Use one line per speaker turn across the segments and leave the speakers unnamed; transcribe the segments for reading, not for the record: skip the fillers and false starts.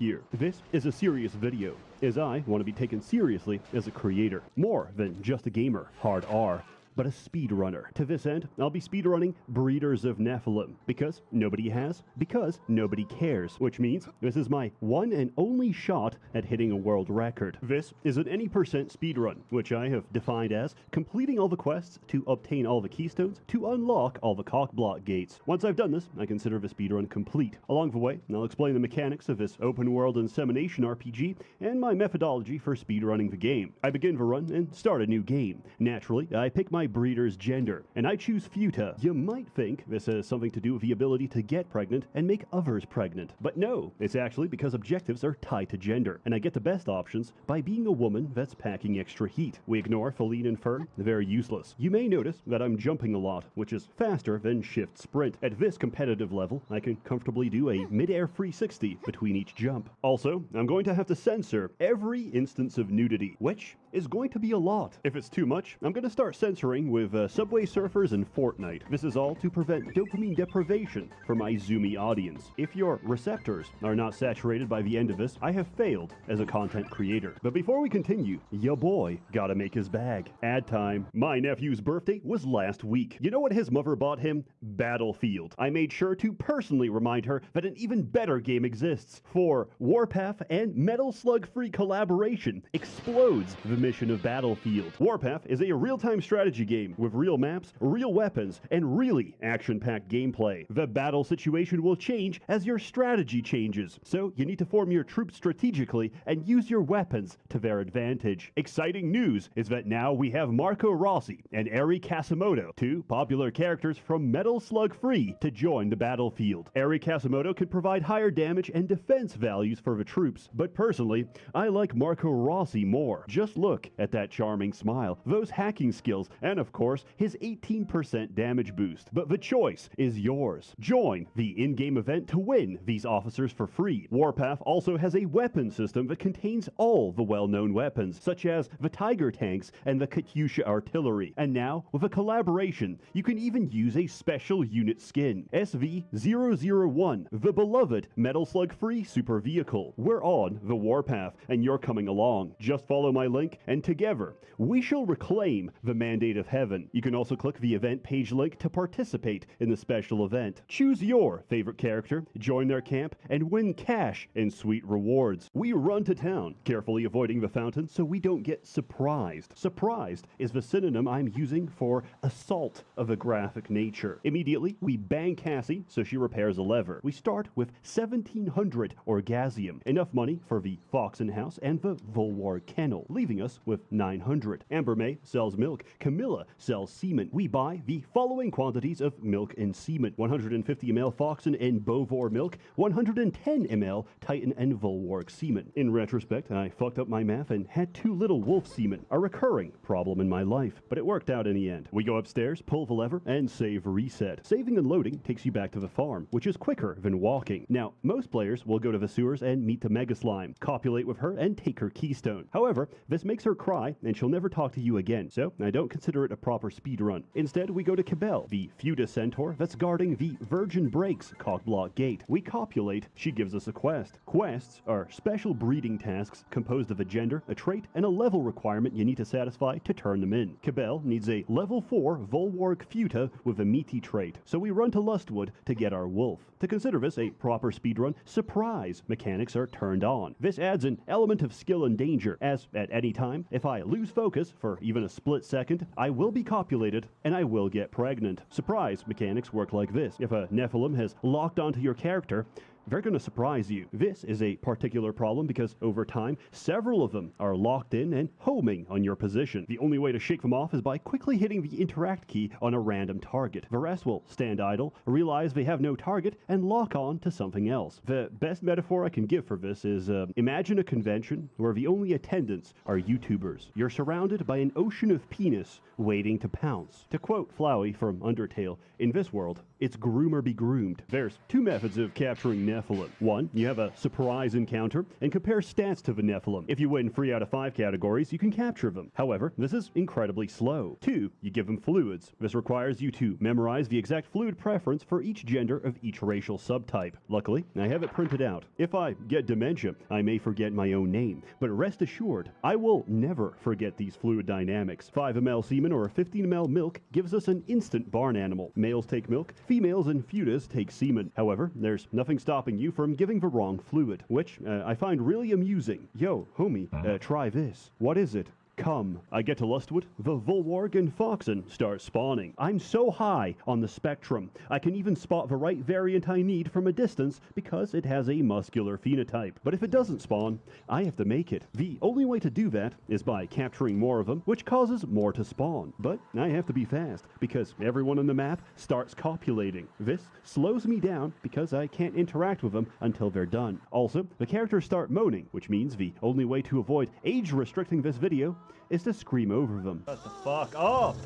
here. This is a serious video, as I want to be taken seriously as a creator. More than just a gamer, hard R, but a speedrunner. To this end, I'll be speedrunning Breeders of Nephilim, because nobody has, because nobody cares, which means this is my one and only shot at hitting a world record. This is an any percent speedrun, which I have defined as completing all the quests to obtain all the keystones to unlock all the cockblock gates. Once I've done this, I consider the speedrun complete. Along the way, I'll explain the mechanics of this open world insemination RPG and my methodology for speedrunning the game. I begin the run and start a new game. Naturally, I pick my breeder's gender, and I choose Futa. You might think this has something to do with the ability to get pregnant and make others pregnant, but no, it's actually because objectives are tied to gender, and I get the best options by being a woman that's packing extra heat. We ignore Feline and Fern, very useless. You may notice that I'm jumping a lot, which is faster than shift sprint. At this competitive level, I can comfortably do a mid-air 360 between each jump. Also, I'm going to have to censor every instance of nudity, which is going to be a lot. If it's too much, I'm going to start censoring with Subway Surfers and Fortnite. This is all to prevent dopamine deprivation for my zoomy audience. If your receptors are not saturated by the end of this, I have failed as a content creator. But before we continue, ya boy gotta make his bag. Ad time. My nephew's birthday was last week. You know what his mother bought him? Battlefield. I made sure to personally remind her that an even better game exists. For Warpath and Metal Slug Free collaboration explodes the mission of Battlefield. Warpath is a real-time strategy game with real maps, real weapons, and really action-packed gameplay. The battle situation will change as your strategy changes, so you need to form your troops strategically and use your weapons to their advantage. Exciting news is that now we have Marco Rossi and Eri Kasimoto, two popular characters from Metal Slug Free, to join the battlefield. Eri Kasimoto can provide higher damage and defense values for the troops, but personally, I like Marco Rossi more. Just look at that charming smile, those hacking skills, and of course, his 18% damage boost. But the choice is yours. Join the in-game event to win these officers for free. Warpath also has a weapon system that contains all the well-known weapons, such as the Tiger tanks and the Katyusha artillery. And now, with a collaboration, you can even use a special unit skin, SV-001, the beloved Metal Slug Free super vehicle. We're on the Warpath, and you're coming along. Just follow my link, and together, we shall reclaim the mandate of heaven. You can also click the event page link to participate in the special event. Choose your favorite character, join their camp, and win cash and sweet rewards. We run to town, carefully avoiding the fountain so we don't get surprised. Surprised is the synonym I'm using for assault of a graphic nature. Immediately, we bang Cassie so she repairs a lever. We start with 1700 orgasium, enough money for the Foxen House and the Volwar Kennel, leaving us with 900. Amber May sells milk. Camilla sells semen. We buy the following quantities of milk and semen: 150 ml Foxen and Bovor milk, 110 ml Titan and Volwark semen. In retrospect, I fucked up my math and had too little wolf semen, a recurring problem in my life, but it worked out in the end. We go upstairs, pull the lever, and save reset. Saving and loading takes you back to the farm, which is quicker than walking. Now, most players will go to the sewers and meet the Mega Slime, copulate with her, and take her keystone. However, this makes her cry, and she'll never talk to you again, so I don't consider it a proper speedrun. Instead, we go to Cabell, the Futa centaur that's guarding the Virgin Breaks cockblock gate. We copulate, she gives us a quest. Quests are special breeding tasks composed of a gender, a trait, and a level requirement you need to satisfy to turn them in. Cabell needs a level 4 Volwark Futa with a meaty trait, so we run to Lustwood to get our wolf. To consider this a proper speedrun, surprise mechanics are turned on. This adds an element of skill and danger, as at any time, if I lose focus for even a split second, I will be copulated and I will get pregnant. Surprise mechanics work like this. If a Nephilim has locked onto your character, they're going to surprise you. This is a particular problem because over time, several of them are locked in and homing on your position. The only way to shake them off is by quickly hitting the interact key on a random target. The rest will stand idle, realize they have no target, and lock on to something else. The best metaphor I can give for this is imagine a convention where the only attendants are YouTubers. You're surrounded by an ocean of penis waiting to pounce. To quote Flowey from Undertale, in this world, it's groom or be groomed. There's two methods of capturing Nephilim. Nephilim. 1. You have a surprise encounter and compare stats to the Nephilim. If you win 3 out of 5 categories, you can capture them. However, this is incredibly slow. 2. You give them fluids. This requires you to memorize the exact fluid preference for each gender of each racial subtype. Luckily, I have it printed out. If I get dementia, I may forget my own name, but rest assured, I will never forget these fluid dynamics. 5 ml semen or 15 ml milk gives us an instant barn animal. Males take milk, females and futas take semen. However, there's nothing stopping you from giving the wrong fluid, which I find really amusing. Yo, homie, try this. What is it? Come. I get to Lustwood, the Volwarg and Foxen start spawning. I'm so high on the spectrum, I can even spot the right variant I need from a distance because it has a muscular phenotype. But if it doesn't spawn, I have to make it. The only way to do that is by capturing more of them, which causes more to spawn. But I have to be fast, because everyone on the map starts copulating. This slows me down because I can't interact with them until they're done. Also, the characters start moaning, which means the only way to avoid age-restricting this video is to scream over them. Shut the fuck up!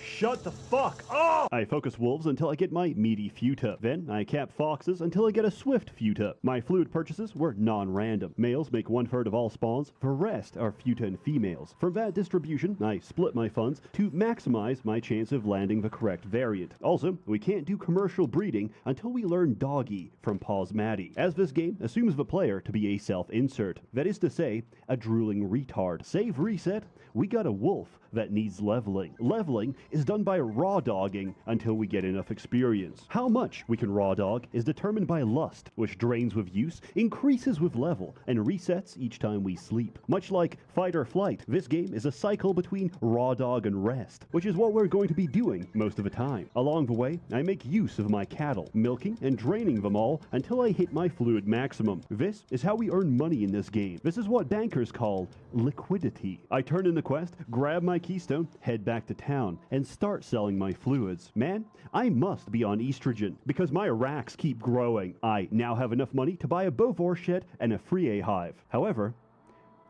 Shut the fuck up! I focus wolves until I get my meaty futa. Then I cap foxes until I get a swift futa. My fluid purchases were non-random. Males make 1/3 of all spawns, the rest are futa and females. From that distribution, I split my funds to maximize my chance of landing the correct variant. Also, we can't do commercial breeding until we learn doggy from Paws Matty, as this game assumes the player to be a self-insert. That is to say, a drooling retard. Save reset, we got a wolf that needs leveling. Leveling is done by raw dogging until we get enough experience. How much we can raw dog is determined by lust, which drains with use, increases with level, and resets each time we sleep. Much like fight or flight, this game is a cycle between raw dog and rest, which is what we're going to be doing most of the time. Along the way, I make use of my cattle, milking and draining them all until I hit my fluid maximum. This is how we earn money in this game. This is what bankers call liquidity. I turn in the quest, grab my keystone, head back to town, and start selling my fluids. Man, I must be on estrogen, because my racks keep growing. I now have enough money to buy a Bovor shed and a Frier hive. However,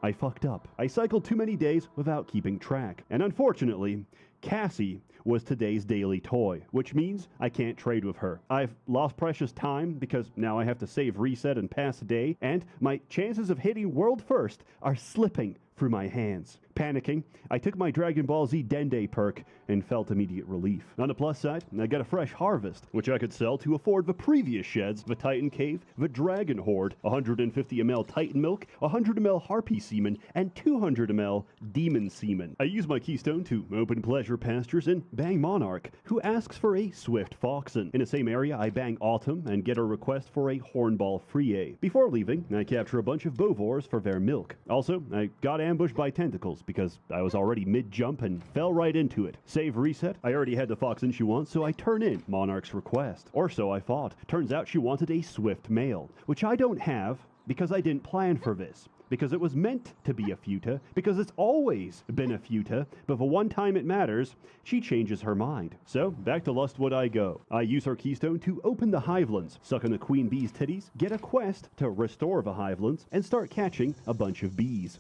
I fucked up. I cycled too many days without keeping track. And unfortunately, Cassie was today's daily toy, which means I can't trade with her. I've lost precious time because now I have to save reset and pass a day, and my chances of hitting world first are slipping through my hands. Panicking, I took my Dragon Ball Z Dende perk and felt immediate relief. On the plus side, I got a fresh harvest, which I could sell to afford the previous sheds, the Titan Cave, the Dragon Horde, 150 ml Titan Milk, 100 ml Harpy Semen, and 200 ml Demon Semen. I use my keystone to open Pleasure Pastures and bang Monarch, who asks for a Swift Foxen. In the same area, I bang Autumn and get a request for a Hornball Frier. Before leaving, I capture a bunch of Bovors for their milk. Also, I got ambushed by tentacles because I was already mid-jump and fell right into it. Save reset, I already had the Foxen she wants, so I turn in Monarch's request. Or so I thought. Turns out she wanted a Swift male, which I don't have because I didn't plan for this. Because it was meant to be a futa, because it's always been a futa, but the one time it matters, she changes her mind. So, back to Lustwood I go. I use her keystone to open the hivelands, suck on the queen bee's titties, get a quest to restore the hivelands, and start catching a bunch of bees.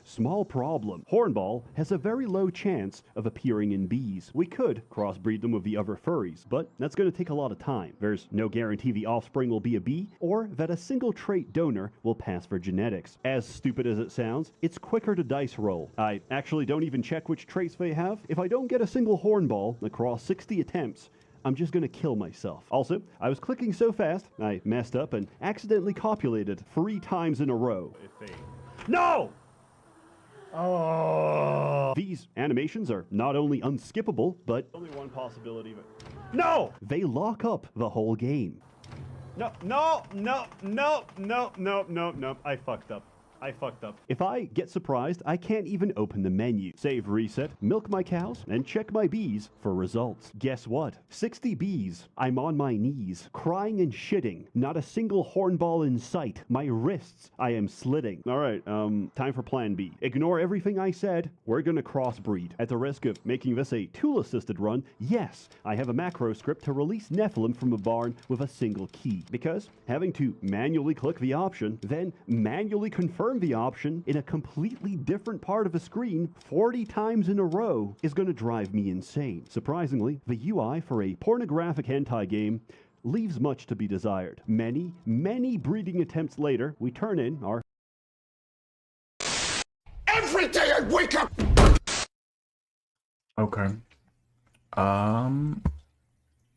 Small problem. Hornball has a very low chance of appearing in bees. We could crossbreed them with the other furries, but that's going to take a lot of time. There's no guarantee the offspring will be a bee, or that a single trait donor will pass for genetics. As stupid as it sounds, it's quicker to dice roll. I actually don't even check which traits they have. If I don't get a single hornball across 60 attempts, I'm just gonna kill myself. Also, I was clicking so fast, I messed up and accidentally copulated 3 times in a row. No! Oh! These animations are not only unskippable, but only one possibility of it. No! They lock up the whole game. No, I fucked up. If I get surprised, I can't even open the menu. Save reset, milk my cows, and check my bees for results. Guess what? 60 bees. I'm on my knees, crying and shitting. Not a single hornball in sight. My wrists, I am slitting. Alright, time for plan B. Ignore everything I said. We're gonna crossbreed. At the risk of making this a tool-assisted run, yes, I have a macro script to release Nephilim from a barn with a single key. Because having to manually click the option, then manually confirm the option in a completely different part of the screen 40 times in a row is going to drive me insane. Surprisingly, the UI for a pornographic hentai game leaves much to be desired. Many breeding attempts later, we turn in our...
Every day I wake up!
Okay. I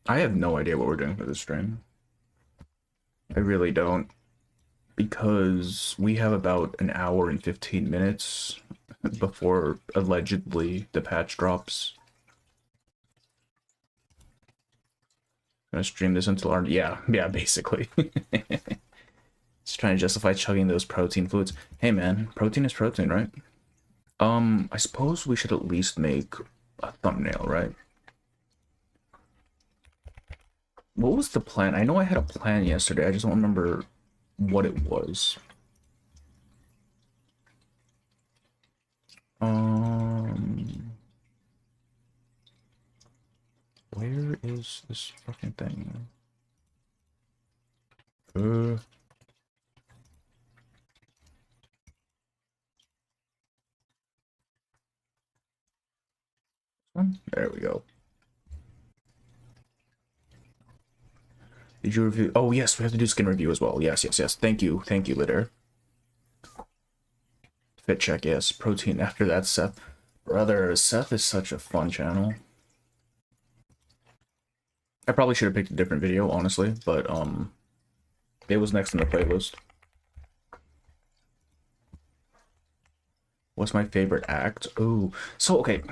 have no idea what we're doing for this stream. I really don't. Because we have about an hour and 15 minutes before allegedly the patch drops. Gonna stream this until our... Yeah, basically. Just trying to justify chugging those protein foods. Hey man, protein is protein, right? I suppose we should at least make a thumbnail, right? What was the plan? I know I had a plan yesterday, I just don't remember what it was. Where is this fucking thing? There we go. Did you review? Oh yes, we have to do skin review as well. Yes. Thank you, Litter. Fit check, yes. Protein after that, Seth. Brother, Seth is such a fun channel. I probably should have picked a different video, honestly, but it was next in the playlist. What's my favorite act? Ooh, so okay.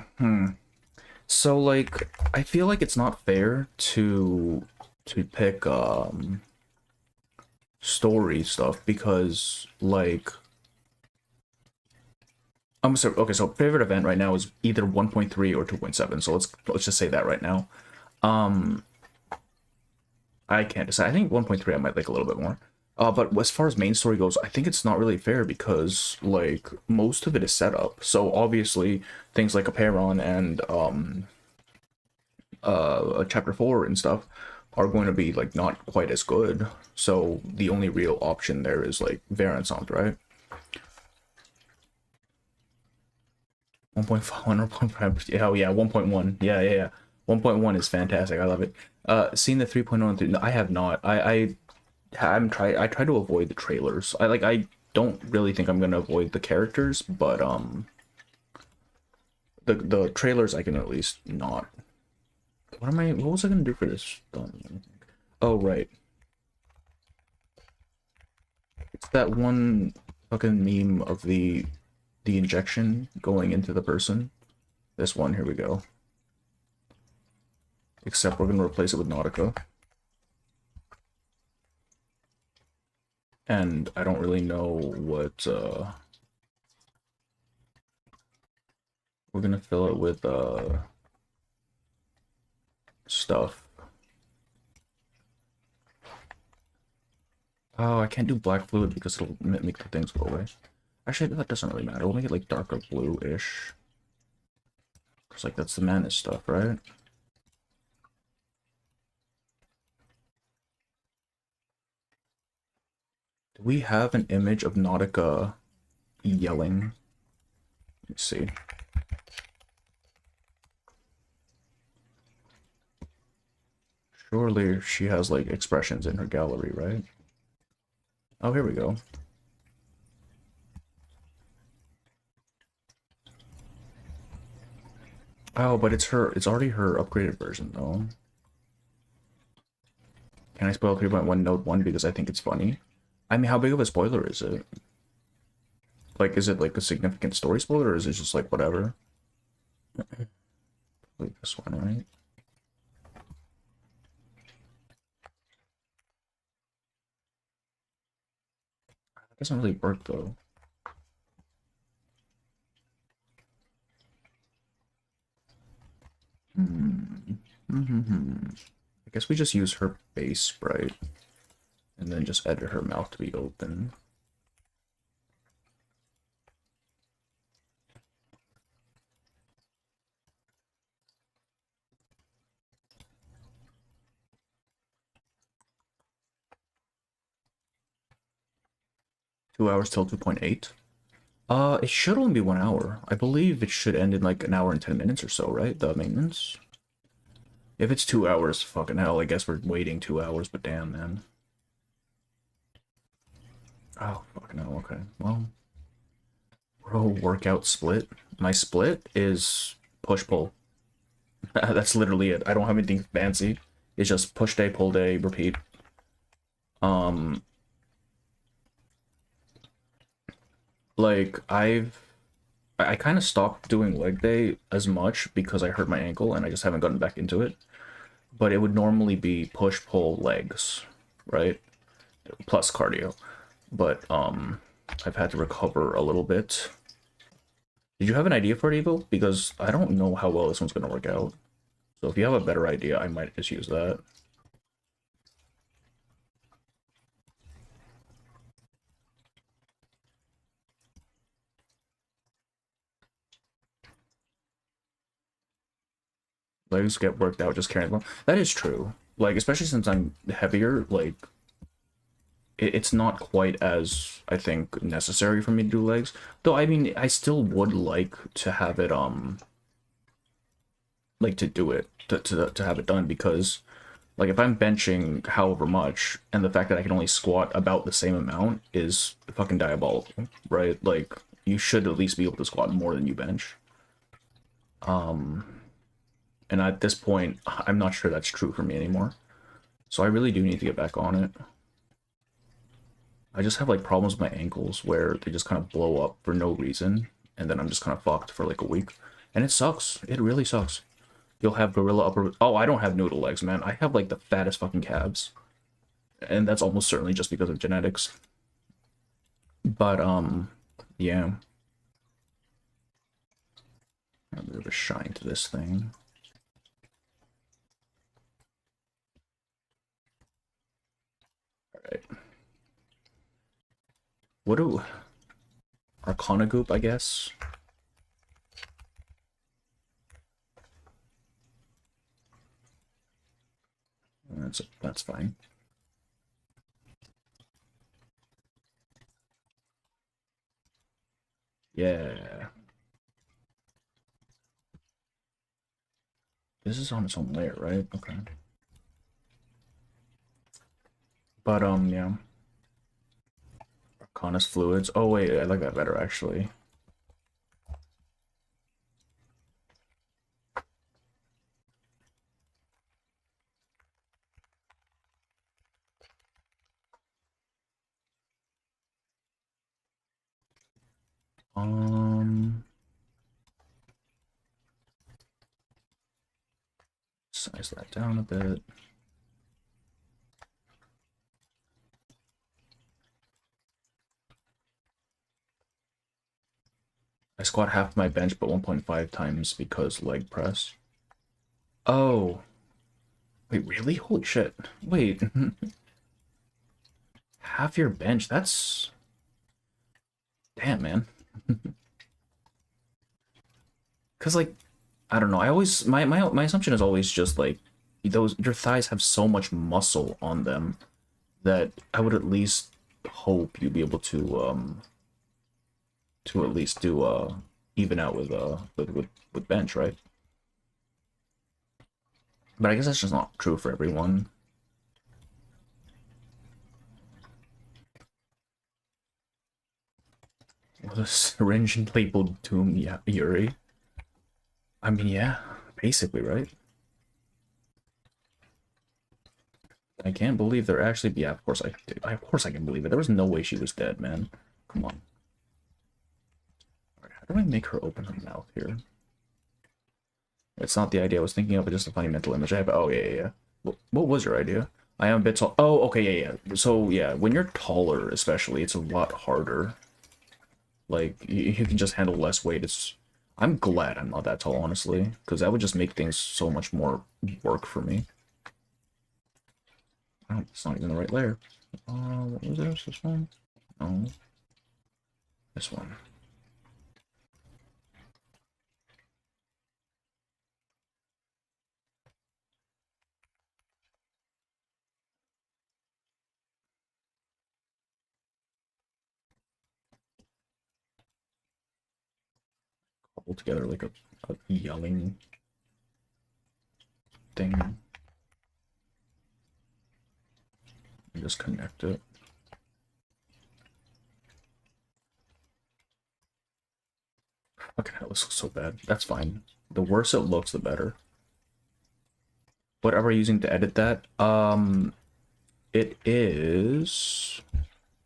So like, I feel like it's not fair to pick story stuff because like I'm sorry. Okay, so favorite event right now is either 1.3 or 2.7. So let's just say that right now. I can't decide. I think 1.3 I might like a little bit more. But as far as main story goes, I think it's not really fair because like most of it is set up. So obviously things like Aperon and chapter 4 and stuff are going to be like not quite as good. So the only real option there is like Variant, right? 1.5 or 1.5. Oh yeah, 1.1. Yeah. 1.1 is fantastic. I love it. Seen the 3.0 and 3. No, I have not. I try to avoid the trailers. I don't really think I'm gonna avoid the characters, but the trailers I can at least not. What was I gonna do for this? Oh right. It's that one fucking meme of the injection going into the person. This one, here we go. Except we're gonna replace it with Nautica. And I don't really know what we're gonna fill it with stuff. Oh, I can't do black fluid because it'll make the things go away. Actually, that doesn't really matter. We'll make it like darker blue-ish. Because like that's the Manus stuff, right? Do we have an image of Nautica yelling? Let's see. Surely she has like expressions in her gallery, right? Oh, here we go. Oh, but it's already her upgraded version though. Can I spoil 3.1 Node 1 because I think it's funny? I mean, how big of a spoiler is it? Like, is it like a significant story spoiler or is it just like whatever? Like this one, right? It doesn't really work though. I guess we just use her base sprite and then just edit her mouth to be open. Two hours till 2.8. It should only be 1 hour. I believe it should end in like an hour and 10 minutes or so, right? The maintenance. If it's 2 hours, fucking hell, I guess we're waiting 2 hours, but damn, man. Oh, fucking hell, okay. Well, bro, workout split. My split is push-pull. That's literally it. I don't have anything fancy. It's just push day, pull day, repeat. Um, like, I kind of stopped doing leg day as much because I hurt my ankle and I just haven't gotten back into it. But it would normally be push, pull, legs, right? Plus cardio. But, I've had to recover a little bit. Did you have an idea for it, Evo? Because I don't know how well this one's going to work out. So if you have a better idea, I might just use that. Legs get worked out just carrying them. That is true. Like, especially since I'm heavier, like, it's not quite as, I think, necessary for me to do legs. Though, I mean, I still would like to have it, like, to do it, to have it done, because, like, if I'm benching however much, and the fact that I can only squat about the same amount is fucking diabolical, right? Like, you should at least be able to squat more than you bench. And at this point, I'm not sure that's true for me anymore. So I really do need to get back on it. I just have like problems with my ankles where they just kind of blow up for no reason, and then I'm just kind of fucked for like a week. And it sucks. It really sucks. You'll have gorilla upper... Oh, I don't have noodle legs, man. I have like the fattest fucking calves. And that's almost certainly just because of genetics. But, yeah. A bit of a shine to this thing. Alright. What do... Arcana Goop, I guess? That's fine. Yeah. This is on its own layer, right? Okay. But, yeah. Arcanus fluids. Oh, wait, I like that better, actually. Size that down a bit. I squat half my bench, but 1.5 times because leg press. Oh. Wait, really? Holy shit. Wait. Half your bench? That's... Damn, man. Because, like, I don't know. I always... My assumption is always just, like, your thighs have so much muscle on them that I would at least hope you'd be able to at least do, even out with bench, right? But I guess that's just not true for everyone. With a syringe labeled Doom Yuri. I mean, yeah, basically, right? I can't believe they're actually... Yeah, of course of course I can believe it. There was no way she was dead, man. Come on. Alright, how do I make her open her mouth here? It's not the idea I was thinking of, but just a funny mental image I have. Oh, yeah. What was your idea? I am a bit tall. Oh, okay, yeah. So, yeah, when you're taller, especially, it's a lot harder. Like, you can just handle less weight. I'm glad I'm not that tall, honestly, because that would just make things so much more work for me. Oh, it's not even the right layer. What was this? This one? No. This one. Cobbled together like a yelling... thing. And just connect it. Fucking hell, this looks so bad. That's fine. The worse it looks, the better. What are we using to edit that? It is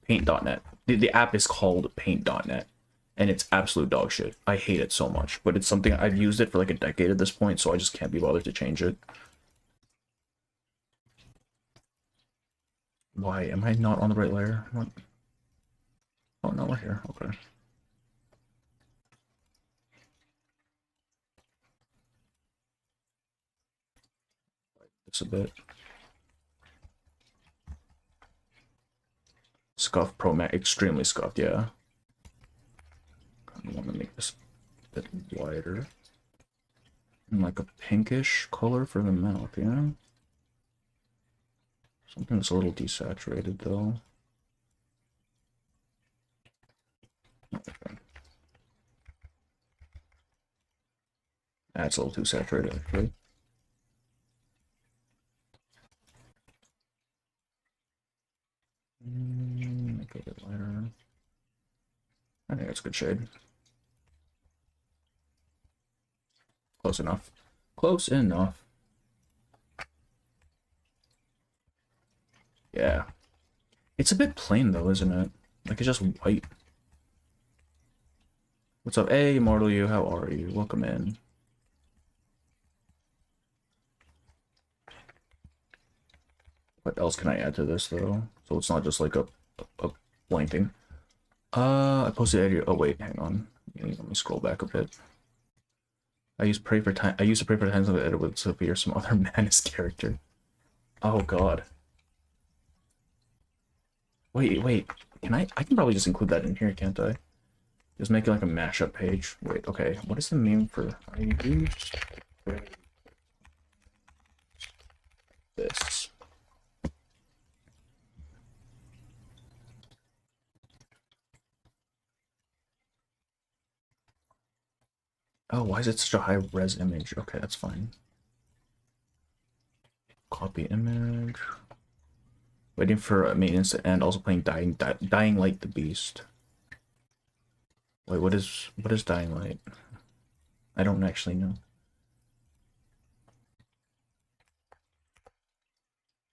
paint.net. The app is called paint.net, and it's absolute dog shit. I hate it so much, but it's something I've used it for like a decade at this point, so I just can't be bothered to change it. Why am I not on the right layer? What? Oh no, we're here. Okay. This a bit. Scuff Pro Max, extremely scuffed, yeah. I want to make this a bit wider. And like a pinkish color for the mouth, yeah? Something that's a little desaturated though. Okay. That's a little too saturated actually. Make it a bit lighter. I think that's a good shade. Close enough. Close enough. Yeah. It's a bit plain though, isn't it? Like it's just white. What's up? Hey, Immortal You, how are you? Welcome in. What else can I add to this though? So it's not just like a blank thing. I posted earlier. Oh wait, hang on. Let me scroll back a bit. I used to pray for times of edit with Sophie or some other Manus character. Oh god. Wait. I can probably just include that in here, can't I? Just make it like a mashup page. Wait, okay. What is the name for I used this? Oh, why is it such a high res image? Okay, that's fine. Copy image. Waiting for maintenance to end. Also playing Dying Light the Beast. Wait, what is Dying Light? I don't actually know.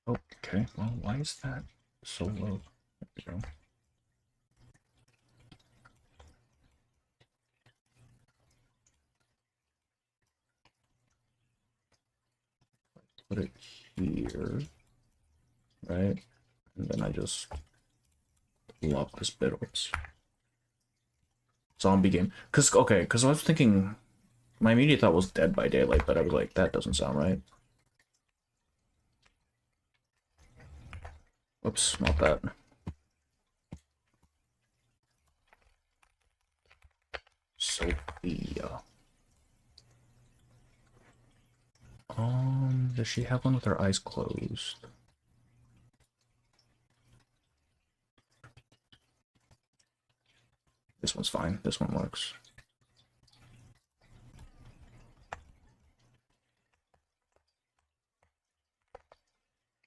Okay, well, why is that so low? There we go. Put it here, right? And then I just lop this bit. Oops. Zombie game. Because I was thinking, my immediate thought was Dead by Daylight, but I was like, that doesn't sound right. Oops, not that. Sophia. Does she have one with her eyes closed? This one's fine. This one works.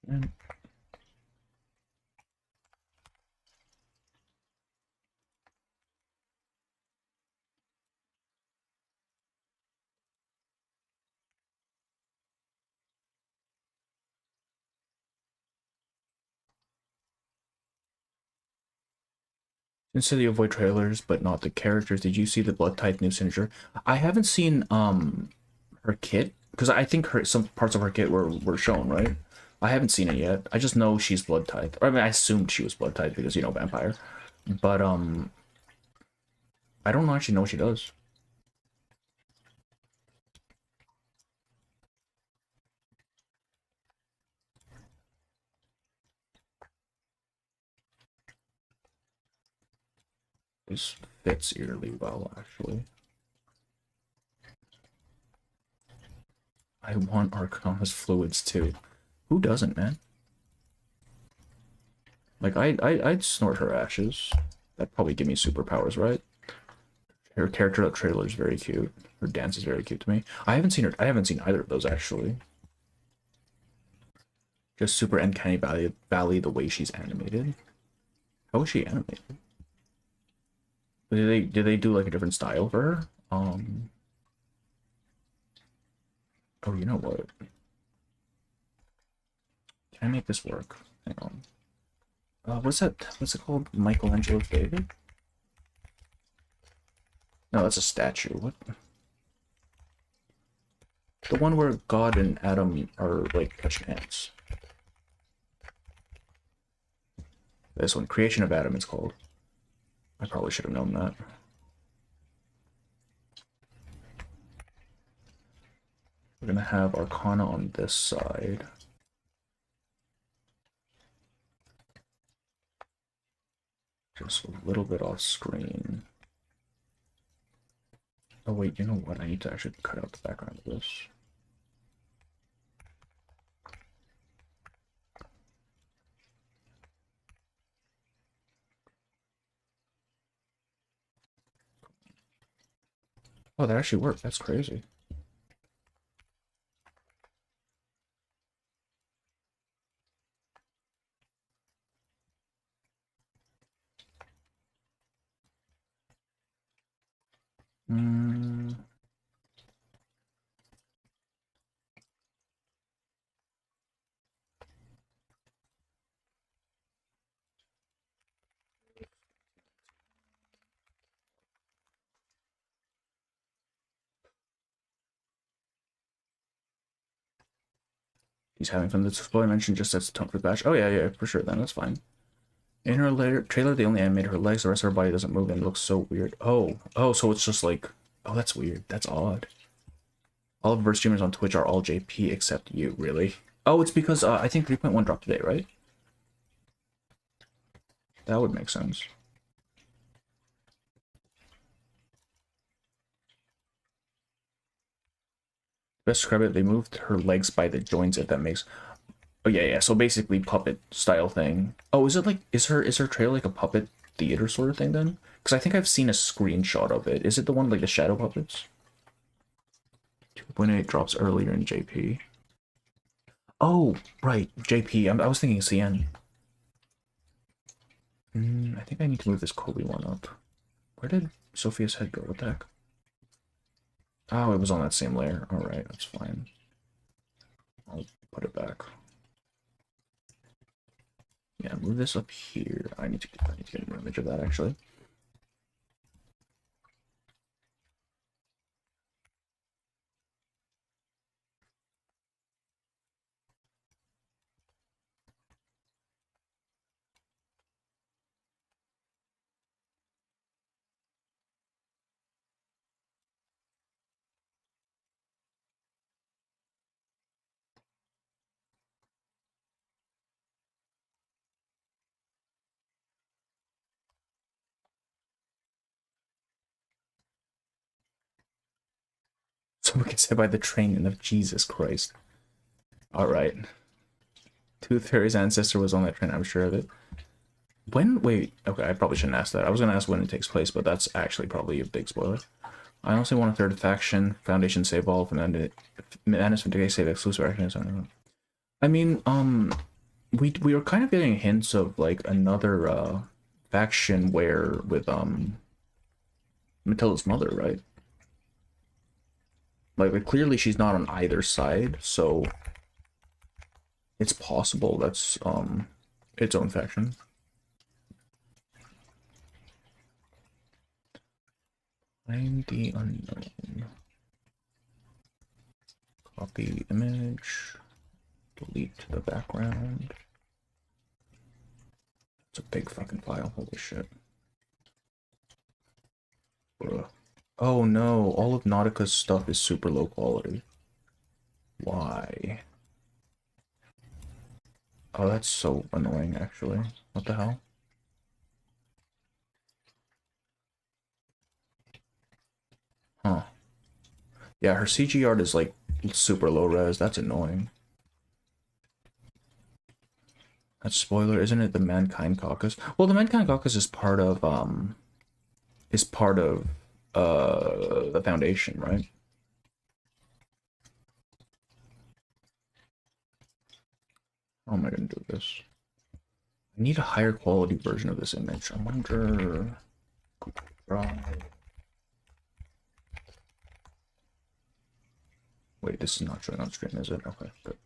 And instead you avoid trailers, but not the characters. Did you see the Blood Tithe new signature? I haven't seen her kit because I think some parts of her kit were shown, right? I haven't seen it yet. I just know she's Blood Tithe. Or, I mean, I assumed she was Blood Tithe because you know vampire, but I don't actually know what she does. This fits eerily well, actually. I want Arcana's fluids too. Who doesn't, man? Like I'd snort her ashes. That'd probably give me superpowers, right? Her character trailer is very cute. Her dance is very cute to me. I haven't seen either of those actually. Just super uncanny valley the way she's animated. How was she animated? Did they do like a different style for her? Oh, you know what? Can I make this work? Hang on. What's that? What's it called? Michelangelo's David? No, that's a statue. What? The one where God and Adam are like touching hands. This one, Creation of Adam, it's called. I probably should have known that. We're gonna have Arcana on this side. Just a little bit off screen. Oh wait, you know what? I need to actually cut out the background of this. Oh, that actually worked. That's crazy. He's having fun. This spoiler mention just sets the tone for the batch. Oh yeah, yeah, for sure. Then that's fine. In her later trailer, they only animated her legs. The rest of her body doesn't move, and it looks so weird. Oh, so it's just like, oh, that's weird. That's odd. All of her streamers on Twitch are all JP except you. Really? Oh, it's because I think 3.1 dropped today, right? That would make sense. Best describe it. They moved her legs by the joints. If that makes. Oh yeah, yeah. So basically, puppet style thing. Oh, is it like is her trailer like a puppet theater sort of thing then? Because I think I've seen a screenshot of it. Is it the one like the shadow puppets? 2.8 drops earlier in JP. Oh, right, JP. I was thinking CN. I think I need to move this Kobe one up. Where did Sophia's head go? What the heck? Oh, it was on that same layer. Alright, that's fine. I'll put it back. Yeah, move this up here. I need to get an image of that actually. Someone gets hit by the train of Jesus Christ. Alright. Tooth Fairy's ancestor was on that train, I'm sure of it. When? Wait, okay, I probably shouldn't ask that. I was gonna ask when it takes place, but that's actually probably a big spoiler. I honestly want a third faction, Foundation save all, Madness from Decay save exclusive action. I mean, we were kind of getting hints of like another faction where with Matilda's mother, right? Like clearly she's not on either side, so it's possible that's its own faction. Find the unknown. Copy image. Delete to the background. It's a big fucking file. Holy shit. Bruh. Oh no, all of Nautica's stuff is super low quality. Why? Oh, that's so annoying, actually. What the hell? Huh. Yeah, her CG art is like super low res. That's annoying. That's spoiler, isn't it? The Mankind Caucus. Well, the Mankind Caucus is part of the Foundation, right? How am I gonna do this? I need a higher quality version of this image. I wonder. Right. Wait, this is not showing on screen, is it? Okay, good.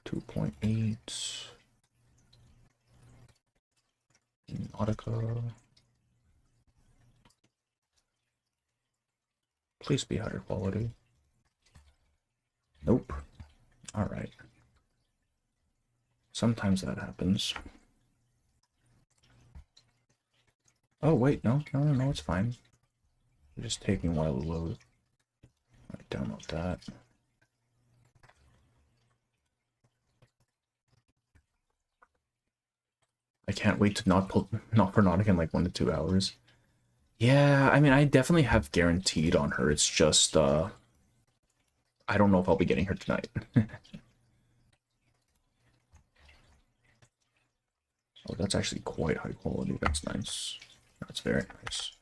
.8 Nautica. Please be higher quality. Nope. Alright. Sometimes that happens. Oh, wait, no, it's fine. It's just taking a while to load. Alright, download that. I can't wait to not for Nautica in like 1 to 2 hours. Yeah, I mean, I definitely have guaranteed on her. It's just, I don't know if I'll be getting her tonight. Oh, that's actually quite high quality. That's nice. That's very nice.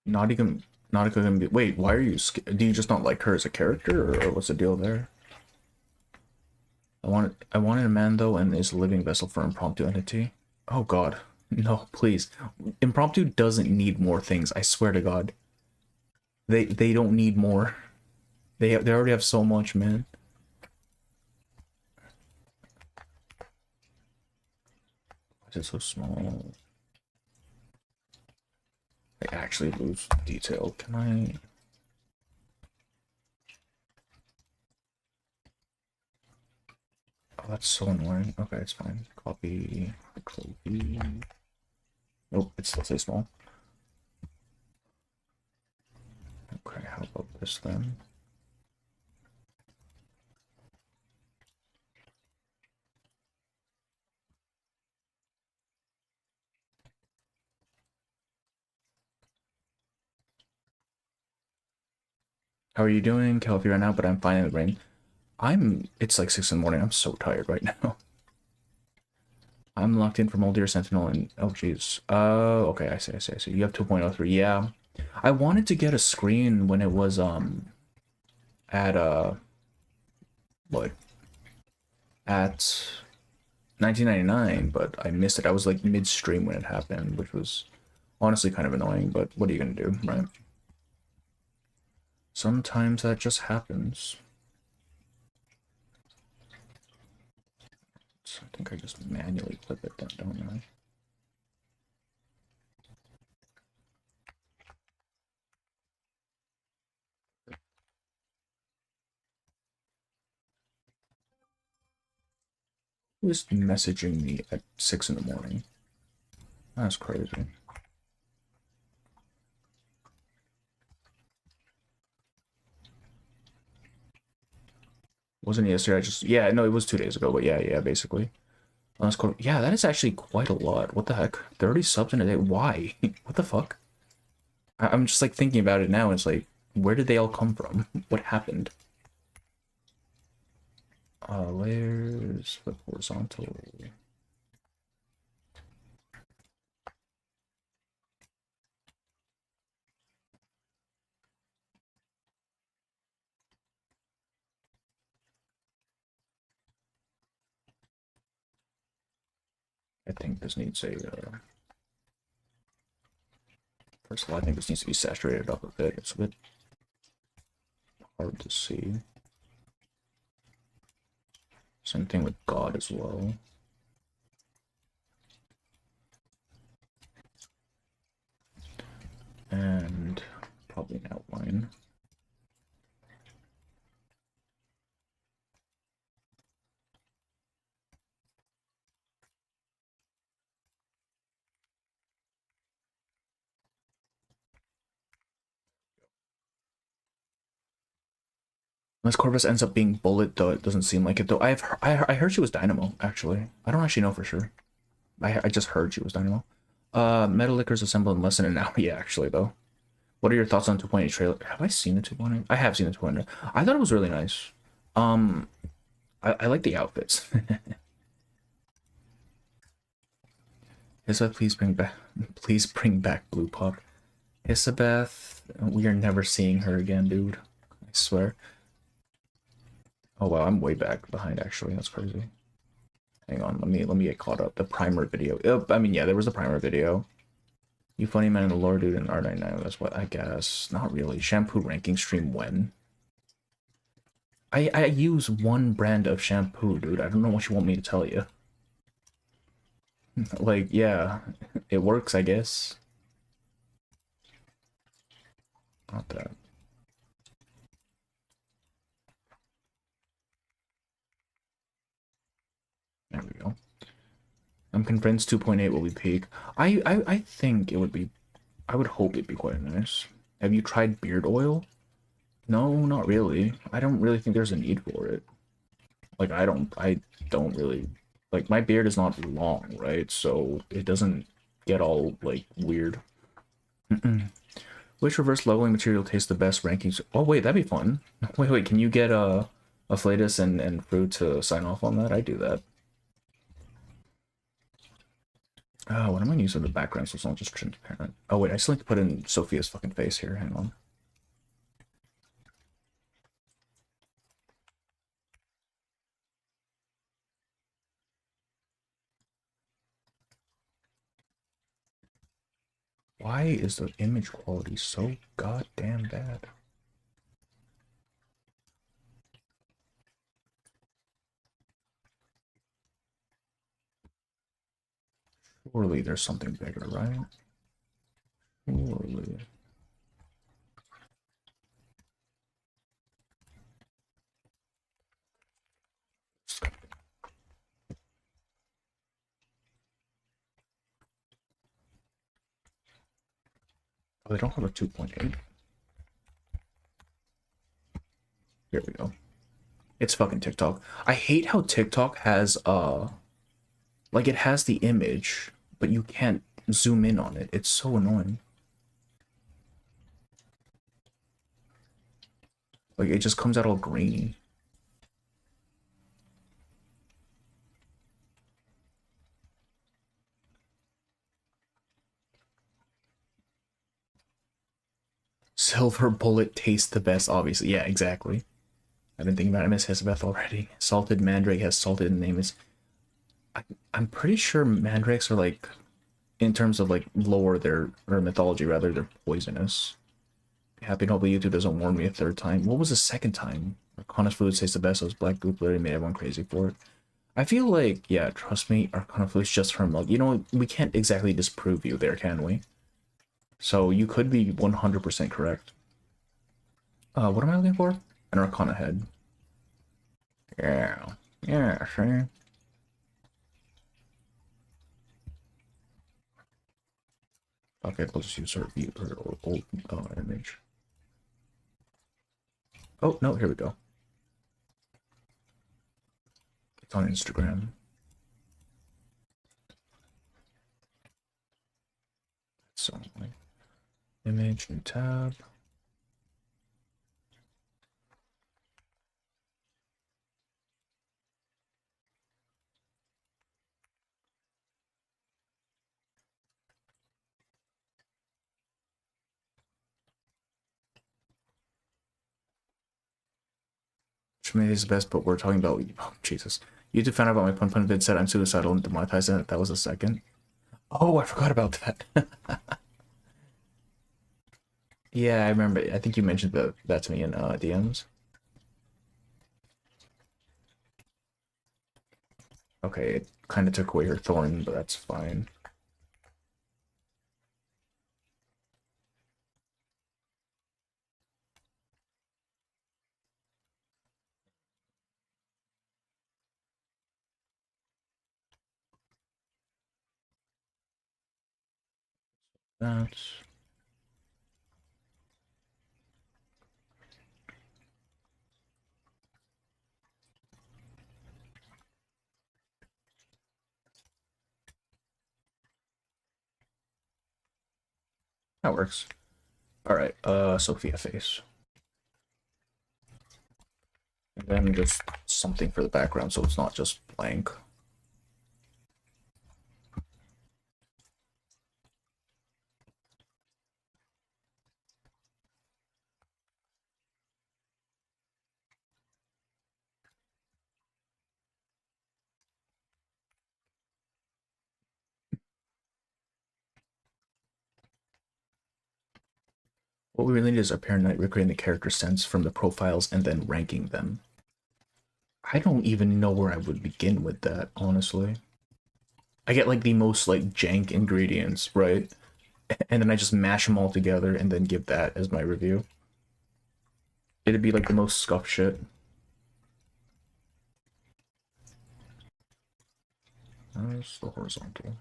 Nautica gonna be. Wait, why are you? Do you just not like her as a character, or what's the deal there? I wanted a man though, and is a living vessel for impromptu entity. Oh God, no, please. Impromptu doesn't need more things. I swear to God. They don't need more. They already have so much, man. Why is it so small? I actually lose detail. Can I? Oh, that's so annoying. Okay, it's fine. Copy. Nope, it's still say small. Okay, how about this then? How are you doing? Healthy right now, but I'm fine in the brain. It's like 6 in the morning. I'm so tired right now. I'm locked in for Moldier Sentinel and oh jeez. Okay, I see. You have 2.03. Yeah. I wanted to get a screen when it was at what? At 1999, but I missed it. I was like midstream when it happened, which was honestly kind of annoying, but what are you gonna do, right? Sometimes that just happens. So I think I just manually clip it down, don't I? Who's messaging me at 6 in the morning? That's crazy. Wasn't yesterday, yeah, no, it was 2 days ago, but yeah, basically. That's cool. Yeah, that is actually quite a lot. What the heck? 30 subs in a day? Why? What the fuck? I'm just like thinking about it now, and it's like, where did they all come from? What happened? Layers, flip horizontal. I think this needs a, first of all, I think this needs to be saturated up a bit. It's a bit hard to see. Same thing with God as well. And probably an outline. Unless Corvus ends up being Bullet, though it doesn't seem like it. Though I heard she was Dynamo. Actually, I don't actually know for sure. I just heard she was Dynamo. Metal Liquors assembled in less than an hour. Yeah, actually though. What are your thoughts on 2.8 trailer? Have I seen the 2.8? I have seen the 2.8. I thought it was really nice. I like the outfits. Isabeth, please bring back Blue Pop. Isabeth, we are never seeing her again, dude. I swear. Oh wow, I'm way back behind actually. That's crazy. Hang on, let me get caught up. The primer video. I mean, yeah, there was a primer video. You funny man in the lore, dude, in R99. That's what I guess. Not really. Shampoo ranking stream when? I use one brand of shampoo, dude. I don't know what you want me to tell you. Like, yeah, it works, I guess. Not that. There we go. I'm convinced 2.8 will be peak. I think it would be. I would hope it'd be quite nice. Have you tried beard oil? No, not really. I don't really think there's a need for it. Like, I don't really, like, my beard is not long, right? So it doesn't get all, like, weird. Which reverse leveling material tastes the best rankings? Oh, wait, that'd be fun. Wait, can you get a Flatus and Fruit to sign off on that? I do that. Oh, what am I using the background so it's not just transparent? Oh, wait, I still need to put in Sophia's fucking face here. Hang on. Why is the image quality so goddamn bad? Surely there's something bigger, right? Surely. Oh, they don't have a 2.8. Here we go. It's fucking TikTok. I hate how TikTok has like it has the image, but you can't zoom in on it. It's so annoying. Like it just comes out all grainy. Silver bullet tastes the best, obviously. Yeah, exactly. I've been thinking about it. I miss Hesabeth already. Salted mandrake has salted in the name. I'm pretty sure mandrakes are like, in terms of like lore, they're, or mythology rather, they're poisonous. Happy to hope YouTube doesn't warn me a third time. What was the second time? Arcana's food tastes the best. Those black goop literally made everyone crazy for it. I feel like, yeah, trust me, Arcana food's just her mug. You know, we can't exactly disprove you there, can we? So you could be 100% correct. What am I looking for? An Arcana head. Yeah. Yeah, sure. Okay, we'll just use her old image. Oh, no, here we go. It's on Instagram. So, like, image, new tab. Shimei is the best, but we're talking about, oh, Jesus. YouTube found out about my pun pun vid, said I'm suicidal and demonetized it. That was the second. Oh, I forgot about that. Yeah, I remember. I think you mentioned that to me in DMs. Okay, it kind of took away her thorn, but that's fine. That's... That works. All right, Sophia face. And then just something for the background so it's not just blank. What we really need is a paranoid recreating the character sense from the profiles and then ranking them. I don't even know where I would begin with that, honestly. I get like the most like jank ingredients, right? And then I just mash them all together and then give that as my review. It'd be like the most scuffed shit. That's the horizontal.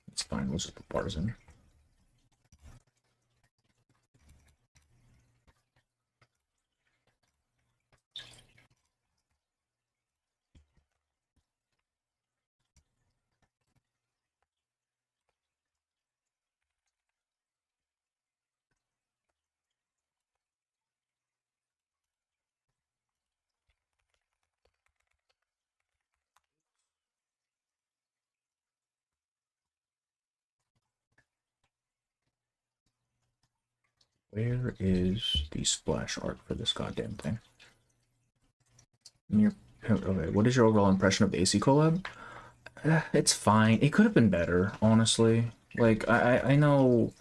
It's fine. We'll just put bars in. Where is the splash art for this goddamn thing? Okay, what is your overall impression of the AC collab? It's fine. It could have been better, honestly. Like, I know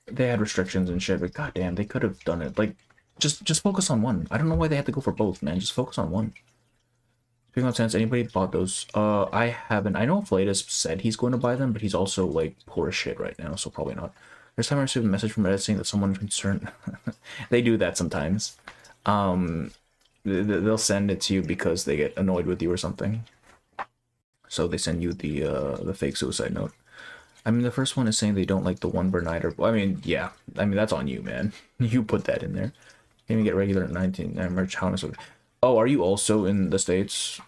they had restrictions and shit, but goddamn, they could have done it. Like, just focus on one. I don't know why they had to go for both, man. Just focus on one. Speaking of sense, anybody bought those? I haven't. I know Flatus said he's going to buy them, but he's also like poor as shit right now, so probably not. First time I received a message from Reddit saying that someone concerned. They do that sometimes. They'll send it to you because they get annoyed with you or something. So they send you the fake suicide note. I mean, the first one is saying they don't like the one per night. Or I mean, yeah. I mean, that's on you, man. You put that in there. Can you get regular at 19 merch? How honest? Oh, are you also in the States?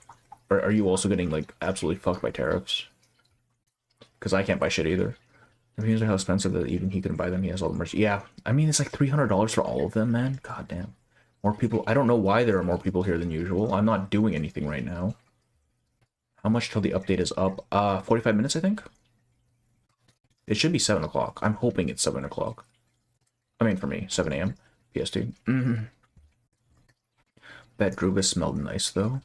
Or are you also getting like absolutely fucked by tariffs? Because I can't buy shit either. If he knows how expensive that even he couldn't buy them, he has all the merch. Yeah, I mean it's like $300 for all of them, man. God damn. More people. I don't know why there are more people here than usual. I'm not doing anything right now. How much till the update is up? 45 minutes, I think. It should be 7 o'clock. I'm hoping it's 7 o'clock. I mean, for me, 7 a.m. PST. That Druga smelled nice, though.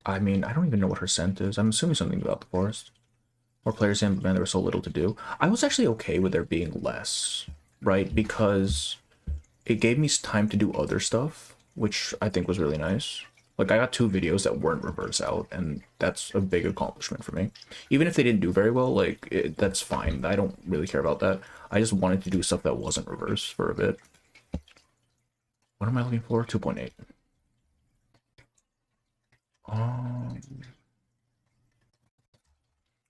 I mean, I don't even know what her scent is. I'm assuming something about the forest. More players in, but man, there was so little to do. I was actually okay with there being less, right? Because it gave me time to do other stuff, which I think was really nice. Like, I got 2 videos that weren't reverse out, and that's a big accomplishment for me. Even if they didn't do very well, like, that's fine. I don't really care about that. I just wanted to do stuff that wasn't reverse for a bit. What am I looking for? 2.8.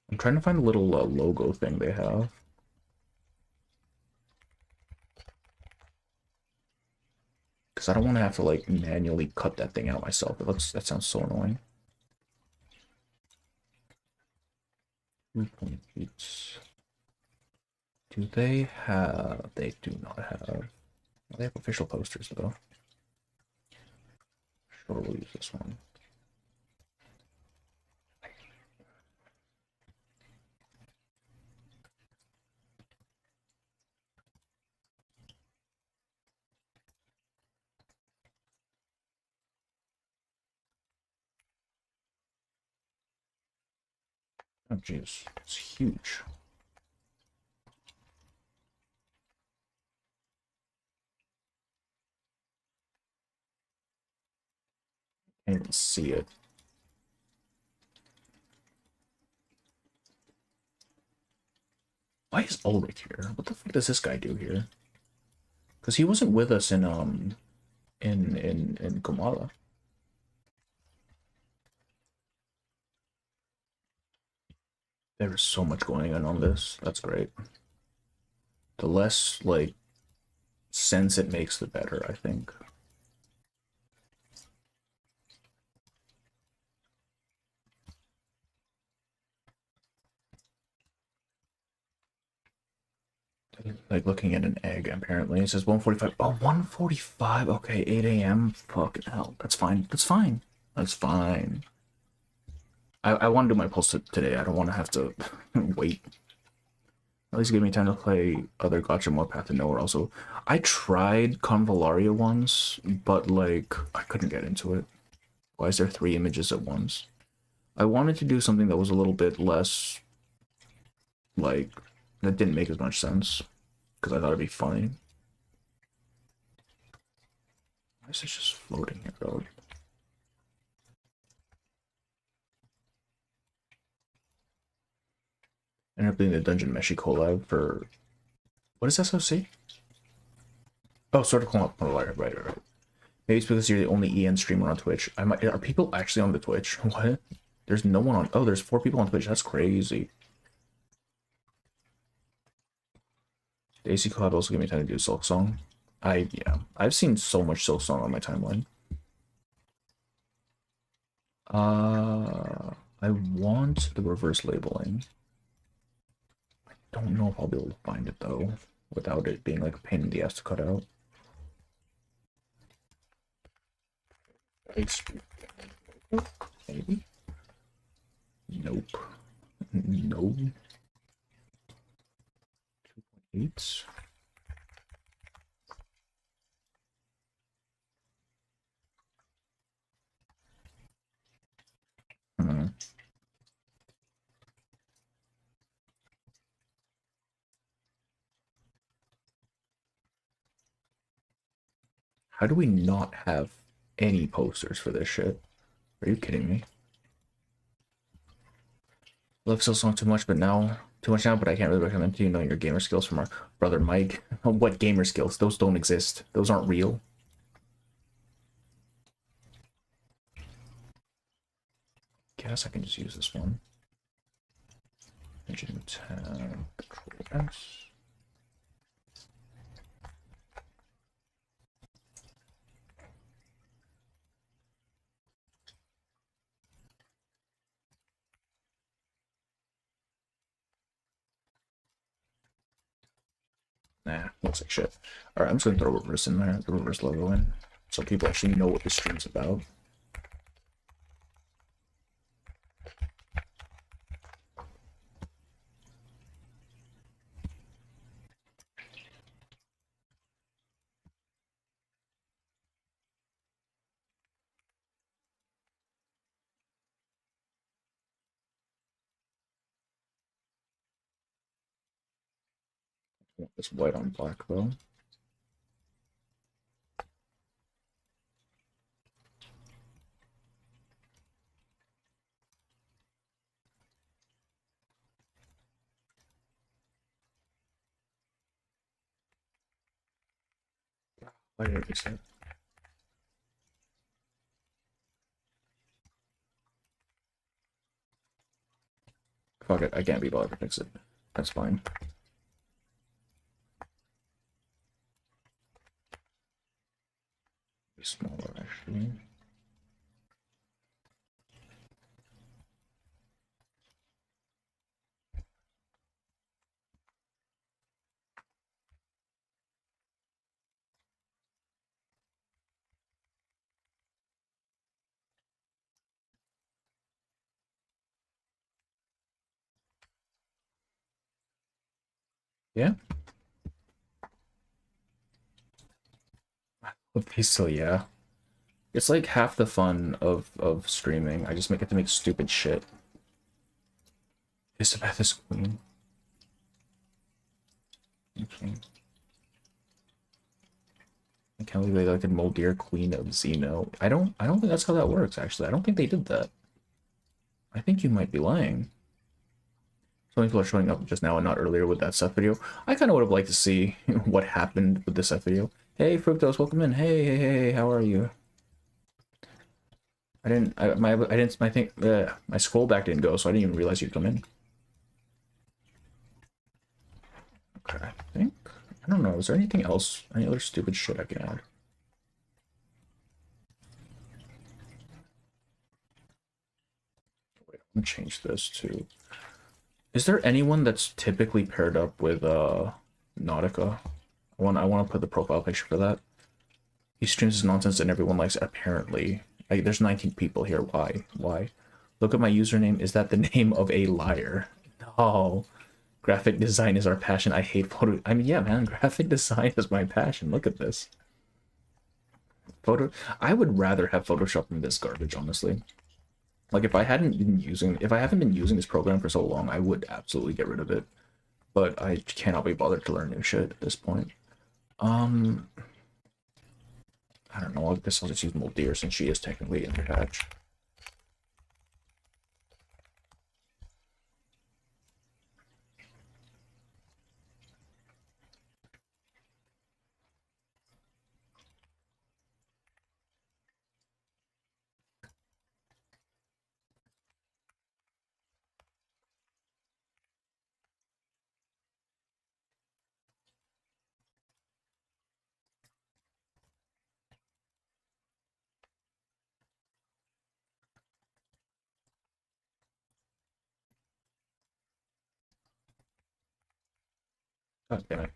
I'm trying to find the little logo thing they have. Because I don't want to have to, like, manually cut that thing out myself. That sounds so annoying. 2.8. Do they have... They do not have... They have official posters, though. Sure, we'll use this one. Oh, jeez. It's huge. Can't even see it. Why is Ulrich here? What the fuck does this guy do here? Because he wasn't with us in Komala. There is so much going on this. That's great. The less, like, sense it makes, the better, I think. Like, looking at an egg, apparently. It says 1:45. Oh, 1:45? Okay, 8 a.m. Fucking hell. That's fine. That's fine. That's fine. I want to do my pulse today. I don't want to have to wait. At least give me time to play other Gacha more Path to Nowhere also. I tried Convallaria once, but like I couldn't get into it. Why is there 3 images at once? I wanted to do something that was a little bit less like that didn't make as much sense because I thought it'd be funny. Why is this just floating here, though? I ended up doing the Dungeon Meshi collab for what is SOC? Oh, sort of right. Maybe it's because you're the only EN streamer on Twitch. Are people actually on the Twitch? What? There's no one on. Oh, there's 4 people on Twitch. That's crazy. The AC collab also gave me time to do Silk Song. Yeah, I've seen so much Silk Song on my timeline. I want the reverse labeling. I don't know if I'll be able to find it though, without it being like a pain in the ass to cut out. Maybe. Nope. No. 2.8. How do we not have any posters for this shit? Are you kidding me? Love Silk Song too much, but now but I can't really recommend to you knowing your gamer skills from our brother Mike. What gamer skills? Those don't exist. Those aren't real. Guess I can just use this one. Engine tab, Control S. Nah, looks like shit. Alright, I'm just gonna throw reverse in there, the reverse logo in, so people actually know what the stream's about. It's white on black though. Why did I fix that? Fuck it, I can't be bothered to fix it. That's fine. Be smaller actually. Yeah. So yeah. It's like half the fun of streaming. I just get to make stupid shit. Isabeth is queen. Okay. I can't believe they elected Moldir Queen of Xeno. I don't think that's how that works, actually. I don't think they did that. I think you might be lying. So many people are showing up just now and not earlier with that Seth video. I kind of would have liked to see what happened with the Seth video. Hey, Fructose, welcome in. Hey, how are you? My scroll back didn't go, so I didn't even realize you'd come in. I don't know. Is there anything else? Any other stupid shit I can add? Wait, I'm gonna change this to... Is there anyone that's typically paired up with Nautica? I want to put the profile picture for that. He streams his nonsense and everyone likes it, apparently. Like, there's 19 people here. Why? Why? Look at my username. Is that the name of a liar? No. Graphic design is our passion. I hate photo. I mean, yeah, man. Graphic design is my passion. Look at this. I would rather have Photoshop than this garbage, honestly. Like, if I haven't been using this program for so long, I would absolutely get rid of it. But I cannot be bothered to learn new shit at this point. I don't know, I guess I'll just use Moldier since she is technically in the patch. God damn it.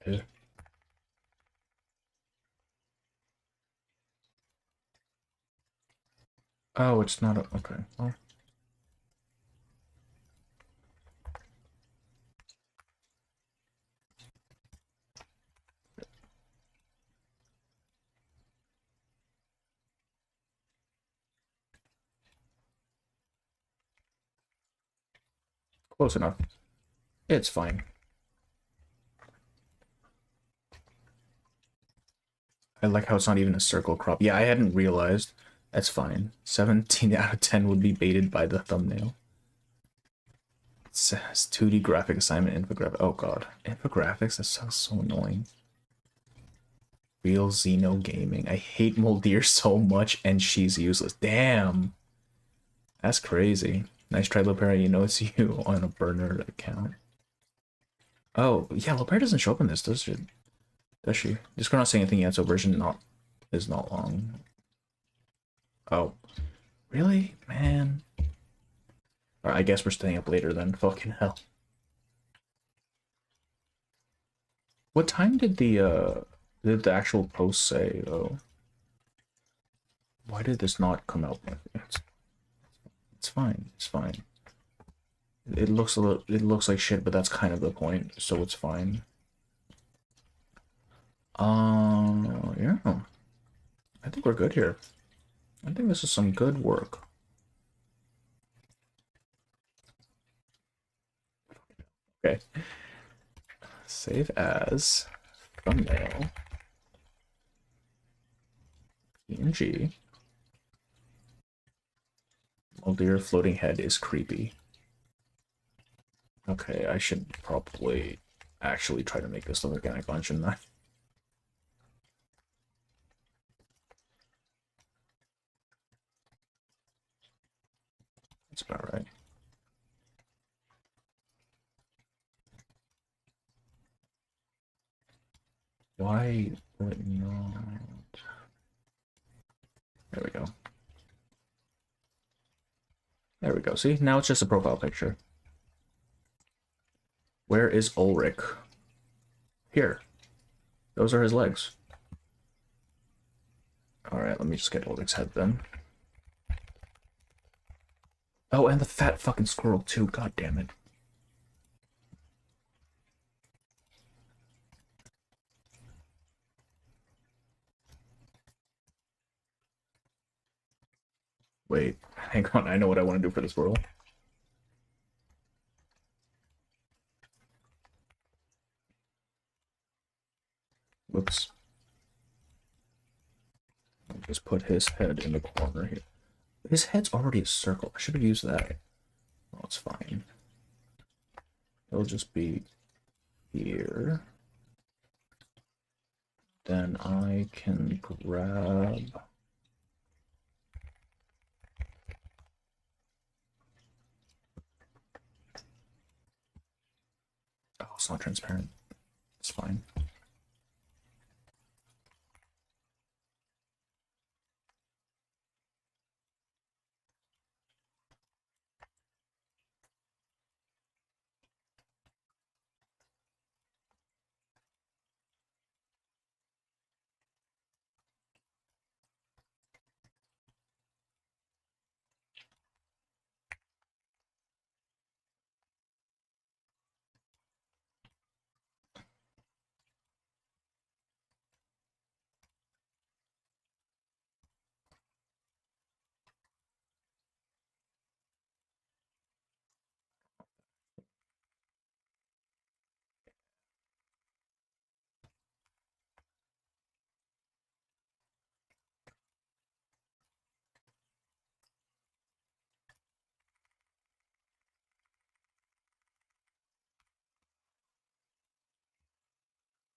Yeah. Oh, it's not a... Okay, well... Close enough. It's fine. I like how it's not even a circle crop. Yeah, I hadn't realized. That's fine. 17 out of 10 would be baited by the thumbnail. It says 2D graphic assignment infographic. Oh god. Infographics? That sounds so annoying. Real Xeno Gaming. I hate Moldier so much and she's useless. Damn. That's crazy. Nice try, Lopera. You know it's you on a burner account. Oh, yeah, Lopera doesn't show up in this, does she? Does she? Discord not saying anything yet, so version is not long. Oh. Really? Man. Alright, I guess we're staying up later then. Fucking hell. What time did the actual post say, though? Why did this not come out? It's fine. It's fine. It looks like shit, but that's kind of the point, so it's fine. Yeah. I think we're good here. I think this is some good work. Okay. Save as thumbnail. PNG. Moldier floating head is creepy. Okay, I should probably actually try to make this look organic bunch, shouldn't I? That's about right. Why would it not? There we go. There we go. See, now it's just a profile picture. Where is Ulrich? Here. Those are his legs. Alright, let me just get Ulrich's head then. Oh, and the fat fucking squirrel too. God damn it. Wait, hang on. I know what I want to do for the squirrel. Whoops. I'll just put his head in the corner here. His head's already a circle. I should have used that. Oh, it's fine. It'll just be here. then I can grab... Oh, it's not transparent. It's fine.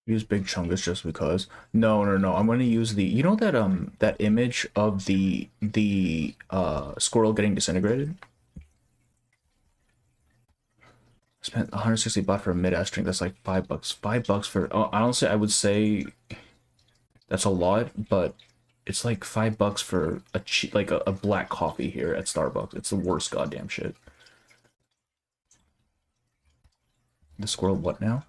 Use big chungus just because. No, no, no. I'm going to use the, you know that that image of the squirrel getting disintegrated? I spent 160 baht for a mid-ass drink. That's like $5. $5 for, oh, honestly, I would say that's a lot, but it's like $5 for a cheap, like a black coffee here at Starbucks. It's the worst goddamn shit. The squirrel, what now?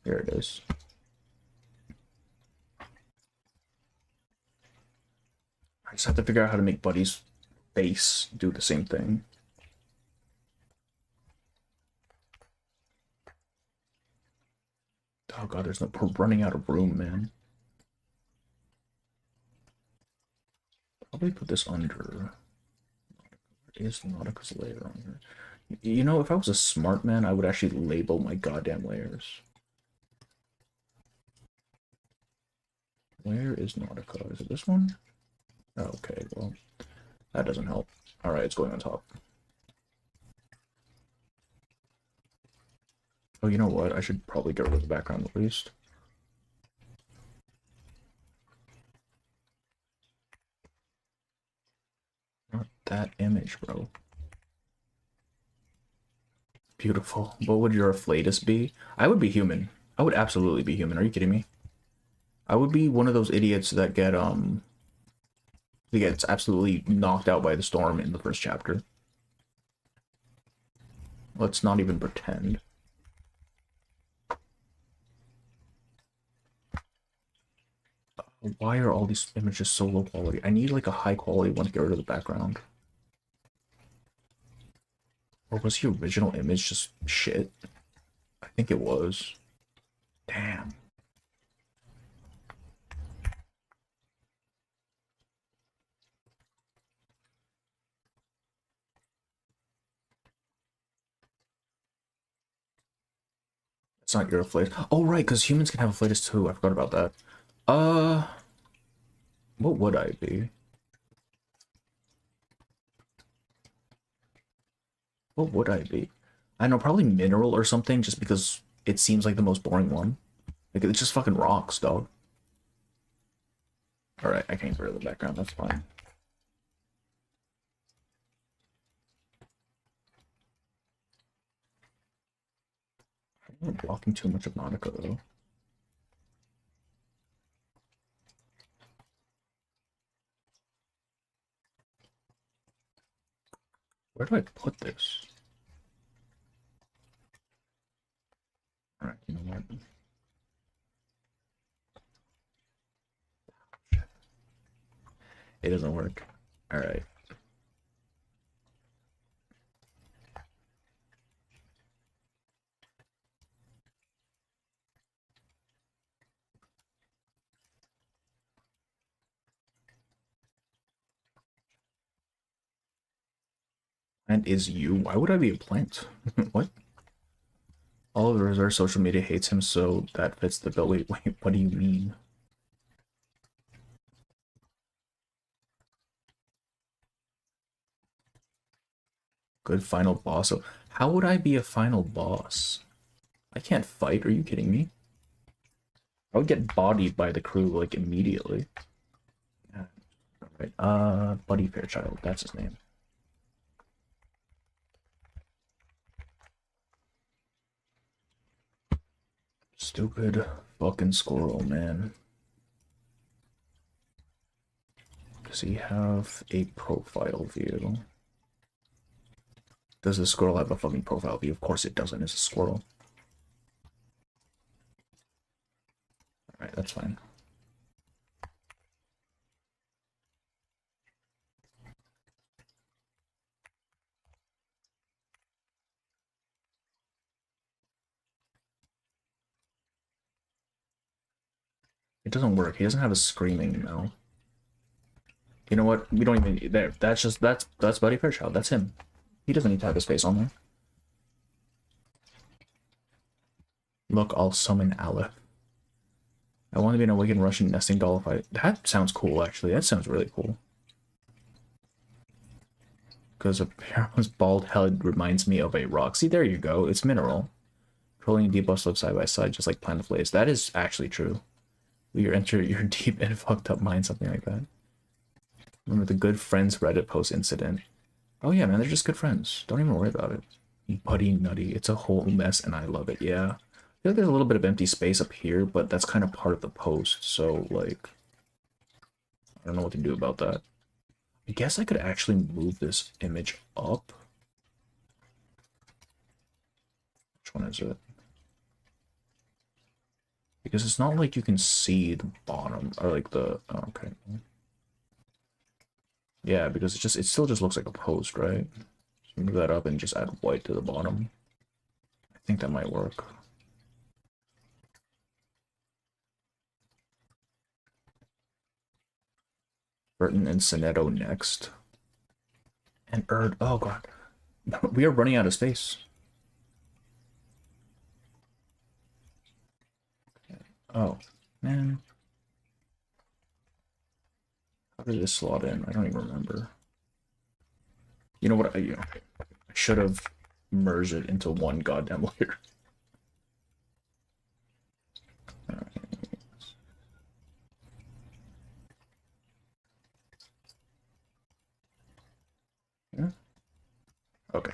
Here it is. I just have to figure out how to make Buddy's face do the same thing. Oh god, there's no, we're running out of room, man. Probably put this under. Where is Nautica's layer on here? You know, if I was a smart man, I would actually label my goddamn layers. Where is Nautica? Is it this one? Oh, okay, well, that doesn't help. Alright, it's going on top. Oh, you know what? I should probably get rid of the background at least. Not that image, bro. Beautiful. What would your afflatus be? I would be human. I would absolutely be human. Are you kidding me? I would be one of those idiots that gets absolutely knocked out by the storm in the first chapter. Let's not even pretend. Why are all these images so low quality? I need like a high quality one to get rid of the background. Or was the original image just shit? I think it was. Damn. It's not your afflatus. Oh, right, because humans can have afflatus too. I forgot about that. What would I be? What would I be? I know, probably mineral or something, just because it seems like the most boring one. Like, it's just fucking rocks, dog. Alright, I can't get rid of the background, that's fine. I'm blocking too much of Nautica, though. Where do I put this? Alright, you know what? It doesn't work. Alright. Plant is you? Why would I be a plant? What? All of the reserve social media hates him, so that fits the bill. Wait, what do you mean? Good final boss. So how would I be a final boss? I can't fight. Are you kidding me? I would get bodied by the crew like immediately. Yeah. Alright. Buddy Fairchild. That's his name. Stupid fucking squirrel, man. Does he have a profile view? Does the squirrel have a fucking profile view? Of course it doesn't. It's a squirrel. Alright, that's fine. It doesn't work. He doesn't have a screaming mouth. You know what? We don't even there. That's Buddy Fairchild. That's him. He doesn't need to have his face on there. Look, I'll summon Aleph. I want to be an awakened Russian nesting doll fight. That sounds cool, actually. That sounds really cool. Because a Pharaoh's bald head reminds me of a rock. See, there you go. It's mineral. Trolling and debuffs live side by side, just like Planet of Blaze. That is actually true. You enter your deep and fucked up mind, something like that. Remember the good friends Reddit post incident. Oh yeah, man, they're just good friends. Don't even worry about it. Buddy Nutty. It's a whole mess and I love it. Yeah. I feel like there's a little bit of empty space up here, but that's kind of part of the post. So, like, I don't know what to do about that. I guess I could actually move this image up. Which one is it? Because it's not like you can see the bottom, or like the, oh, okay. Yeah, because it still just looks like a post, right? So move that up and just add white to the bottom. I think that might work. Burton and Sonetto next. And Erd, oh god. We are running out of space. Oh, man. How did this slot in? I don't even remember. You know what? I should have merged it into one goddamn layer. Yeah. Okay.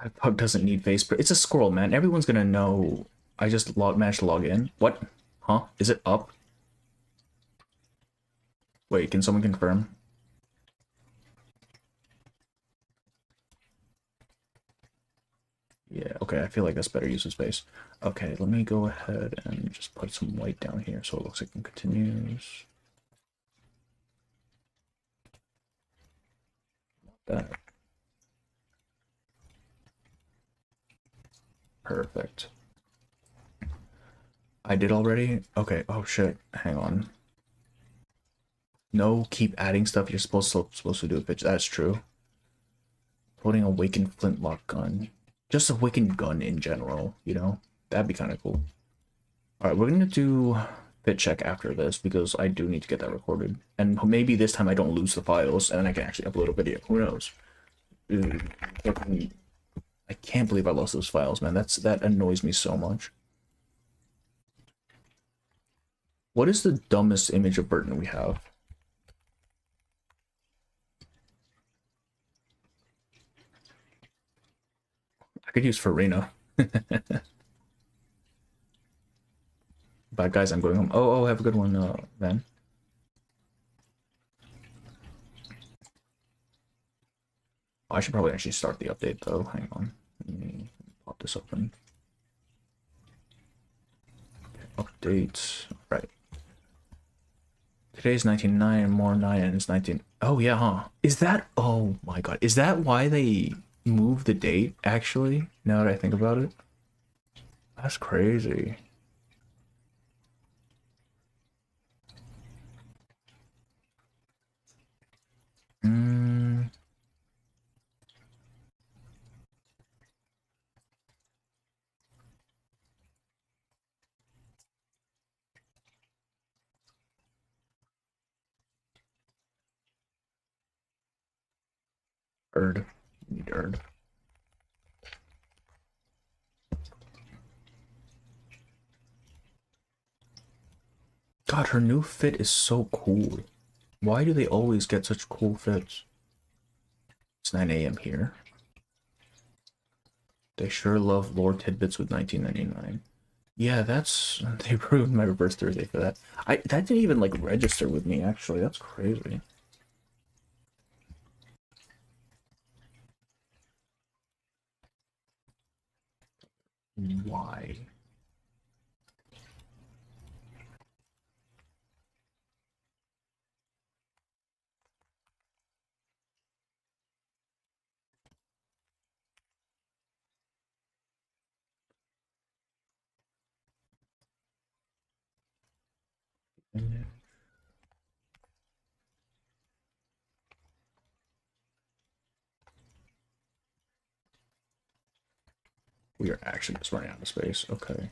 That bug doesn't need face, but it's a squirrel, man. Everyone's gonna know. I just managed to log in. What? Huh? Is it up? Wait, can someone confirm? Yeah, okay, I feel like that's better use of space. Okay, let me go ahead and just put some white down here so it looks like it continues. That. Perfect. I did already? Okay, oh shit, hang on. No, keep adding stuff you're supposed to do a pitch. That's true. Putting a awakened flintlock gun. Just a awakened gun in general, you know? That'd be kind of cool. Alright, we're gonna do fit check after this because I do need to get that recorded. And maybe this time I don't lose the files and I can actually upload a video. Who knows? I can't believe I lost those files, man. That annoys me so much. What is the dumbest image of Burton we have? I could use Farina. Bad guys, I'm going home. Oh, have a good one, man. Oh, I should probably actually start the update, though. Hang on. Let me pop this open. Okay, update. Right. Today's 19.9, more 9, and it's 19. Oh, yeah, huh? Is that... Oh, my God. Is that why they moved the date, actually? Now that I think about it? That's crazy. Erd. Need Erd. God, her new fit is so cool. Why do they always get such cool fits? It's 9 a.m. here. They sure love lore tidbits with 1999. Yeah, that's... They ruined my reverse Thursday for that. That didn't even, like, register with me, actually. That's crazy. Why? We are actually just running out of space. Okay.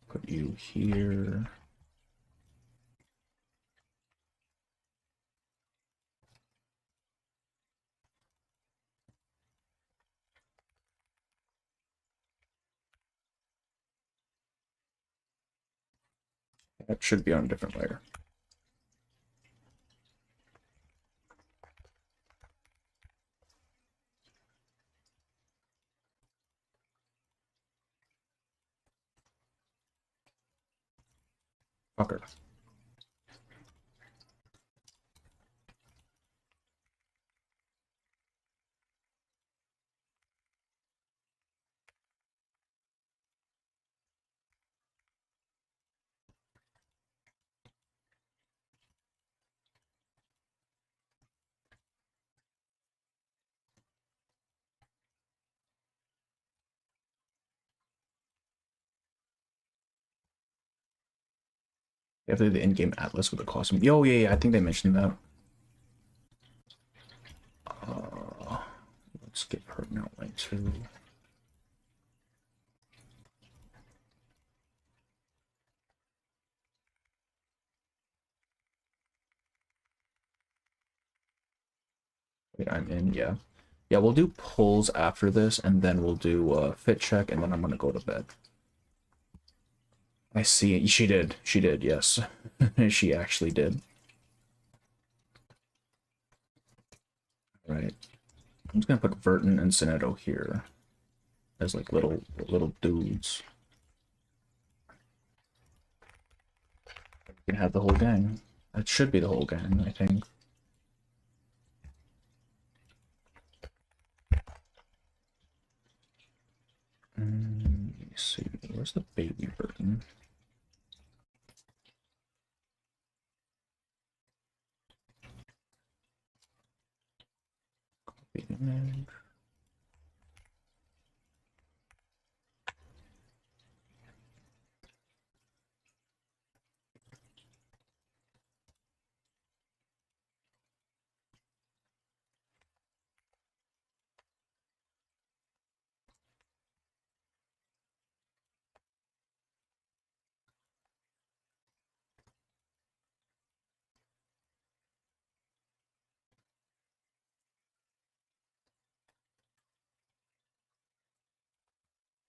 Put you here. That should be on a different layer. Fucker. They have the in-game atlas with the costume. Yo, yeah, I think they mentioned that. Let's get her an outline too. Wait, I'm in, yeah. Yeah, we'll do pulls after this, and then we'll do fit check, and then I'm gonna go to bed. I see. She did. She did, yes. She actually did. Right. I'm just gonna put Verton and Sonetto here as like little dudes. We can have the whole gang. That should be the whole gang, I think. Let me see. Where's the baby Verton? Copy image.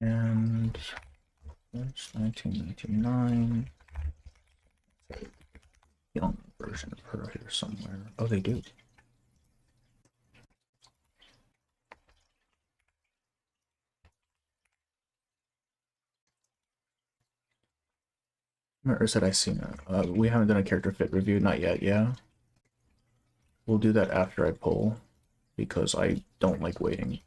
And that's 1999. Young version of her here somewhere. Oh, they do. Or said I seen it. We haven't done a character fit review, not yet, yeah. We'll do that after I pull, because I don't like waiting.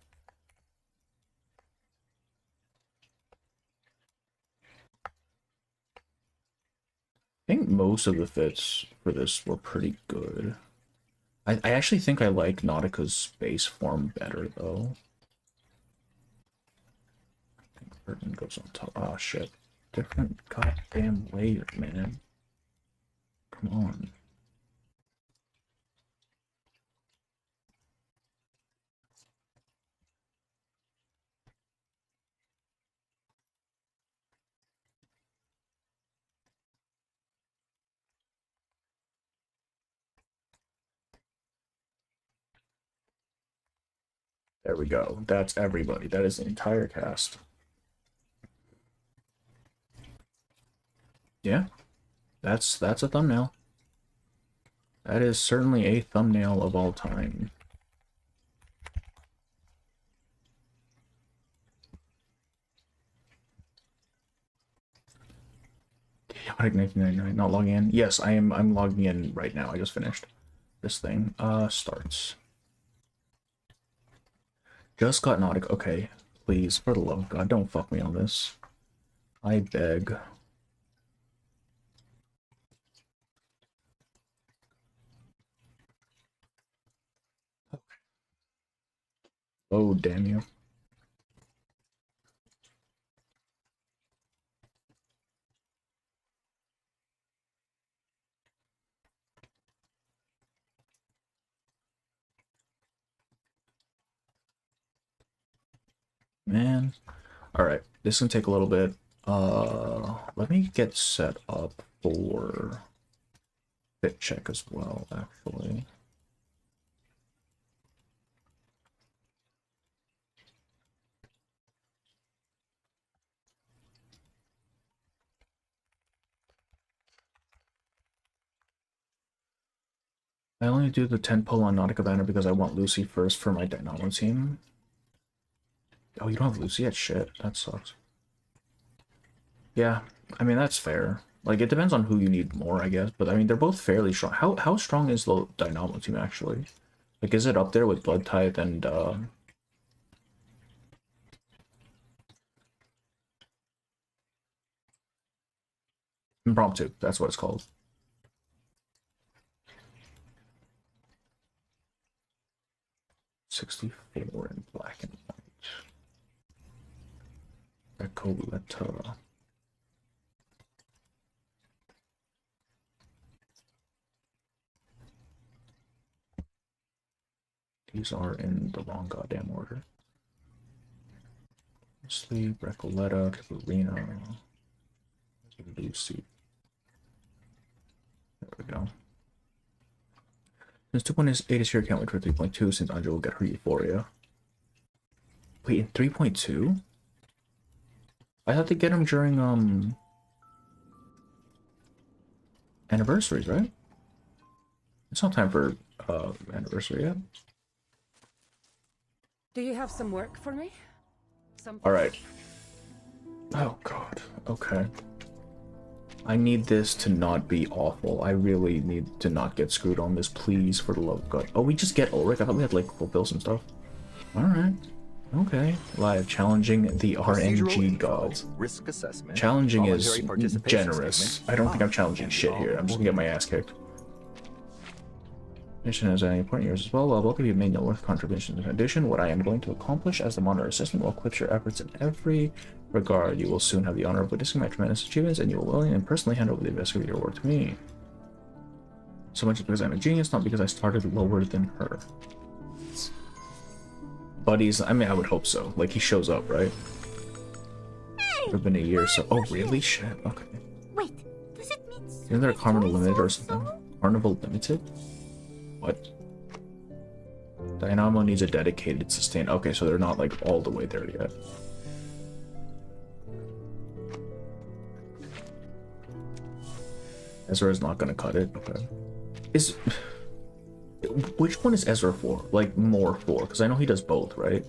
I think most of the fits for this were pretty good. I actually think I like Nautica's base form better, though. I think Burton goes on top. Oh, shit. Different goddamn layer, man. Come on. There we go. That's everybody. That is the entire cast. Yeah, that's a thumbnail. That is certainly a thumbnail of all time. Chaotic 1999, not logging in. Yes, I'm logging in right now. I just finished this thing. Starts. Just got nautica. Okay, please, for the love of God, don't fuck me on this. I beg. Okay. Oh, damn you. Man. Alright, this can take a little bit. Let me get set up for fit check as well, actually. I only do the 10 pull on Nautica banner because I want Lucy first for my Dynamo team. Oh, you don't have Lucy yet? Shit, that sucks. Yeah, I mean, that's fair. Like, it depends on who you need more, I guess. But, I mean, they're both fairly strong. How strong is the Dynamo team, actually? Like, is it up there with Blood Type and, Impromptu? That's what it's called. $64 in black and white. Recoleta. These are in the wrong goddamn order. Sleep, Recoleta, Caparina, Lucy. There we go. Since 2.8 is here, can't wait for 3.2 since Anja will get her Euphoria. Wait, in 3.2? I thought they get them during, anniversaries, right? It's not time for, anniversary yet.
Do you have some work for me?
Alright. Oh god, okay. I need this to not be awful. I really need to not get screwed on this, please, for the love of God. Oh, we just get Ulrich? I thought we had, like, fulfill some stuff. Alright. Okay. Live. Challenging the RNG gods.
Risk assessment.
Challenging is generous. I don't think I'm challenging shit here. I'm just gonna get my ass kicked. Mission has any important years as well. While both of you made no worth contributions. In addition, what I am going to accomplish as the monitor assistant will eclipse your efforts in every regard. You will soon have the honor of witnessing my tremendous achievements, and you will willingly and personally hand over the investigator work to me. So much because I'm a genius, not because I started lower than her. Buddies, I mean, I would hope so. Like, he shows up, right? It's been a year, so... Oh, really? Shit, okay.
Wait, does it mean...
Isn't there a Carnival Limited or something? Carnival Limited? What? Dynamo needs a dedicated sustain. Okay, so they're not, like, all the way there yet. Ezra is not gonna cut it. Okay. Is... Which one is Ezra for? Like, more for? Because I know he does both, right?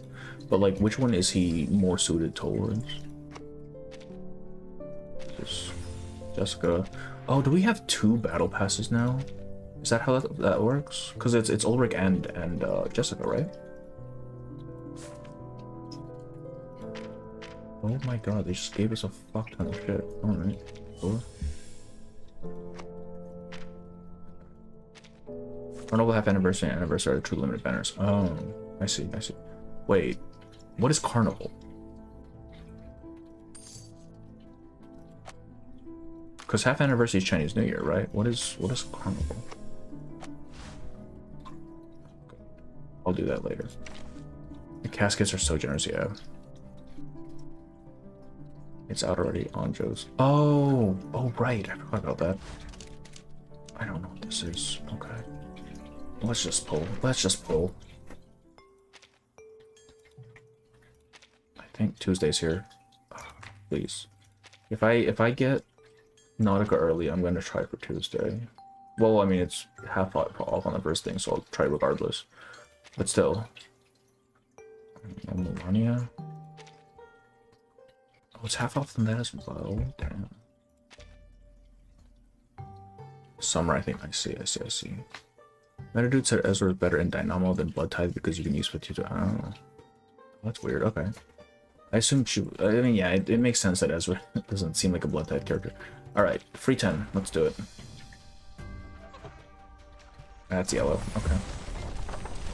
But, like, which one is he more suited towards? Just Jessica. Oh, do we have 2 battle passes now? Is that how that works? Because it's Ulrich and Jessica, right? Oh my god, they just gave us a fuck ton of shit. Alright, cool. Carnival half anniversary and anniversary are the true limited banners. Oh, I see, I see. Wait, what is Carnival? Because half anniversary is Chinese New Year, right? What is Carnival? I'll do that later. The caskets are so generous, yeah. It's out already on Joe's. Oh, right, I forgot about that. I don't know what this is. Okay. Let's just pull. Let's just pull. think Tuesday's here. Please. If I get Nautica early, I'm gonna try for Tuesday. Well, I mean, it's half off on the first thing, so I'll try regardless. But still. Melania. Oh, it's half off on that as well. Damn. Summer, I think. I see. Metadude said Ezra is better in Dynamo than Blood Tithe because you can use 52. I don't know. That's weird. Okay. I assume she... I mean, yeah, it makes sense that Ezra doesn't seem like a Blood Tithe character. Alright, free 10. Let's do it. That's yellow. Okay.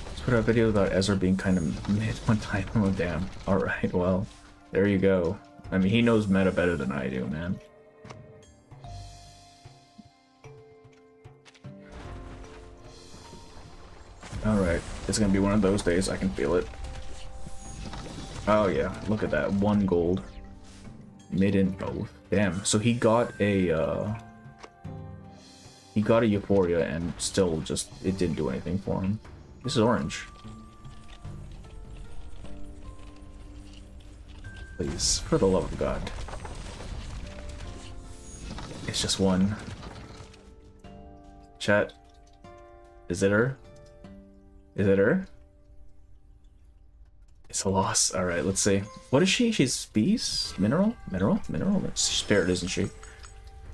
Let's put out a video about Ezra being kind of mid one time. Oh, damn. Alright, well, there you go. I mean, he knows meta better than I do, man. Alright, it's gonna be one of those days. I can feel it. Oh yeah, look at that. 1 gold. Mid and both. Damn, so he got a Euphoria and still just, it didn't do anything for him. This is orange. Please, for the love of God. It's just 1. Chat. Is it her? Is it her? It's a loss. Alright, let's see. What is she? She's beast? Mineral? She's spirit, isn't she?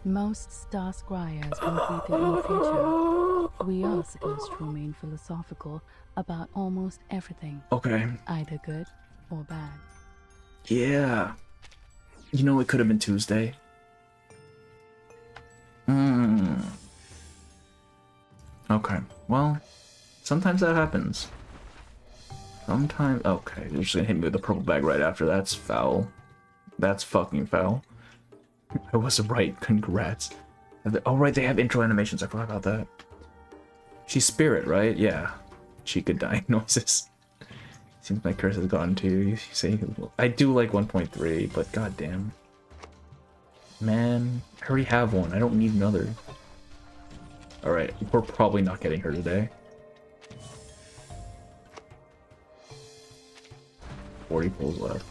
Most star scryers complete their own future. We are supposed to remain philosophical about almost everything.
Okay.
Either good or bad.
Yeah. You know, it could have been Tuesday. Okay. Well, sometimes that happens. Sometimes... Okay, they're just gonna hit me with the purple bag right after. That's foul. That's fucking foul. I was right. Congrats. Oh, right, they have intro animations. I forgot about that. She's spirit, right? Yeah. She could die noises. Seems my curse has gotten to you. You say I do like 1.3, but goddamn. Man, I already have one. I don't need another. Alright, we're probably not getting her today. 40 pulls left.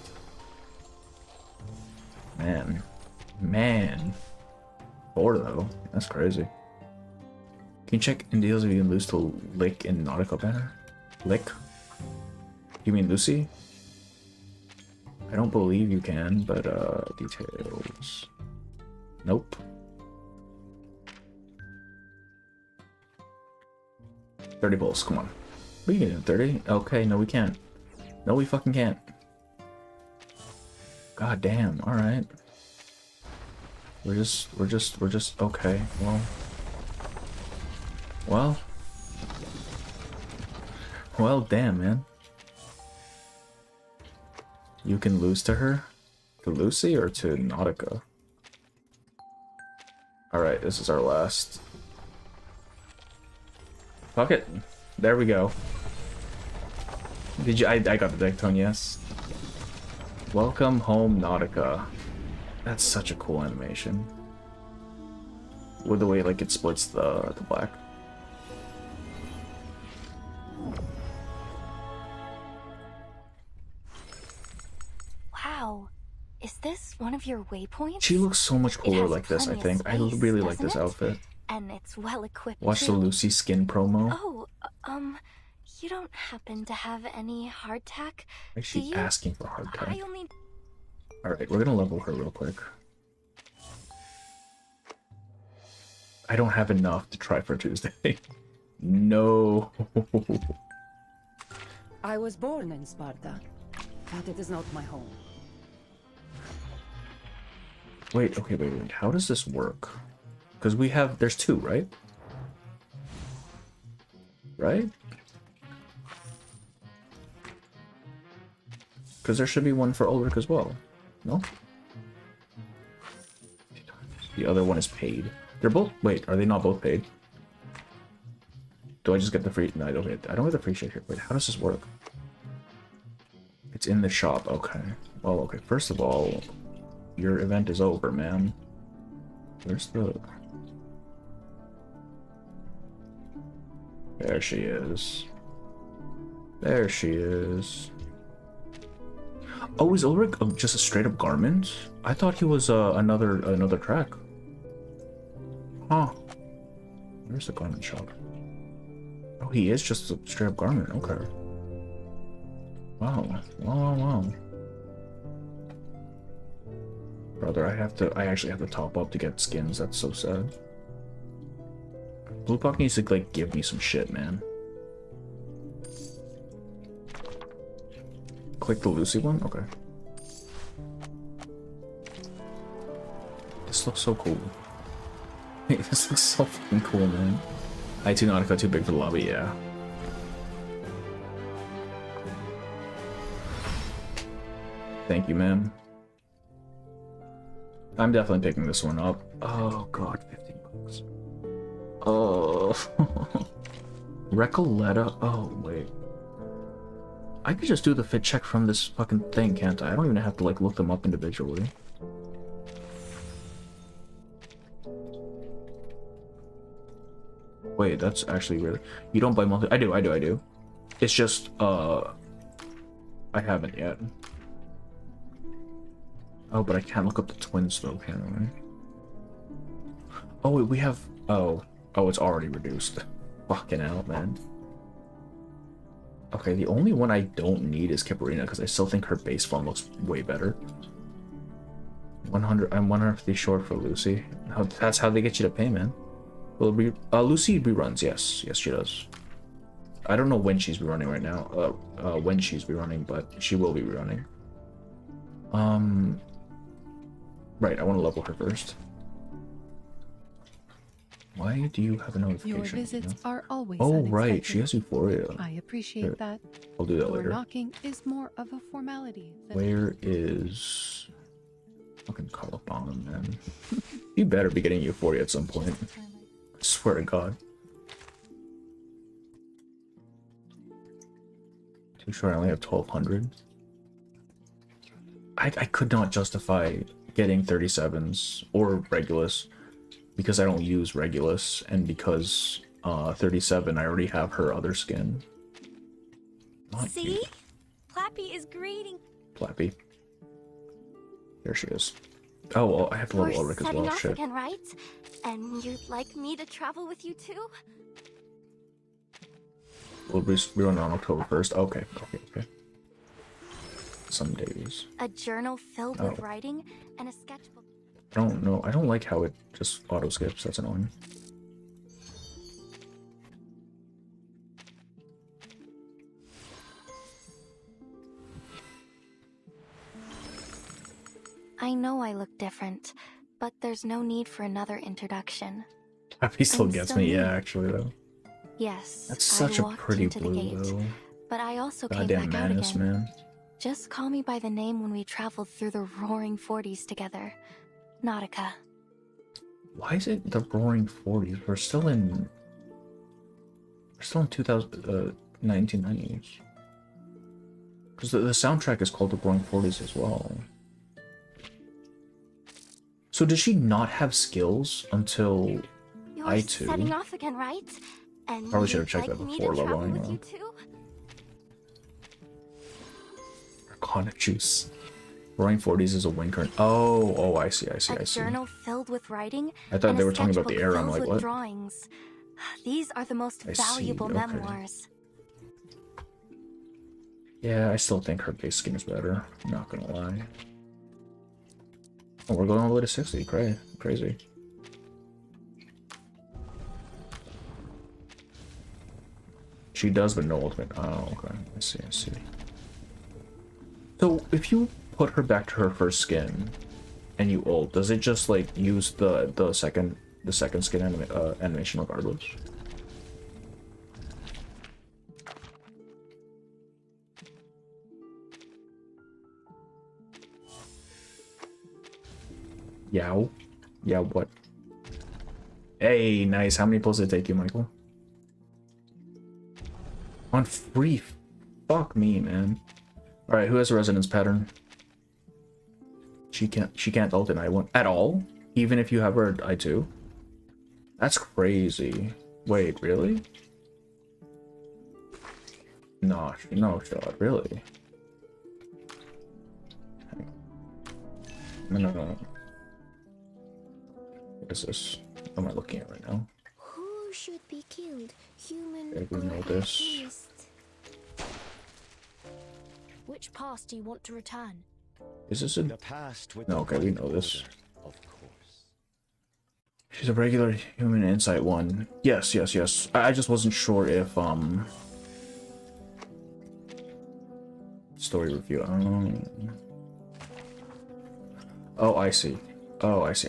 Man. 4 though. That's crazy. Can you check in deals if you can lose to Lick in Nautica banner? Lick? You mean Lucy? I don't believe you can, but details. Nope. $30 pulls, come on. We can do 30? Okay, no we can't. No we fucking can't. God damn, alright. We're just okay, well damn, man. You can lose to her? To Lucy or to Nautica? Alright, this is our last. Fuck it. There we go. Did you? I got the deck tone, yes. Welcome home, Nautica. That's such a cool animation. With the way like it splits the black.
Wow. Is this one of your waypoints?
She looks so much cooler like this, I think. I really like this outfit.
And it's well equipped.
Watch the Lucy skin promo.
Oh, you don't happen to have any hardtack?
Like she's asking for hardtack.
I only...
Alright, we're gonna level her real quick. I don't have enough to try for Tuesday. No.
I was born in Sparta, but it is not my home.
Wait, okay, wait. How does this work? Because we have... There's 2, right? Right? Because there should be one for Ulrich as well. No? The other one is paid. They're both... Wait, are they not both paid? Do I just get the free... No, I don't get the free shit here. Wait, how does this work? It's in the shop. Okay. Well, okay. First of all, your event is over, man. Where's the... There she is. There she is. Oh, is Ulrich just a straight up garment? I thought he was another track. Huh. Where's the garment shop? Oh, he is just a straight up garment. Okay. Wow. Wow. Brother, I actually have to top up to get skins. That's so sad. Blue Puck needs to like give me some shit, man. Click the Lucy one? Okay. This looks so cool. Hey, this looks so fucking cool, man. I2 Nautica too big for the lobby, yeah. Thank you, man. I'm definitely picking this one up. Oh god, 15 bucks. Oh. Recoleta. Oh, wait. I could just do the fit check from this fucking thing, can't I? I don't even have to like look them up individually. Wait, that's actually really... You don't buy monthly? I do. It's just, I haven't yet. Oh, but I can't look up the twins though, can I? Oh, wait, we have... Oh, it's already reduced. Fucking hell, man. Okay, the only one I don't need is Kiparina, because I still think her base form looks way better. 100... I'm 150 short for Lucy. That's how they get you to pay, man. Well, Lucy reruns, yes. Yes, she does. I don't know when she's rerunning right now. When she's rerunning, but she will be rerunning. Right, I want to level her first. Why do you have a notification?
Your visits are always
Oh,
unexpected.
right, she has Euphoria.
I appreciate
Here,
that.
I'll do that
Door
later.
knocking is more of a formality than
Where is... Fucking Carbon, man. You better be getting Euphoria at some point. I swear to God. Too sure I only have 1200. I could not justify getting 37s or Regulus because I don't use Regulus, and because 37 I already have her other skin. Not
See?
you.
Plappy is greeting.
Plappy. There she is. Oh, well, I have to level Ulrich as
setting
well.
off
Shit.
again, right? And you'd like me to travel with you too?
We'll be on October 1st. Okay. Some days.
A journal filled with writing and a sketchbook.
I don't know. I don't like how it just auto skips. That's annoying.
I know I look different, but there's no need for another introduction.
Happy still
I'm
gets
so
me,
new.
yeah, actually, though.
Yes,
That's such
I
a
walked
pretty
into the
blue,
gate,
though.
but I also came
Goddamn
back out
madness,
again.
man.
Just call me by the name when we traveled through the roaring 40s together. Nautica.
Why is it the Roaring 40s? We're still in 1990s. Because the soundtrack is called the Roaring 40s as well. So did she not have skills until
You're
I2?
setting off again, right? And
Probably should have
you'd
checked
like
that
me
before
to travel
leveling,
with
though.
you too?
Arcana juice. Roaring 40s is a wind current. Oh, I see.
A
I see.
journal filled with writing.
I thought
and
they
a
were talking about the
sketchbook
era. I'm
filled
like,
with
what?
Drawings. These are the most
I see,
valuable
okay.
memoirs.
Yeah, I still think her base skin is better. I'm not gonna lie. Oh, we're going all the way to 60. Crazy. She does, but no ultimate. Oh, okay. I see. So if you put her back to her first skin and you ult, does it just like use the second skin animation regardless? Yow. Yeah, what? Hey, nice. How many pulls did it take you, Michael? On free. Fuck me, man. Alright, who has a resonance pattern? She can't ult an I1 at all? Even if you have her at I2? That's crazy. Wait, really? No shot, really? No. What is this? What am I looking at right now?
Who should be killed? Human
Okay, we
or
know this.
beast?
Which past do you want to return?
Is this a...
The past with
No,
the
okay, we
White
know this.
Order, of course.
She's a regular human insight one. Yes. I just wasn't sure if, Story review. Oh, I see. Oh, I see.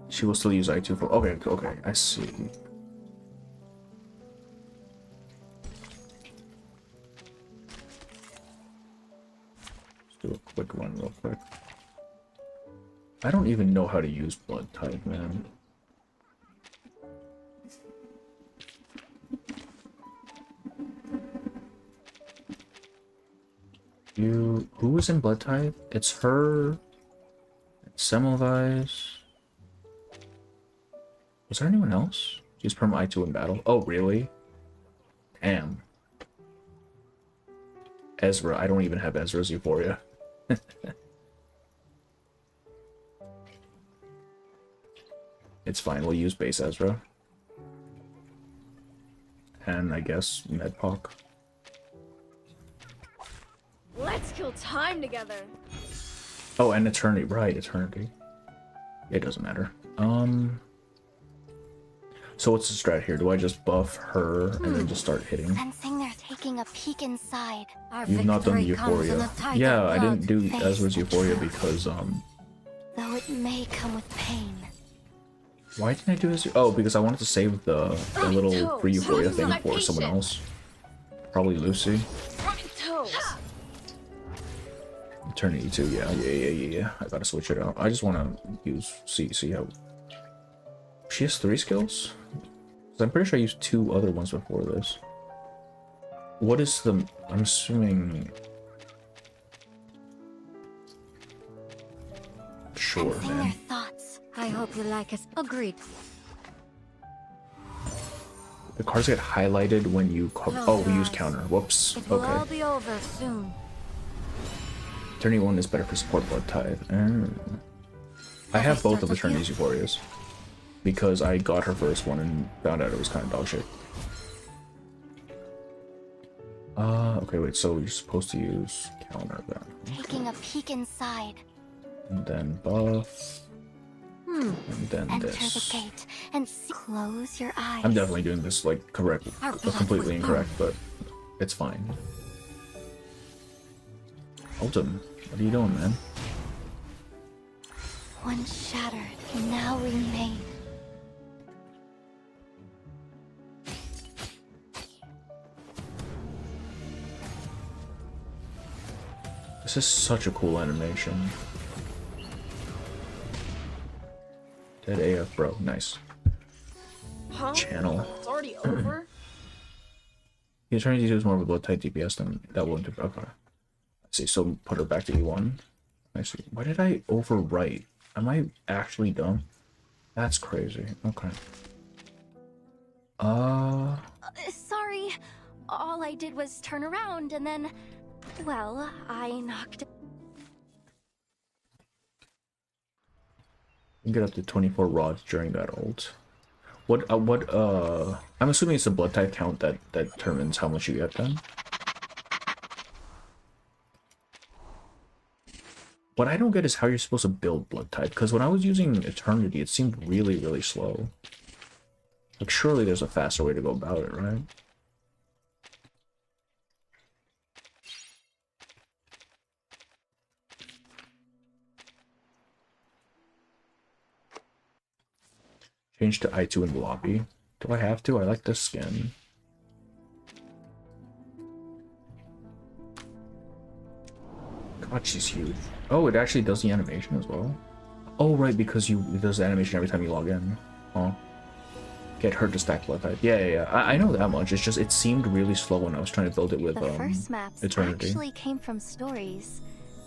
She will still use I2 for... Okay, I see. Let's do a quick one real quick. I don't even know how to use blood type, man. Who is in blood type? It's her. Semmelweis. Was there anyone else? She's from I2 in battle. Oh, really? Damn. Ezra. I don't even have Ezra's Euphoria. It's fine. We'll use base Ezra. And I guess Medpoc.
Let's kill time together.
Oh, and Eternity. Right, Eternity. It doesn't matter. So what's the strat here? Do I just buff her and then just start hitting?
Sensing they're taking a peek inside.
Our
You've not done the
victory comes in
Euphoria.
a tide
Yeah,
of
I didn't do
blood.
Ezra's Euphoria because,
Though it may come with pain.
why didn't I do this? Oh, because I wanted to save the little free Euphoria thing for someone else. Probably Lucy.
toes.
Eternity 2, yeah. I gotta switch it out. I just wanna use, see how... She has 3 skills? 'Cause I'm pretty sure I used 2 other ones before this. What is the... I'm assuming... Sure,
Sensing their
man.
thoughts.
I hope you like us. Agreed.
The cards get highlighted when you... Oh, we use counter. Whoops.
It will all
Okay.
be over soon.
Eternity 1 is better for support blood type. I have both of Eternity's Euphorias. Because I got her first one and found out it was kind of dog shit. Okay, wait, so you're supposed to use counter then.
Taking a peek inside.
And then buff. And then
Enter
this.
the gate and close your eyes.
I'm definitely doing this like correct, completely incorrect, but it's fine. Ultim, what are you doing, man?
One shattered, now remade.
This is such a cool animation. Dead AF, bro. Nice.
Huh?
Channel.
It's already over?
The Eternity 2 is more of a blood type DPS than that one. Okay. Let's see, so put her back to E1. I see. Why did I overwrite? Am I actually dumb? That's crazy. Okay.
Sorry. All I did was turn around and then, well, I knocked.
You get up to 24 rods during that ult. I'm assuming it's the blood type count that determines how much you get then. What I don't get is how you're supposed to build blood type, because when I was using Eternity, it seemed really, really slow. Like, surely there's a faster way to go about it, right? Change to I2 in the lobby. Do I have to? I like this skin. God, she's huge. Oh, it actually does the animation as well. Oh, right, because it does the animation every time you log in. Oh. Get her to stack blood type. Yeah. I know that much. It's just, it seemed really slow when I was trying to build it with
The first maps
Eternity.
actually came from stories,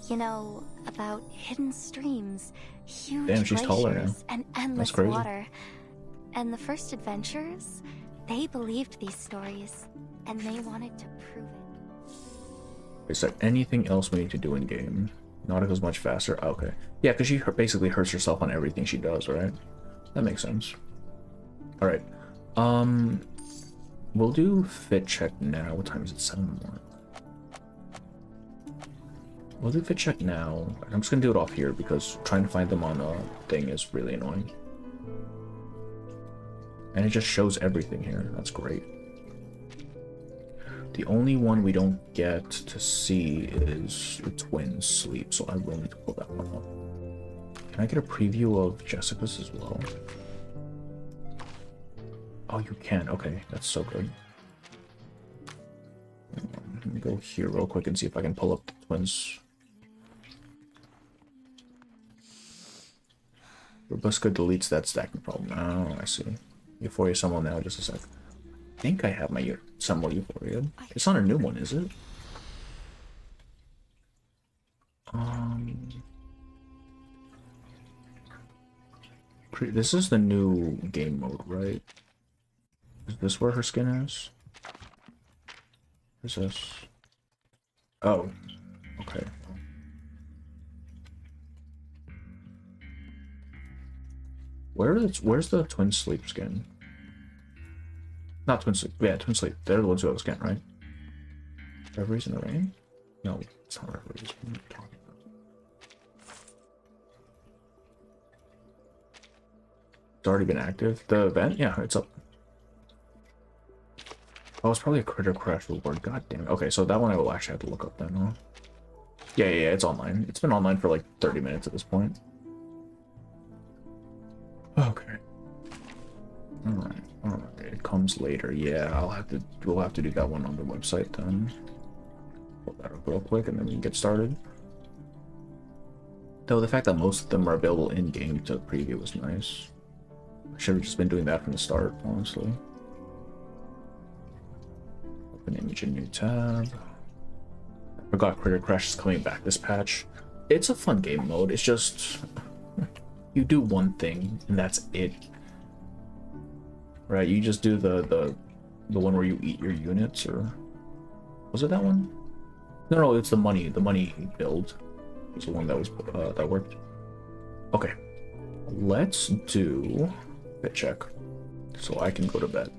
you know, about hidden streams, huge
Damn, she's taller now.
glaciers, and endless
crazy.
water. And the first adventurers, they believed these stories, and they wanted to prove it.
Is there anything else we need to do in game? Nautica's much faster. Oh, okay. Yeah, because she basically hurts herself on everything she does, right? That makes sense. Alright. We'll do fit check now. What time is it? 7 in the morning. We'll do fit check now. I'm just gonna do it off here because trying to find them on a thing is really annoying. And it just shows everything here. That's great. The only one we don't get to see is the twins sleep, so I will need to pull that one up. Can I get a preview of Jessica's as well? Oh, you can. Okay, that's so good. Let me go here real quick and see if I can pull up the twins. Robuska deletes that stacking problem. Oh, I see. Euphoria Summon now, just a sec. I think I have my Summon Euphoria. It's not a new one, is it? This is the new game mode, right? Is this where her skin is? Is this? Oh, okay. Where's the twin sleep skin? Not twin sleep. Yeah, twin sleep. They're the ones who have the skin, right? Reveries in the rain? No, it's not reveries. What are you talking about? It's already been active. The event? Yeah, it's up. Oh, it's probably a critter crash reward. God damn it. Okay, so that one I will actually have to look up then, huh? Yeah, it's online. It's been online for like 30 minutes at this point. Okay. Alright. It comes later. Yeah, we'll have to do that one on the website then. Pull that up real quick and then we can get started. Though the fact that most of them are available in-game to preview was nice. I should have just been doing that from the start, honestly. Open image in new tab. I forgot Critter Crash is coming back this patch. It's a fun game mode. It's just you do one thing and that's it. Right? You just do the one where you eat your units, or was it that one? No, it's the money build. It's the one that was that worked. Okay. Let's do fit check so I can go to bed.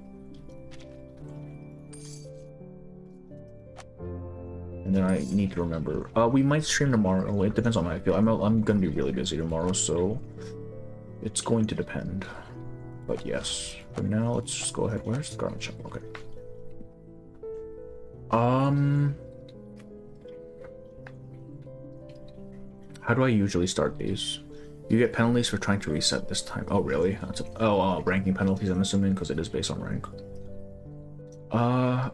And then I need to remember, we might stream tomorrow. It depends on how I feel. I'm gonna be really busy tomorrow, so it's going to depend. But yes, for now, let's just go ahead. Where's the garment shop? Okay. How do I usually start these? You get penalties for trying to reset this time. Oh, really? Ranking penalties, I'm assuming, because it is based on rank.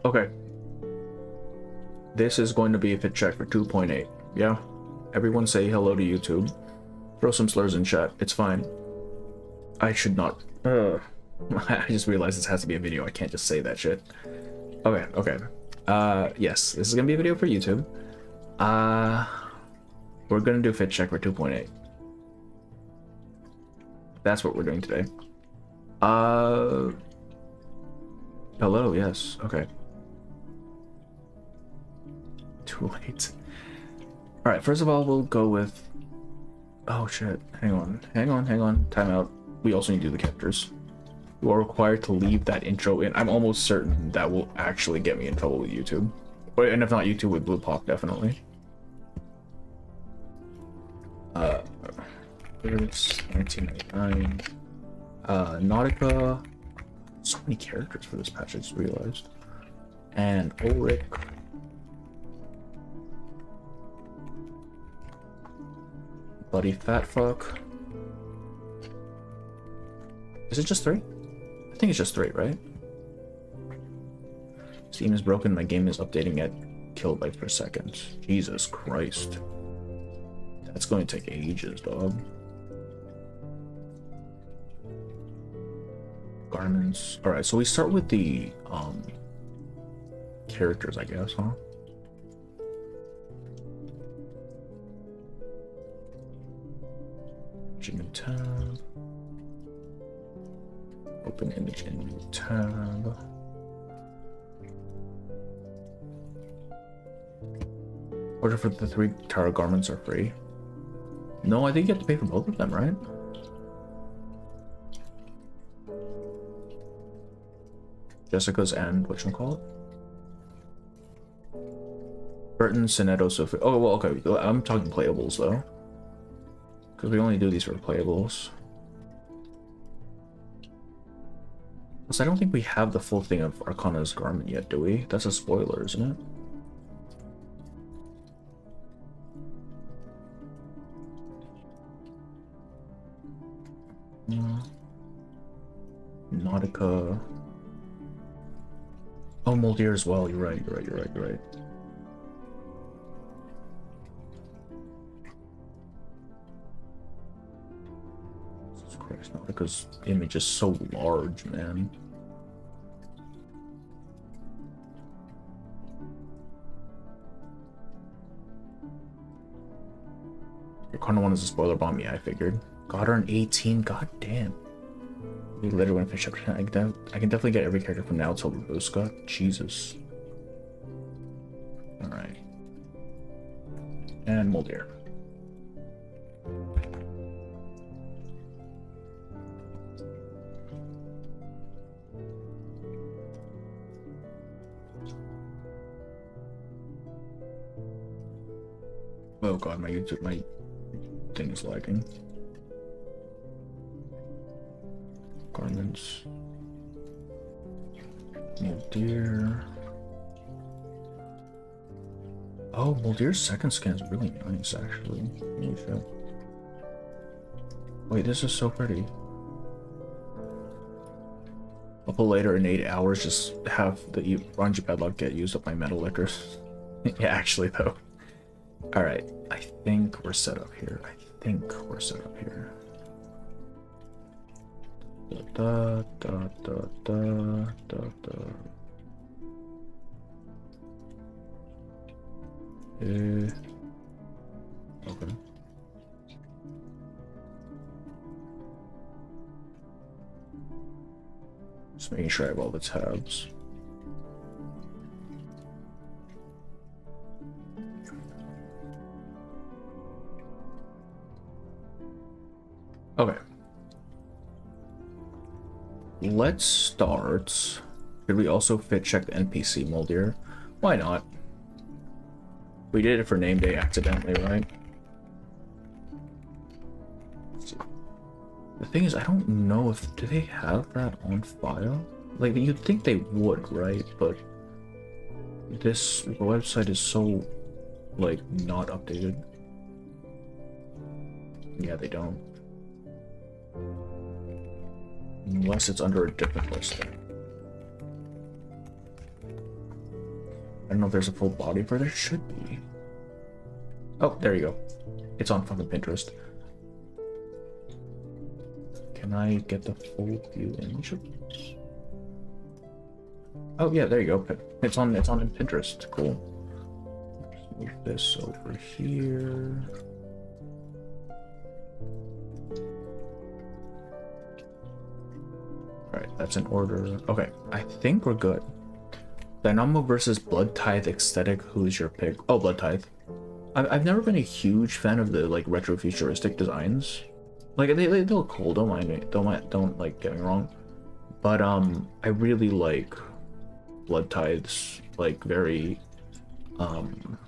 Okay. This is going to be a fit check for 2.8. Yeah? Everyone say hello to YouTube. Throw some slurs in chat. It's fine. I should not. I just realized this has to be a video. I can't just say that shit. Okay. Yes, this is gonna be a video for YouTube. We're gonna do fit check for 2.8. That's what we're doing today. Hello, yes, okay. Too late. Alright, first of all, we'll go with... Oh shit, hang on. Time out. We also need to do the characters. You are required to leave that intro in. I'm almost certain that will actually get me in trouble with YouTube. And if not YouTube, with Blue Pop, definitely. It's 1999. Nautica. So many characters for this patch, I just realized. And Ulrich. Buddy Fatfuck. Is it just 3? I think it's just 3, right? Steam is broken, my game is updating at kilobytes per second. Jesus Christ. That's going to take ages, dog. Garments. Alright, so we start with the characters, I guess, huh? New tab. Open image in new tab. Order for the 3 Tara garments are free. No, I think you have to pay for both of them, right? Jessica's and whatchamacallit? Burton, Sinetto, Sophie. Oh, well, okay. I'm talking playables, though. Because we only do these for playables. Plus, I don't think we have the full thing of Arcana's garment yet, do we? That's a spoiler, isn't it? Nautica. Oh, Moldier as well. You're right. You're right. Jesus Christ, Nautica's image is so large, man. Your Arcana one is a spoiler bomb. Yeah, I figured. Got her an 18. God damn. We literally went fish up. I can definitely get every character from now till Roska. Jesus. Alright. And Moldier. Oh god, my thing is lagging. Garments. Moldier. Oh, Moldier's second skin is really nice, actually. Holy shit. Wait, this is so pretty. I'll put later in 8 hours, just have the Ranji Padlock get used up my metal liquors. Yeah, actually, though. Alright, I think we're set up here. Da, da, da, da, da, da. Okay. Just making sure I have all the tabs. Okay. Let's start. Did we also fit check the NPC Moldier? Why not? We did it for name day accidentally, right? Let's see. The thing is, I don't know if do they have that on file? Like, you'd think they would, right? But this website is so, like, not updated. Yeah, they don't. Unless it's under a different listing. I don't know if there's a full body for there. Should be. Oh, there you go. It's on fucking Pinterest. Can I get the full view image? Oh yeah, there you go. It's on Pinterest. Cool. Let's move this over here. Alright, that's in order. Okay, I think we're good. Dynamo versus Blood Tithe aesthetic. Who's your pick? Oh, Blood Tithe. I've never been a huge fan of the like retro futuristic designs. Like they look cool. Don't mind me. Don't like get me wrong. But I really like Blood Tithe's like very I don't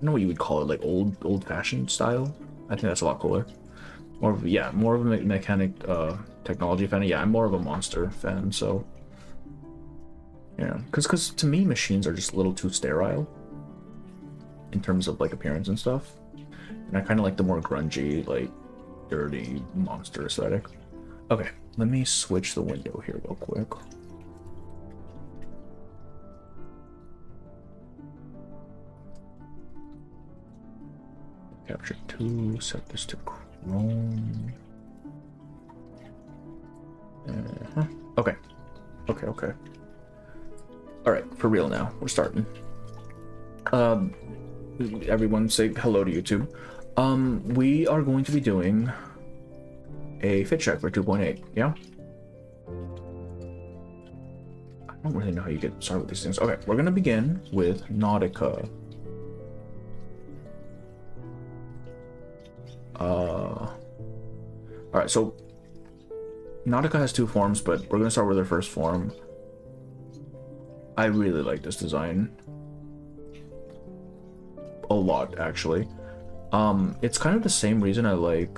know what you would call it, like old fashioned style. I think that's a lot cooler. More of a mechanic technology fan. Yeah, I'm more of a monster fan. So yeah, because to me machines are just a little too sterile in terms of like appearance and stuff, and I kind of like the more grungy, like dirty monster aesthetic. Okay, let me switch the window here real quick. Capture 2, set this to Chrome. Okay. Alright, for real now. We're starting. Everyone say hello to YouTube. We are going to be doing a fit check for 2.8, yeah? I don't really know how you get started with these things. Okay, we're gonna begin with Nautica. Alright, so Nautica has two forms, but we're gonna start with her first form. I really like this design. A lot, actually. It's kind of the same reason I like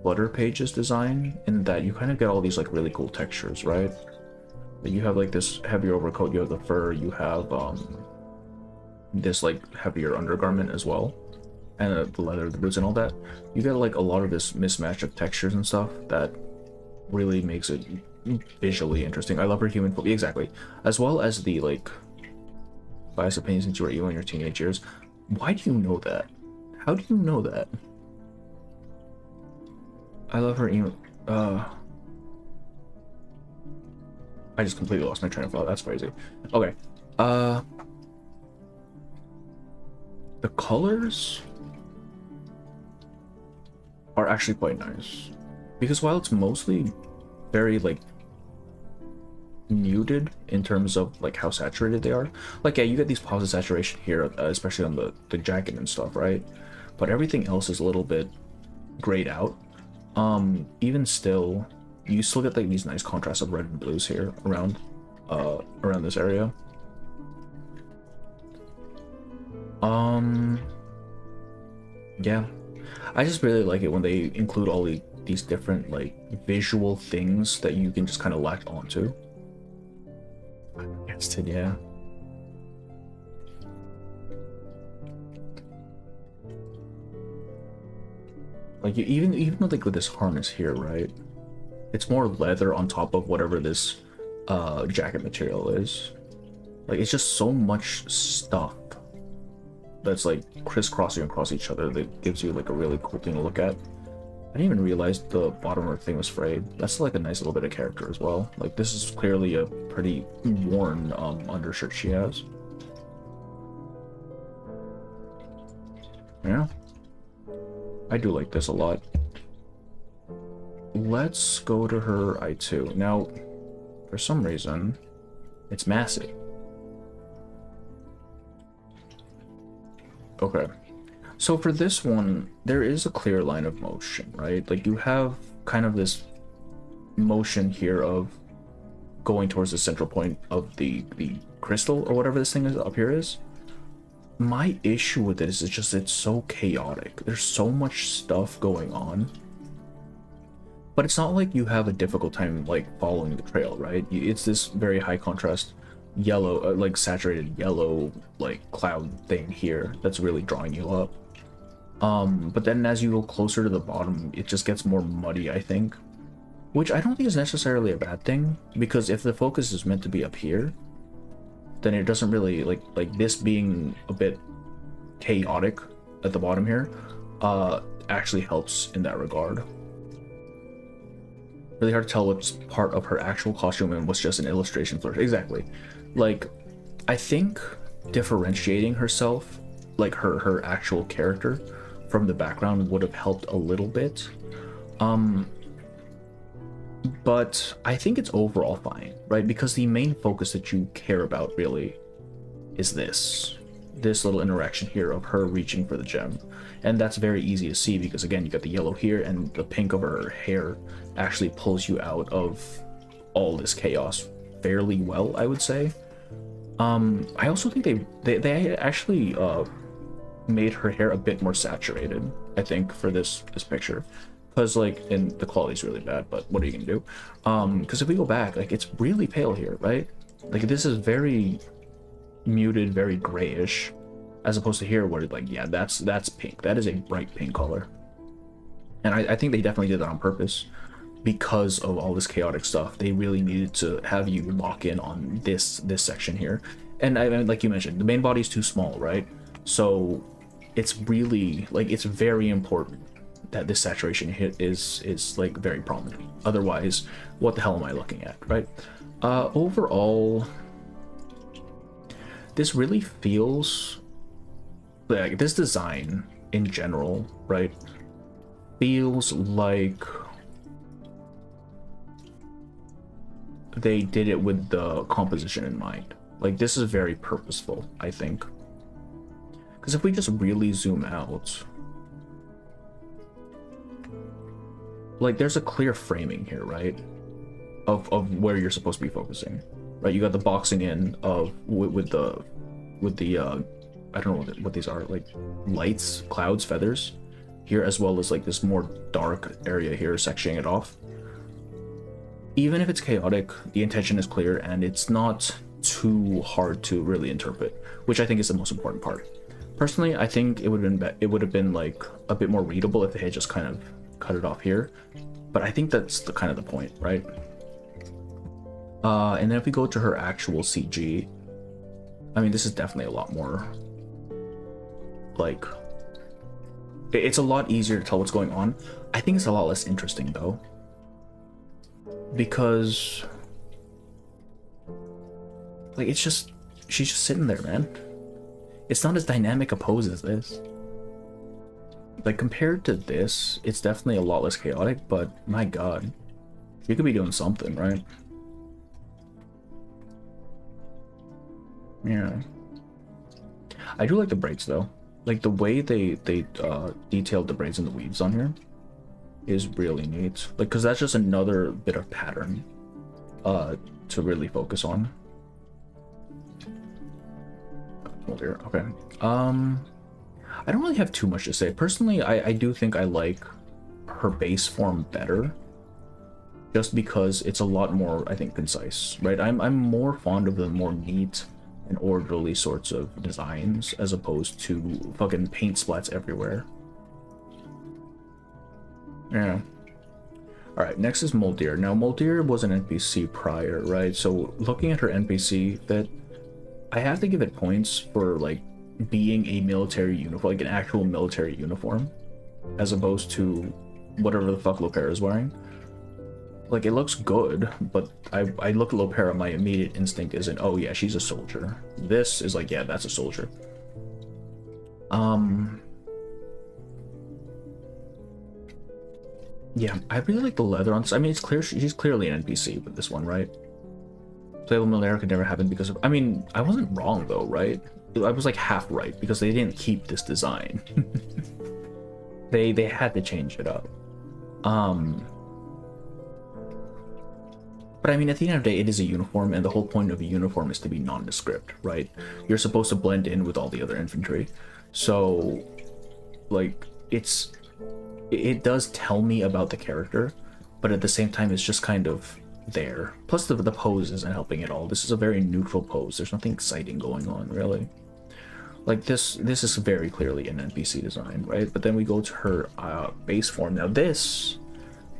Flutter Page's design, in that you kind of get all these like really cool textures, right? You have like this heavier overcoat, you have the fur, you have this like heavier undergarment as well, and the leather, the boots and all that. You get like a lot of this mismatch of textures and stuff that really makes it visually interesting. I love her human foot, exactly, as well as the like biased opinions since you were evil in your teenage years. Why do you know that? How do you know that? I love her emo. I just completely lost my train of thought. That's crazy. Okay. The colors are actually quite nice, because while it's mostly very like muted in terms of like how saturated they are, like yeah, you get these pops of saturation here, especially on the jacket and stuff, right? But everything else is a little bit grayed out. Even still, you still get like these nice contrasts of red and blues here around this area. Yeah, I just really like it when they include all these different like visual things that you can just kind of latch onto. Yes, yeah. Like even with like with this harness here, right? It's more leather on top of whatever this jacket material is. Like it's just so much stuff that's like crisscrossing across each other that gives you like a really cool thing to look at. I didn't even realize the bottom of the thing was frayed. That's like a nice little bit of character as well. Like this is clearly a pretty worn undershirt she has. Yeah, I do like this a lot. Let's go to her I2. Now, for some reason, it's massive. Okay. So for this one, there is a clear line of motion, right? Like you have kind of this motion here of going towards the central point of the crystal or whatever this thing is up here is. My issue with it is it's so chaotic. There's so much stuff going on. But it's not like you have a difficult time like following the trail, right? It's this very high contrast yellow, like saturated yellow like cloud thing here that's really drawing you up. But then as you go closer to the bottom, it just gets more muddy, I think, which I don't think is necessarily a bad thing, because if the focus is meant to be up here, then it doesn't really like this being a bit chaotic at the bottom here actually helps in that regard. Really hard to tell what's part of her actual costume and what's just an illustration for her. Exactly. Like, I think differentiating herself, like her actual character from the background, would have helped a little bit. But I think it's overall fine, right? Because the main focus that you care about really is this little interaction here of her reaching for the gem. And that's very easy to see because, again, you got the yellow here and the pink of her hair actually pulls you out of all this chaos fairly well, I would say. I also think they actually made her hair a bit more saturated, I think, for this picture. Because, like, and the quality's really bad, but what are you gonna do? Because if we go back, like, it's really pale here, right? Like, this is very muted, very grayish, as opposed to here where it's like, yeah, that's pink. That is a bright pink color. And I think they definitely did that on purpose because of all this chaotic stuff. They really needed to have you lock in on this section here. And I mean, like you mentioned, the main body is too small, right? So it's really, like, it's very important that this saturation hit is like very prominent. Otherwise, what the hell am I looking at, right? Overall, this really feels like this design in general, right, feels like they did it with the composition in mind. Like, this is very purposeful, I think. Because if we just really zoom out, like there's a clear framing here, right? Of where you're supposed to be focusing, right? You got the boxing in of with the I don't know what these are, like lights, clouds, feathers here, as well as like this more dark area here sectioning it off. Even if it's chaotic, the intention is clear and it's not too hard to really interpret, which I think is the most important part. Personally, I think it would have been like a bit more readable if they had just kind of cut it off here, but I think that's the kind of the point, right? And then if we go to her actual CG, I mean, this is definitely a lot more like, it's a lot easier to tell what's going on. I think it's a lot less interesting though, because like it's just, she's just sitting there, man. It's not as dynamic a pose as this. Like compared to this, it's definitely a lot less chaotic, but my god, you could be doing something, right? Yeah. I do like the braids though. Like the way they detailed the braids and the weaves on here is really neat. Like, cause that's just another bit of pattern to really focus on. Oh dear. Okay. I don't really have too much to say. Personally, I do think I like her base form better, just because it's a lot more, I think, concise, right? I'm more fond of the more neat and orderly sorts of designs as opposed to fucking paint splats everywhere. Yeah. Alright, next is Moldir. Now, Moldir was an NPC prior, right? So, looking at her NPC, that I have to give it points for, like, being a military uniform, like an actual military uniform, as opposed to whatever the fuck Lopera is wearing. Like, it looks good, but I look at Lopera, my immediate instinct isn't, oh yeah, she's a soldier. This is like, yeah, that's a soldier. Yeah, I really like the leather on this. I mean, it's clear she's clearly an NPC with this one, right? Playable Milera could never happen because of, I mean, I wasn't wrong though, right? I was like half right because they didn't keep this design. they had to change it up. But I mean, at the end of the day, it is a uniform, and the whole point of a uniform is to be nondescript, right? You're supposed to blend in with all the other infantry. So, like, it does tell me about the character, but at the same time, it's just kind of there. Plus, the pose isn't helping at all. This is a very neutral pose. There's nothing exciting going on, really. Like, this is very clearly an NPC design, right? But then we go to her base form. Now, this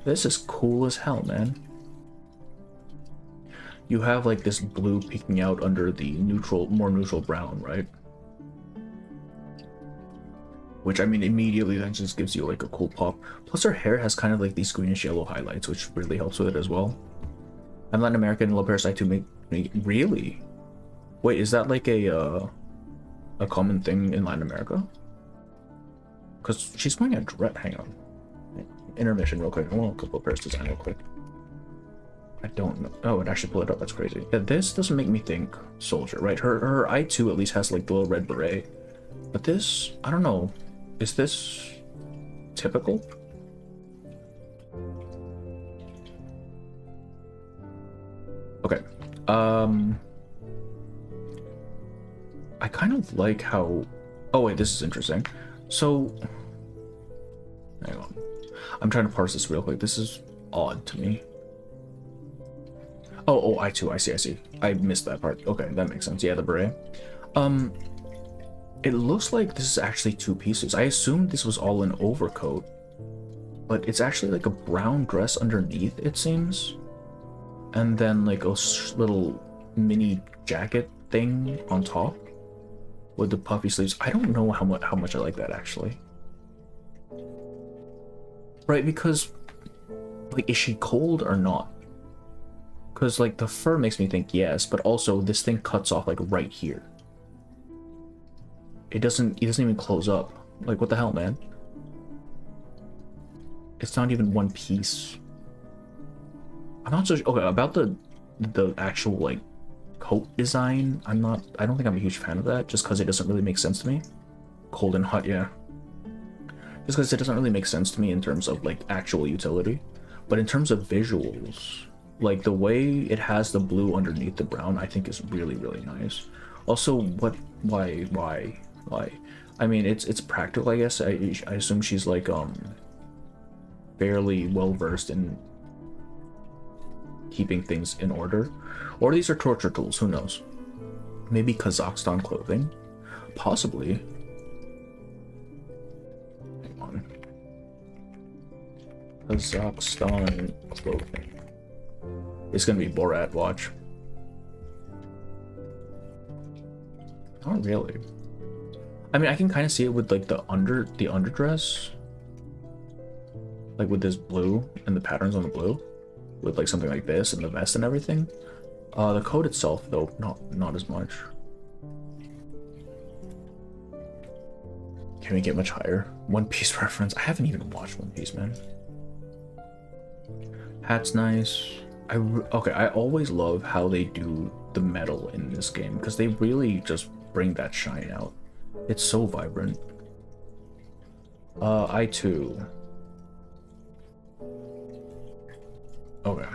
is cool as hell, man. You have like this blue peeking out under the more neutral brown, right? Which, I mean, immediately that just gives you like a cool pop. Plus her hair has kind of like these greenish yellow highlights, which really helps with it as well. I'm Latin American and Lopera side to make really? Wait, is that like a common thing in Latin America? Because she's wearing a dress. Hang on. Intermission real quick. I want to look at Lopera's design real quick. I don't know. Oh, it actually pulled it up. That's crazy. Yeah, this doesn't make me think soldier, right? Her I2 at least has like the little red beret. But this, I don't know. Is this typical? Okay. I kind of like how... Oh wait, this is interesting. So... Hang on. I'm trying to parse this real quick. This is odd to me. Oh, I2, I see. I missed that part. Okay, that makes sense. Yeah, the beret. It looks like this is actually two pieces. I assumed this was all an overcoat, but it's actually like a brown dress underneath, it seems. And then like a little mini jacket thing on top with the puffy sleeves. I don't know how much I like that, actually. Right, because like, is she cold or not? Because, like, the fur makes me think yes, but also this thing cuts off, like, right here. It doesn't even close up. Like, what the hell, man? It's not even one piece. I'm not so sure. Okay, about the actual, like, coat design, I don't think I'm a huge fan of that, just because it doesn't really make sense to me. Cold and hot, yeah. Just because it doesn't really make sense to me in terms of like actual utility. But in terms of visuals, like the way it has the blue underneath the brown, I think is really, really nice. Also, why? I mean, it's practical, I guess. I assume she's like fairly well versed in keeping things in order, or these are torture tools. Who knows? Maybe Kazakhstan clothing, possibly. Hang on, Kazakhstan clothing. It's gonna be Borat. Watch. Not really. I mean, I can kind of see it with like the underdress, like with this blue and the patterns on the blue, with like something like this and the vest and everything. The coat itself, though, not as much. Can we get much higher? One Piece reference. I haven't even watched One Piece, man. Hat's nice. Okay, I always love how they do the metal in this game because they really just bring that shine out. It's so vibrant. I2. Okay.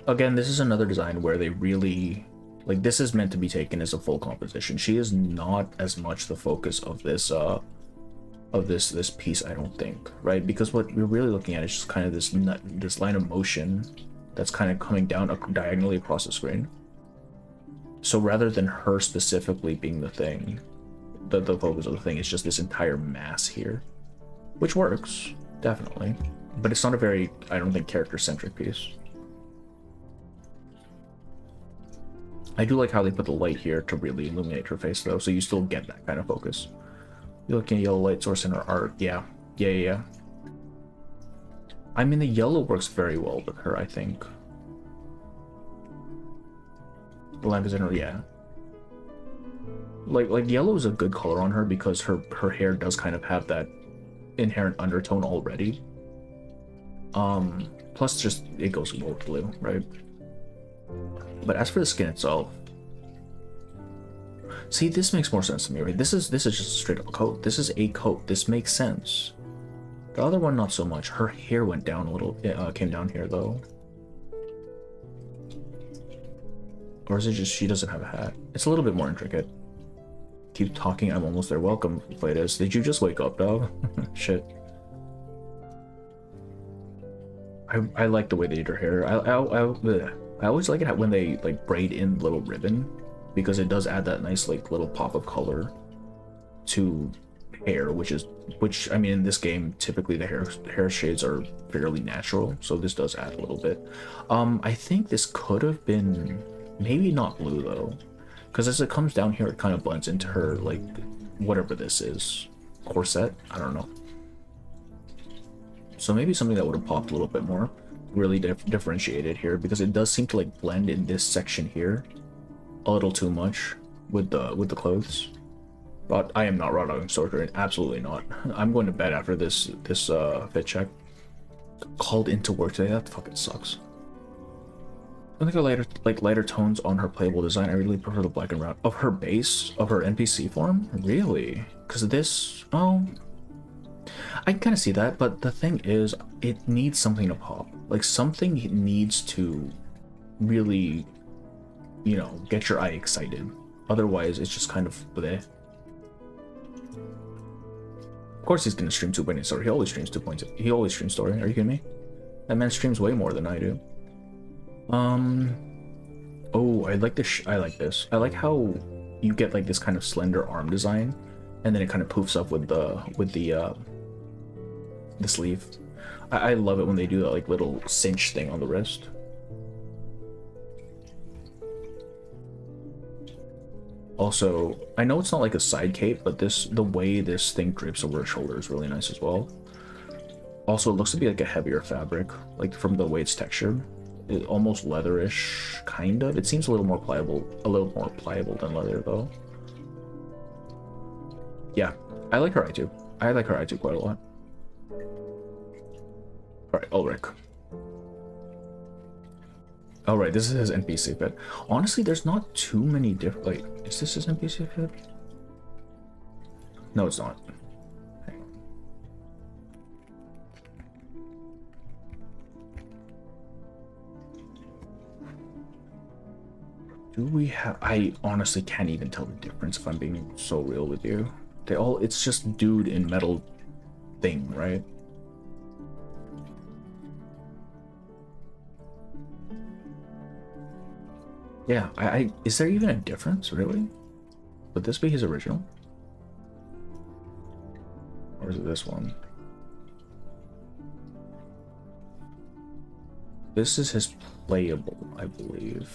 Again, this is another design where they really, like, this is meant to be taken as a full composition. She is not as much the focus of this this piece, I don't think, right? Because what we're really looking at is just kind of this line of motion that's kind of coming down diagonally across the screen. So rather than her specifically being the thing, the focus of the thing, it's just this entire mass here, which works, definitely. But it's not a very, I don't think, character-centric piece. I do like how they put the light here to really illuminate her face, though, so you still get that kind of focus. You're looking at yellow light source in her art. Yeah. I mean, the yellow works very well with her, I think. The lamp is in her, yeah. Like yellow is a good color on her because her hair does kind of have that inherent undertone already. Plus just it goes well with blue, right? But as for the skin itself, see, this makes more sense to me, right? This is just a straight up coat. This is a coat. This makes sense. The other one, not so much. Her hair went down a little. Came down here though. Or is it just she doesn't have a hat? It's a little bit more intricate. Keep talking. I'm almost there. Welcome, Flatus. Did you just wake up, dog? Shit. I like the way they did her hair. I always like it when they like braid in little ribbon, because it does add that nice like little pop of color to hair, which I mean, in this game typically the hair shades are fairly natural, so this does add a little bit. I think this could have been maybe not blue though, because as it comes down here it kind of blends into her, like, whatever this is, corset, I don't know. So maybe something that would have popped a little bit more, really differentiated here, because it does seem to like blend in this section here a little too much with the clothes. But I am not raw dogging Sorcerer, absolutely not. I'm going to bed after this fit check. Called into work today, that fucking sucks. I think I lighter tones on her playable design. I really prefer the black and brown of her base, of her NPC form. Really? Because this, oh, I can kind of see that, but the thing is, it needs something to pop. Like, something needs to really, you know, get your eye excited. Otherwise, it's just kind of bleh. Of course he's gonna stream 2.8 story. He always streams 2.0. He always streams story. Are you kidding me? That man streams way more than I do. Oh, I like this. I like this. I like how you get like this kind of slender arm design, and then it kind of poofs up with the sleeve. I love it when they do that like little cinch thing on the wrist. Also, I know it's not like a side cape, but the way this thing drapes over her shoulder is really nice as well. Also, it looks to be like a heavier fabric, like from the way it's textured. Almost leatherish, kind of. It seems a little more pliable than leather, though. Yeah, I like her eye too. I like her eye too quite a lot. Alright, Ulrich. Alright, this is his NPC fit. Honestly, there's not too many different, like, is this his NPC fit? No, it's not. Hang Do we have... I honestly can't even tell the difference if I'm being so real with you. They all... It's just dude in metal thing, right? Yeah, is there even a difference, really? Would this be his original? Or is it this one? This is his playable, I believe.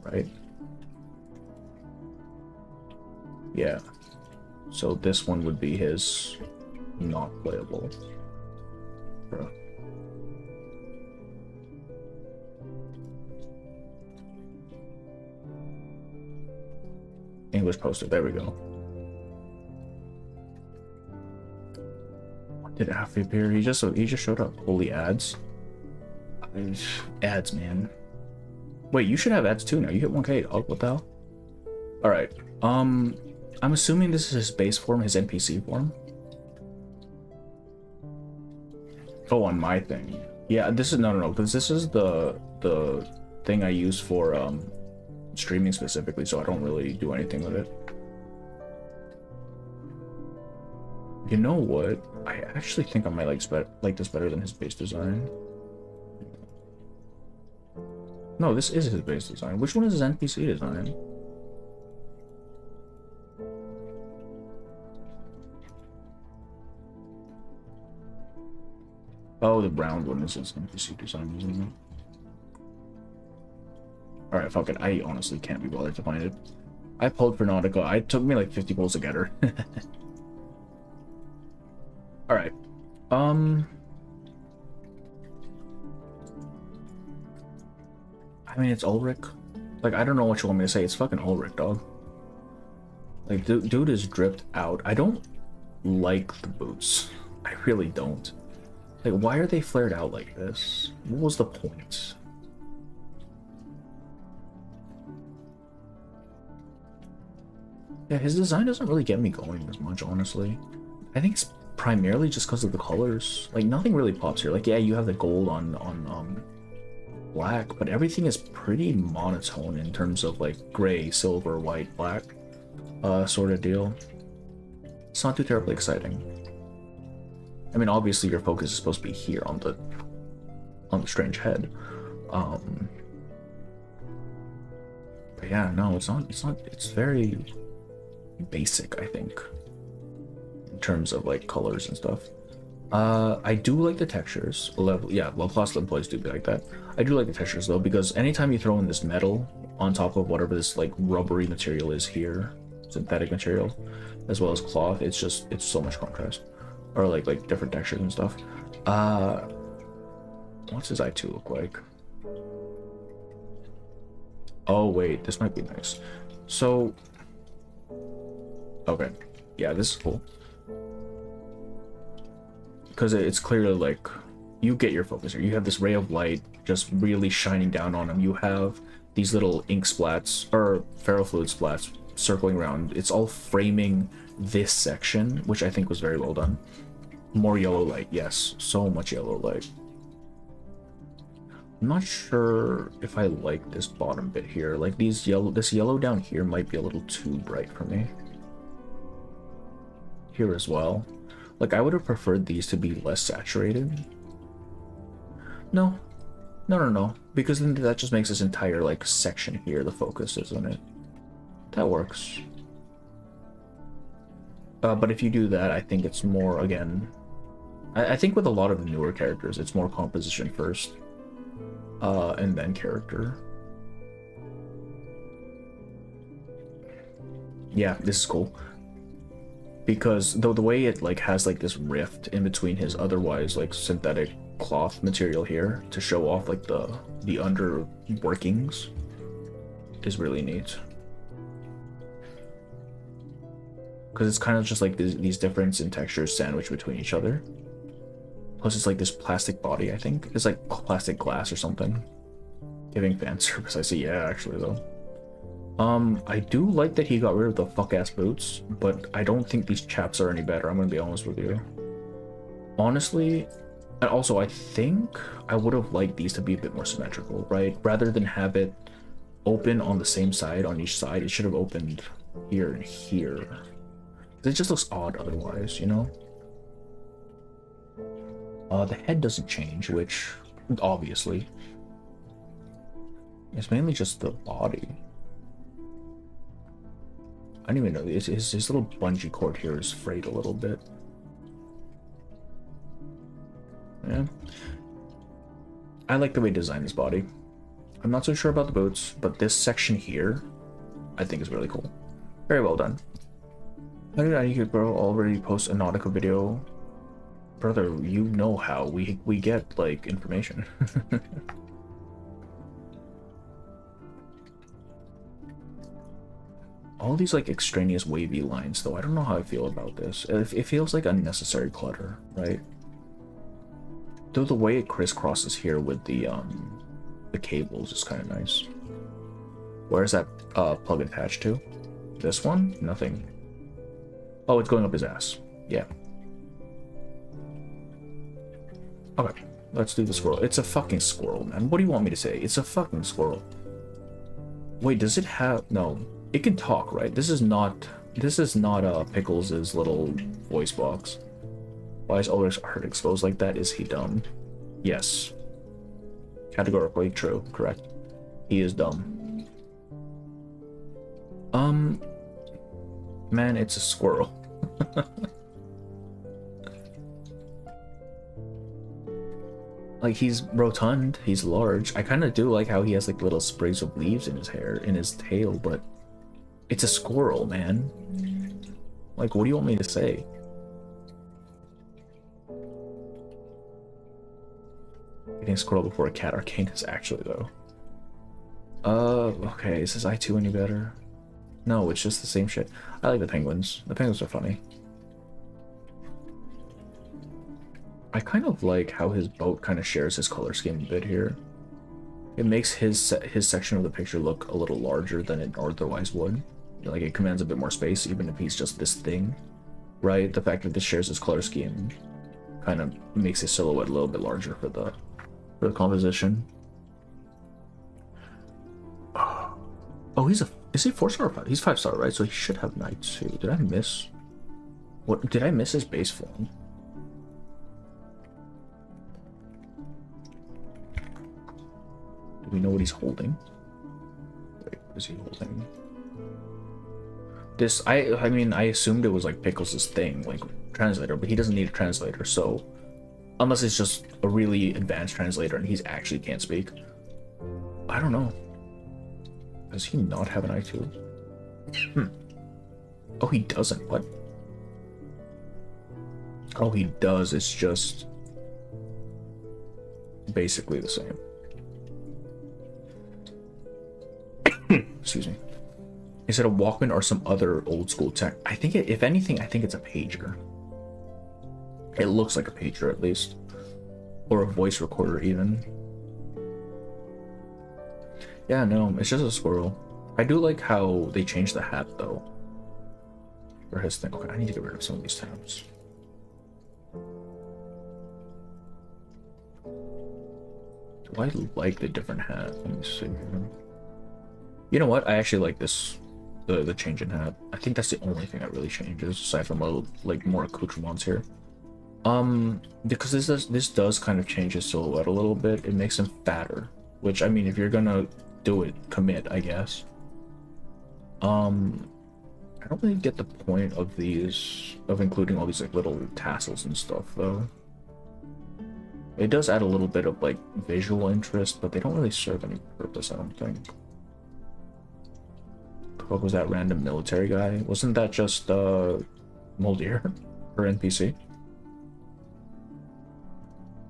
Right? Yeah. So this one would be his not playable. Bro. English poster, there we go. Did Affy appear? He just showed up. Holy ads. Ads, man. Wait, you should have ads too now. You hit 1K, dog. What the hell? Alright. I'm assuming this is his base form, his NPC form. Oh, on my thing. Yeah, this is no, because this is the thing I use for streaming specifically, so I don't really do anything with it. You know what? I actually think I might like this better than his base design. No, this is his base design. Which one is his NPC design? Oh, the brown one is his NPC design, isn't it? Alright, fuck it. I honestly can't be bothered to find it. I pulled for Nautica. It took me like 50 pulls to get her. Alright. I mean, it's Ulrich. Like, I don't know what you want me to say. It's fucking Ulrich, dog. Like, dude is dripped out. I don't like the boots. I really don't. Like, why are they flared out like this? What was the point? Yeah, his design doesn't really get me going as much, honestly. I think it's primarily just because of the colors. Like, nothing really pops here. Like, yeah, you have the gold on black, but everything is pretty monotone in terms of like gray, silver, white, black sort of deal. It's not too terribly exciting. I mean, obviously your focus is supposed to be here on the strange head. But yeah, no, it's not, it's very basic, I think, in terms of like colors and stuff. I do like the textures. Low-class employees do be like that. I do like the textures though, because anytime you throw in this metal on top of whatever this like rubbery material is here, synthetic material, as well as cloth, it's so much contrast. Or like different textures and stuff. What's his eye 2 look like? Oh wait, this might be nice. So, okay, yeah, this is cool. Because it's clearly like, you get your focus here. You have this ray of light just really shining down on him. You have these little ink splats, or ferrofluid splats, circling around. It's all framing this section, which I think was very well done. More yellow light, yes. So much yellow light. I'm not sure if I like this bottom bit here. Like this yellow down here might be a little too bright for me. Here as well. Like, I would have preferred these to be less saturated. No, because then that just makes this entire, like, section here the focus, isn't it? That works. But if you do that, I think it's more, again... I think with a lot of the newer characters, it's more composition first. And then character. Yeah, this is cool. Because the way it like has like this rift in between his otherwise like synthetic cloth material here to show off like the under workings is really neat. Because it's kind of just like these difference in textures sandwiched between each other. Plus it's like this plastic body, I think. It's like plastic glass or something. Giving fan service, I see. Yeah, actually though. I do like that he got rid of the fuck-ass boots, but I don't think these chaps are any better, I'm gonna be honest with you. Honestly, and also I think I would have liked these to be a bit more symmetrical, right? Rather than have it open on the same side on each side. It should have opened here and here. It just looks odd otherwise, you know? The head doesn't change, which obviously it's mainly just the body. I don't even know. His little bungee cord here is frayed a little bit. Yeah. I like the way he designed his body. I'm not so sure about the boots, but this section here, I think is really cool. Very well done. How did Nautika bro already post a Nautica video? Brother, you know how we get like information. All these like extraneous wavy lines though, I don't know how I feel about this. It feels like unnecessary clutter, right? Though the way it crisscrosses here with the cables is kind of nice. Where's that plug attached to? This one? Nothing. Oh, it's going up his ass. Yeah. Okay, let's do the squirrel. It's a fucking squirrel, man. What do you want me to say? It's a fucking squirrel. Wait, does it have... No. It can talk, right? This is not Pickles' little voice box. Why is always heart exposed like that? Is he dumb? Yes. Categorically true, correct. He is dumb. Man, it's a squirrel. Like, he's rotund, he's large. I kind of do like how he has like little sprigs of leaves in his hair, in his tail, but it's a squirrel, man. Like, what do you want me to say? Getting squirrel before a cat arcane is actually though. Okay, is this I2 any better? No, it's just the same shit. I like the penguins. The penguins are funny. I kind of like how his boat kind of shares his color scheme a bit here. It makes his section of the picture look a little larger than it otherwise would. Like, it commands a bit more space, even if he's just this thing, right? The fact that this shares his color scheme kind of makes his silhouette a little bit larger for the composition. Oh, is he 4-star or 5? He's 5-star, right? So he should have knight too. Did I miss? What did I miss his base form? Do we know what he's holding? Wait, what is he holding? This, I mean, I assumed it was like Pickles' thing, like translator, but he doesn't need a translator, so unless it's just a really advanced translator and he's actually can't speak. I don't know. Does he not have an I2? Oh, he doesn't. What? Oh, he does. It's just basically the same. Excuse me. Is it a Walkman or some other old school tech? I think if anything, I think it's a pager. It looks like a pager at least. Or a voice recorder even. Yeah, no, it's just a squirrel. I do like how they changed the hat though. For his thing. Okay, I need to get rid of some of these tabs. Do I like the different hat? Let me see here. You know what? I actually like this, the change in hat. I think that's the only thing that really changes, aside from a little, like, more accoutrements here. Because this does kind of change his silhouette a little bit. It makes him fatter, which, I mean, if you're gonna do it, commit, I guess. I don't really get the point of these, of including all these like little tassels and stuff though. It does add a little bit of like visual interest, but they don't really serve any purpose, I don't think. What was that random military guy? Wasn't that just Moldier or NPC?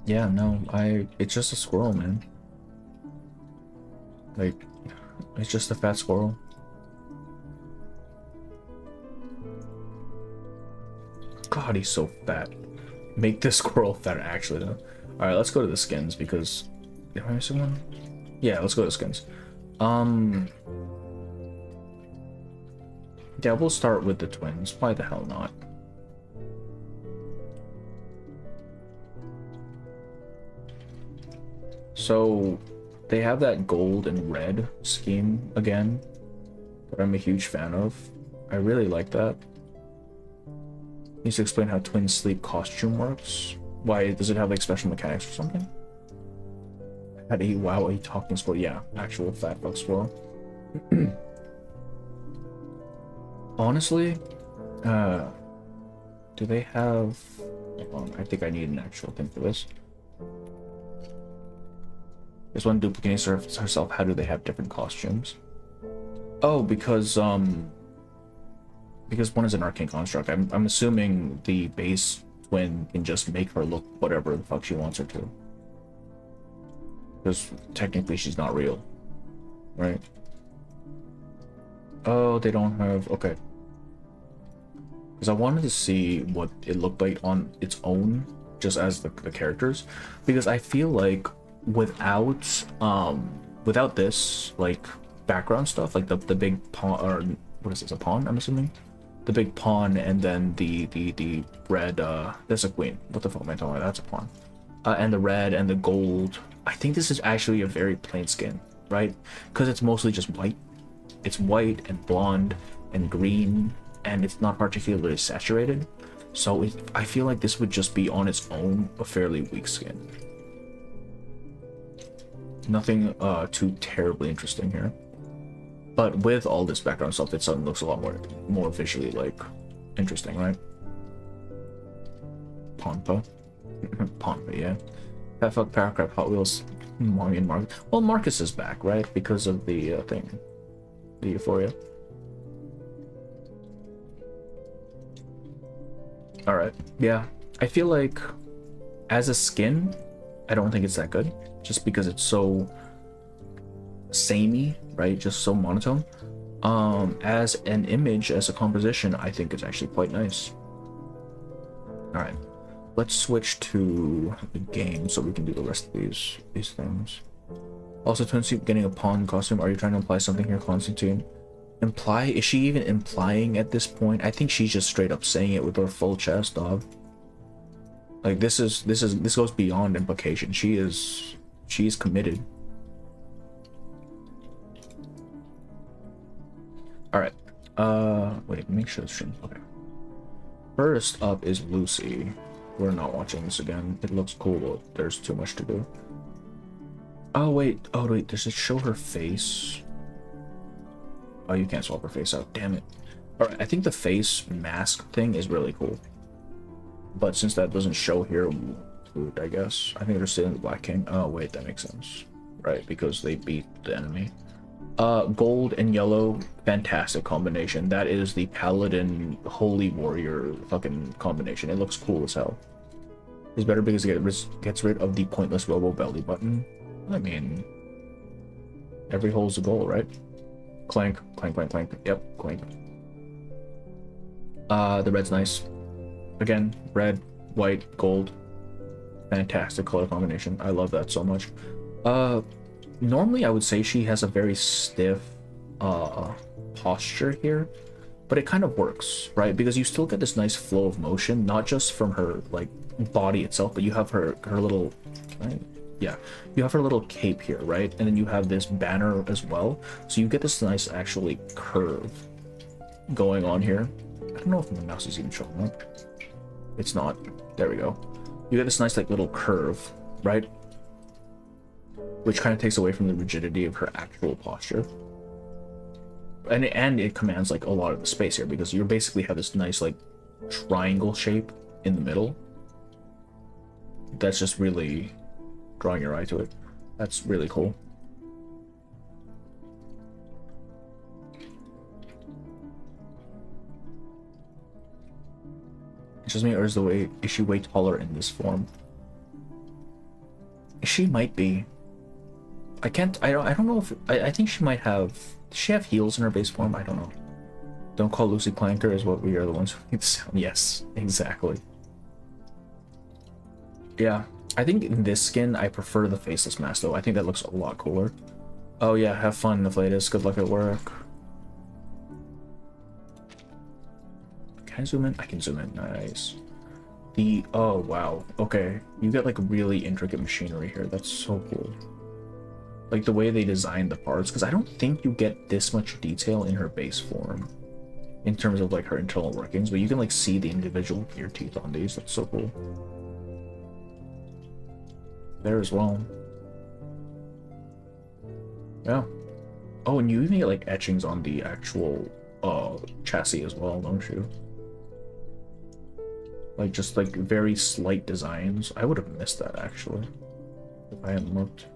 Yeah, no, it's just a squirrel, man. Like, it's just a fat squirrel. God, he's so fat. Make this squirrel fatter, actually, though. Alright, let's go to the skins, because... Am I missing one? Yeah, let's go to the skins. Yeah, we'll start with the twins. Why the hell not? So, they have that gold and red scheme again that I'm a huge fan of. I really like that. Needs to explain how twin sleep costume works. Why does it have like special mechanics or something? Had a wow, a talking squirrel. Yeah, actual fat fuck squirrel. Honestly, do they have? Hold on, I think I need an actual thing for this. This one duplicating herself. How do they have different costumes? Oh, because one is an arcane construct. I'm assuming the base twin can just make her look whatever the fuck she wants her to. Because technically she's not real, right? Oh, they don't have, okay. Because I wanted to see what it looked like on its own, just as the characters, because I feel like without this like background stuff, like the big pawn, or what is this, a pawn? I'm assuming the big pawn, and then the red. That's a queen. What the fuck am I talking about? That's a pawn. And the red and the gold. I think this is actually a very plain skin, right? Because it's mostly just white. It's white and blonde and green, and it's not particularly saturated. So I feel like this would just be on its own a fairly weak skin. Nothing too terribly interesting here. But with all this background stuff, it suddenly looks a lot more visually like interesting, right? Ponpa. Ponpa, yeah. That fuck Paracrap Hot Wheels Mommy and Marcus. Well, Marcus is back, right? Because of the thing. The Euphoria. Alright. Yeah. I feel like as a skin, I don't think it's that good. Just because it's so samey, right? Just so monotone. As an image, as a composition, I think it's actually quite nice. Alright. Let's switch to the game so we can do the rest of these things. Also, Twin Soup getting a pawn costume. Are you trying to imply something here, Constantine? Imply? Is she even implying at this point? I think she's just straight up saying it with her full chest, dog. Like this goes beyond implication. She's committed. All right. Wait. Make sure the stream. Okay. First up is Lucy. We're not watching this again. It looks cool, but there's too much to do. Oh wait, does it show her face? Oh, you can't swap her face out, damn it. Alright, I think the face mask thing is really cool. But since that doesn't show here, I guess. I think they're still in the Black King. Oh wait, that makes sense. Right, because they beat the enemy. Gold and yellow, fantastic combination. That is the Paladin Holy Warrior fucking combination. It looks cool as hell. It's better because it gets rid of the pointless robo belly button. I mean, every hole's a goal, right? Clank, clank, clank, clank. Yep, clank. The red's nice. Again, red, white, gold. Fantastic color combination. I love that so much. Normally I would say she has a very stiff posture here, but it kind of works, right? Because you still get this nice flow of motion, not just from her like body itself, but you have her little, right? Yeah, you have her little cape here, right? And then you have this banner as well, so you get this nice actually curve going on here. I don't know if my mouse is even showing up. It's not. There we go. You get this nice like little curve, right? Which kind of takes away from the rigidity of her actual posture. And it commands like a lot of the space here, because you basically have this nice like triangle shape in the middle. That's just really drawing your eye to it. That's really cool. It's just me, or is she way taller in this form? She might be. I don't know if I think she might have. Does she have heels in her base form? I don't know. Don't call Lucy Clanker is what we are the ones who need to sound. Yes, exactly. Yeah, I think in this skin I prefer the faceless mask though. I think that looks a lot cooler. Oh yeah, have fun, Nephlatus. Good luck at work. Can I zoom in? I can zoom in. Nice. Oh wow. Okay, you get like really intricate machinery here. That's so cool. Like the way they designed the parts, because I don't think you get this much detail in her base form in terms of like her internal workings, but you can like see the individual ear teeth on these. That's so cool. There as well. Yeah. Oh, and you even get like etchings on the actual chassis as well, don't you? Like just like very slight designs. I would have missed that actually if I hadn't looked.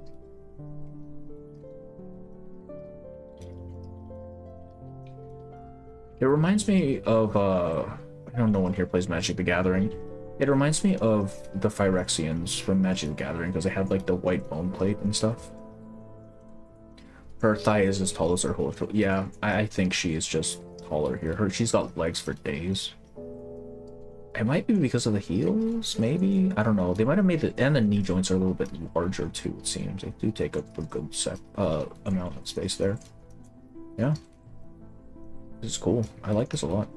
It reminds me of I know no one here plays Magic the Gathering. It reminds me of the Phyrexians from Magic the Gathering because they have like the white bone plate and stuff. Her thigh is as tall as her whole. Yeah, I think she is just taller here. She's got legs for days. It might be because of the heels, maybe? I don't know. They might have made it, and the knee joints are a little bit larger too, it seems. They do take up a good amount of space there. Yeah. This is cool. I like this a lot.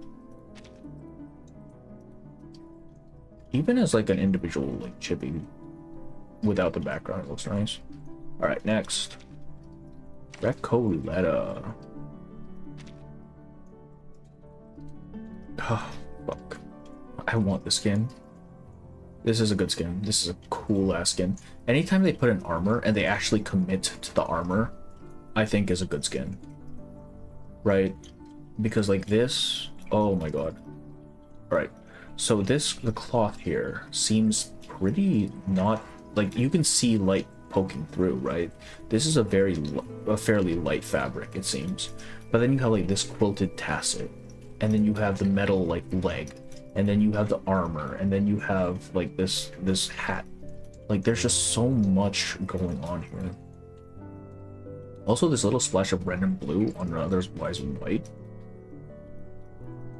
Even as like an individual like chibi without the background, it looks nice. Alright, next. Recoletta. Oh, fuck. I want this skin. This is a good skin. This is a cool ass skin. Anytime they put an armor and they actually commit to the armor, I think is a good skin. Right? Because like this, oh my god. Alright. So this, the cloth here seems pretty not, like you can see light poking through, right? This is a fairly light fabric, it seems. But then you have like this quilted tasset, and then you have the metal like leg, and then you have the armor, and then you have like this hat. Like there's just so much going on here. Also, this little splash of red and blue on otherwise white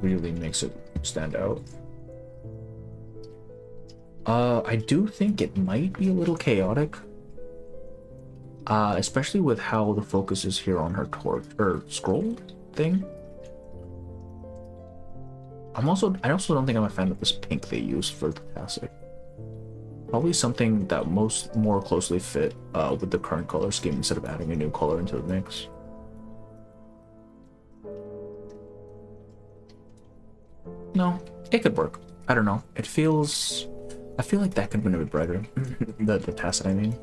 really makes it stand out. I do think it might be a little chaotic. Especially with how the focus is here on her torch or scroll thing. I also don't think I'm a fan of this pink they used for the tasset. Probably something that more closely fit with the current color scheme instead of adding a new color into the mix. No, it could work. I don't know. I feel like that could have been a bit brighter. the tasset, I mean.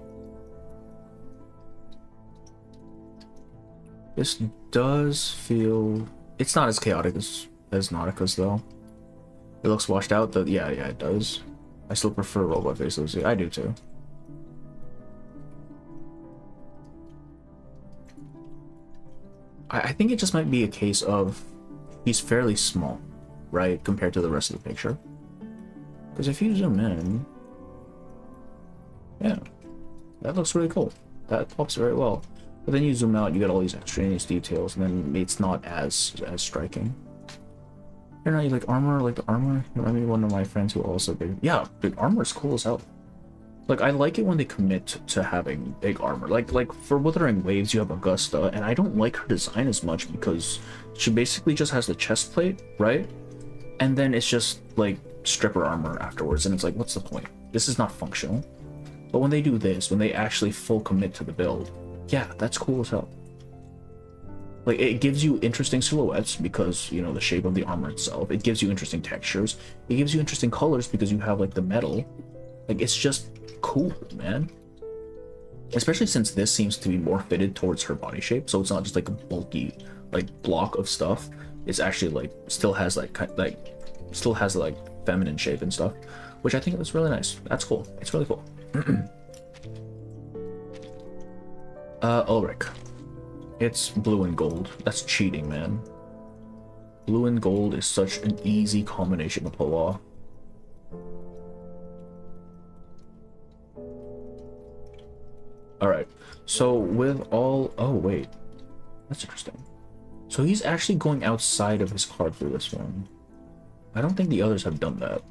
This does feel... It's not as chaotic as Nautica's, though. It looks washed out, though. Yeah, it does. I still prefer robot faces. Yeah, I do, too. I think it just might be a case of... He's fairly small, right? Compared to the rest of the picture. Because if you zoom in... Yeah. That looks really cool. That pops very well. But then you zoom out, you get all these extraneous details, and then it's not as striking. You know, you like armor, like the armor. You remind me of one of my friends who also big. Yeah, big armor is cool as hell. Like I like it when they commit to having big armor. Like for Wuthering Waves, you have Augusta, and I don't like her design as much because she basically just has the chest plate, right? And then it's just like stripper armor afterwards, and it's like, what's the point? This is not functional. But when they do this, when they actually full commit to the build. Yeah, that's cool as hell. Like, it gives you interesting silhouettes because, you know, the shape of the armor itself. It gives you interesting textures. It gives you interesting colors because you have, like, the metal. Like, it's just cool, man. Especially since this seems to be more fitted towards her body shape. So it's not just, like, a bulky, like, block of stuff. It's actually, like, still has, like, feminine shape and stuff. Which I think is really nice. That's cool. It's really cool. Ulrich. It's blue and gold. That's cheating, man. Blue and gold is such an easy combination to pull off. Alright, so with all... Oh, wait. That's interesting. So he's actually going outside of his card for this one. I don't think the others have done that.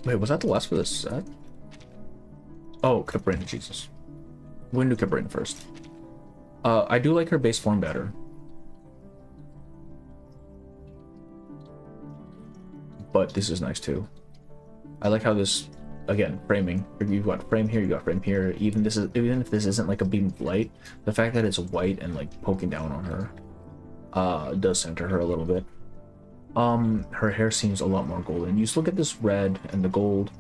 Wait, was that the last for this set? Oh, Cabrin, Jesus. We're gonna do Cabrin first. I do like her base form better. But this is nice too. I like how this again, framing. You've got frame here, you got frame here. Even if this isn't like a beam of light, the fact that it's white and like poking down on her does center her a little bit. Her hair seems a lot more golden. You just look at this red and the gold.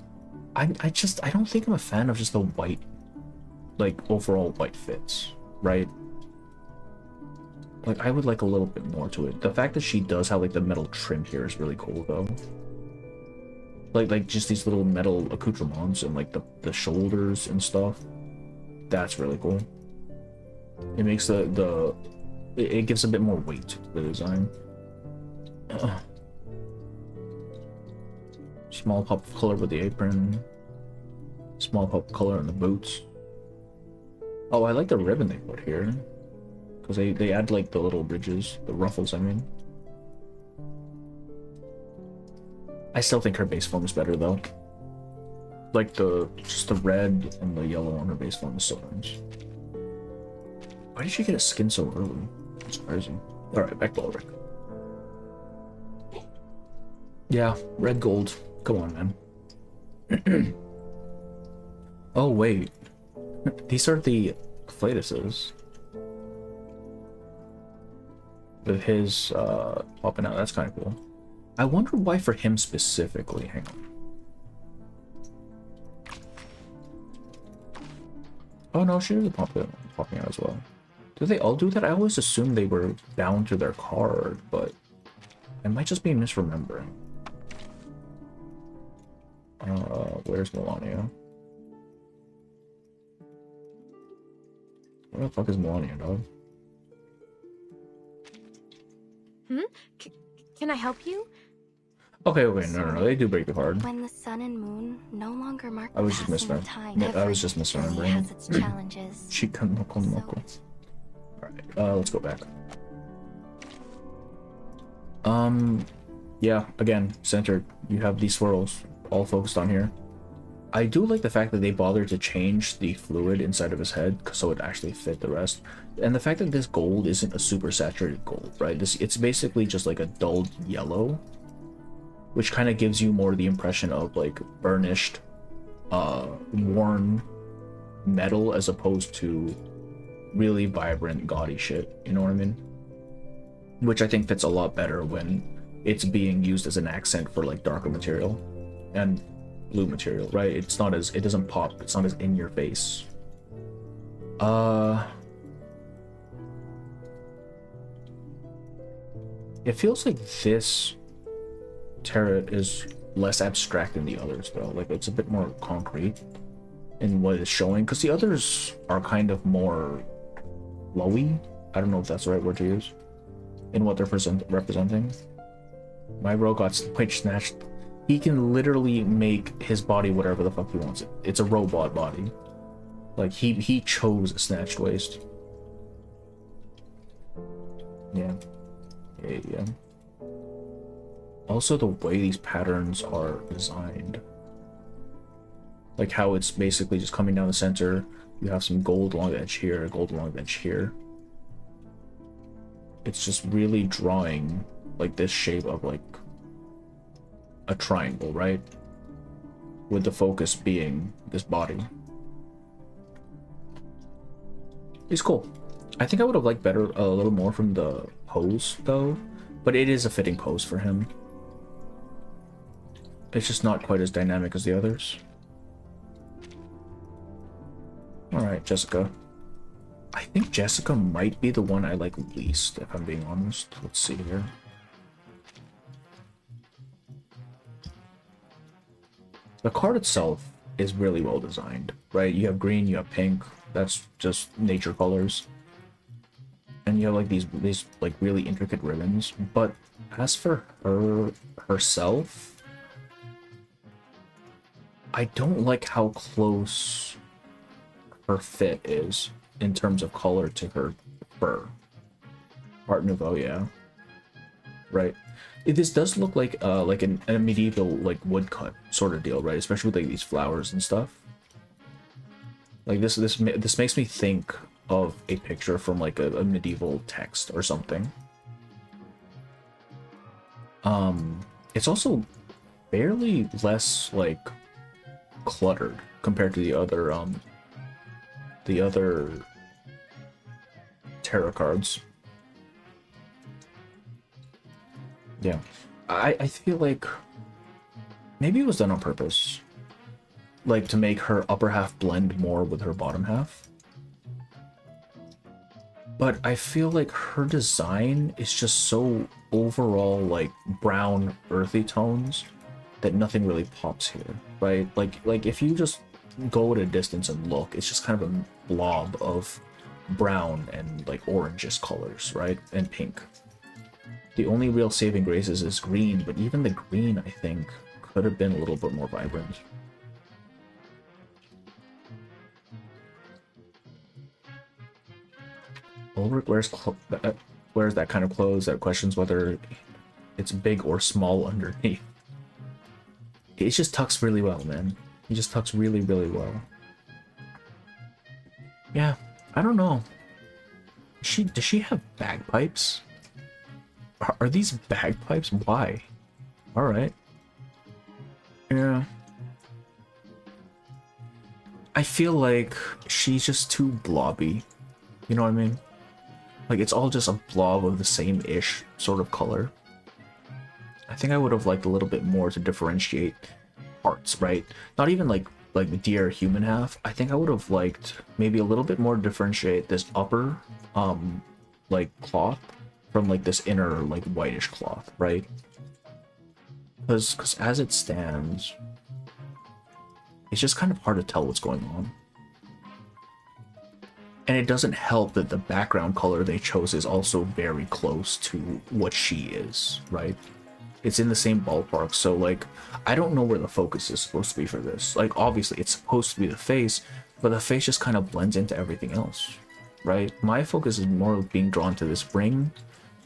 I don't think I'm a fan of just the white, like overall white fits, right? Like I would like a little bit more to it. The fact that she does have like the metal trim here is really cool though. Like just these little metal accoutrements and like the shoulders and stuff. That's really cool. It makes it gives a bit more weight to the design. Small pop of color with the apron. Small pop of color on the boots. Oh, I like the ribbon they put here. Because they add like the little ridges, the ruffles, I mean. I still think her base form is better though. Like just the red and the yellow on her base form is so nice. Why did she get a skin so early? It's crazy. Alright, back to Ulrich. Yeah, red gold. Come on, man. Oh, wait. These are the Flatuses. With his popping out. That's kind of cool. I wonder why for him specifically. Hang on. Oh no, she is popping out as well. Do they all do that? I always assumed they were bound to their card, but I might just be misremembering. Where's Melania? Where the fuck is Melania, dog?
Can I help you?
Okay, no, they do break the card.
When the sun and moon no longer mark
I was
the
just
passing of time,
misremembering.
every has its challenges.
Alright, let's go back. Yeah, again, centered. You have these swirls all focused on here. I do like the fact that they bothered to change the fluid inside of his head so it actually fit the rest. And the fact that this gold isn't a super saturated gold, right? It's basically just like a dulled yellow, which kind of gives you more the impression of like burnished, worn metal as opposed to really vibrant, gaudy shit. You know what I mean? Which I think fits a lot better when it's being used as an accent for like darker material and blue material, right? It doesn't pop. It's not as in your face. It feels like this Terra is less abstract than the others though. Like it's a bit more concrete in what it's showing, because the others are kind of more flowy. I don't know if that's the right word to use in what they're representing. My bro got snatched. He can literally make his body whatever the fuck he wants it. It's a robot body. Like he chose a snatched waist. Yeah. Also the way these patterns are designed. Like how it's basically just coming down the center. You have some gold along the edge here, gold along the edge here. It's just really drawing like this shape of like a triangle, right? With the focus being this body. It's cool. I think I would have liked better a little more from the pose though, but it is a fitting pose for him. It's just not quite as dynamic as the others. Alright, Jessica. I think Jessica might be the one I like least, if I'm being honest. Let's see here. The card itself is really well designed, right? You have green, you have pink, that's just nature colors. And you have like these like really intricate ribbons. But as for herself, I don't like how close her fit is in terms of color to her fur. Art Nouveau, yeah. Right. This does look like a medieval like woodcut sort of deal, right? Especially with like these flowers and stuff. Like this makes me think of a picture from like a medieval text or something. It's also barely less like cluttered compared to the other tarot cards. Yeah, I feel like maybe it was done on purpose, like to make her upper half blend more with her bottom half. But I feel like her design is just so overall like brown earthy tones that nothing really pops here, right? Like if you just go at a distance and look, it's just kind of a blob of brown and like orangish colors, right? And pink. The only real saving graces is green, but even the green I think could have been a little bit more vibrant. Ulrich wears that kind of clothes that questions whether it's big or small underneath. It just tucks really well, man. He just tucks really, really well. Yeah, I don't know. Does she have bagpipes? Are these bagpipes? Why? Alright. Yeah. I feel like she's just too blobby. You know what I mean? Like, it's all just a blob of the same-ish sort of color. I think I would have liked a little bit more to differentiate parts, right? Not even like the deer human half. I think I would have liked maybe a little bit more to differentiate this upper, like, cloth from, like, this inner, like, whitish cloth, right? Because as it stands, it's just kind of hard to tell what's going on. And it doesn't help that the background color they chose is also very close to what she is, right? It's in the same ballpark, so like, I don't know where the focus is supposed to be for this. Like, obviously it's supposed to be the face, but the face just kind of blends into everything else, right? My focus is more being drawn to this ring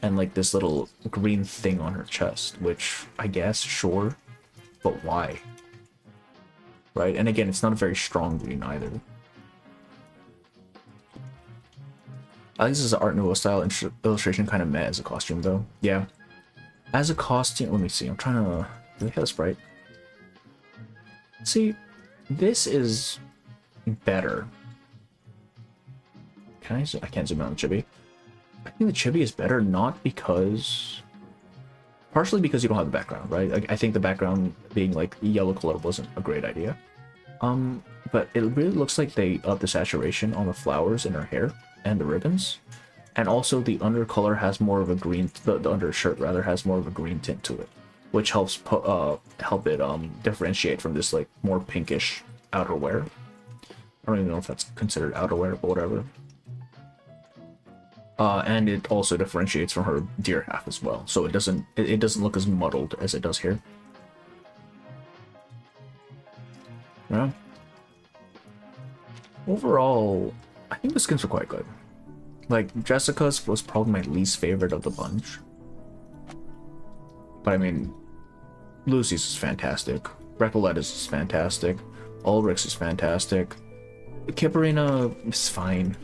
and like this little green thing on her chest, which I guess, sure, but why? Right? And again, it's not a very strong green either. I think this is an Art Nouveau style illustration, kind of meh as a costume though. Yeah. As a costume, let me see, I'm trying to... Do they have a sprite? See, this is better. Can I can't zoom out on the chibi. I think the chibi is better, not because... Partially because you don't have the background, right? Like, I think the background being like yellow color wasn't a great idea. But it really looks like they upped the saturation on the flowers in her hair and the ribbons, and also the undercolor has more of a green, the undershirt rather has more of a green tint to it, which helps help it differentiate from this like more pinkish outerwear. I don't even know if that's considered outerwear, but whatever. And it also differentiates from her deer half as well, so it doesn't look as muddled as it does here. Yeah. Overall, I think the skins are quite good. Like, Jessica's was probably my least favorite of the bunch. But I mean, Lucy's is fantastic. Recoletta's is fantastic. Ulrich's is fantastic. Kipperina is fine.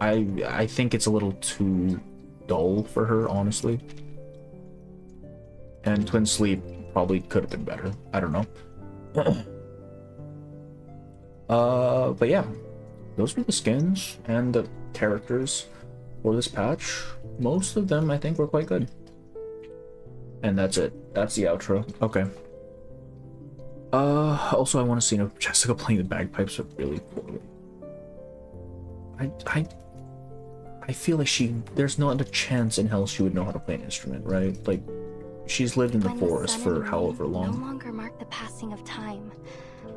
I think it's a little too dull for her, honestly. And Twin Sleep probably could have been better. I don't know. But yeah. Those were the skins and the characters for this patch. Most of them, I think, were quite good. And that's it. That's the outro. Okay. Also, I want to see Jessica playing the bagpipes really poorly. I feel like there's not a chance in hell she would know how to play an instrument, right? Like, she's lived in the forest for however long.
No longer mark the passing of time.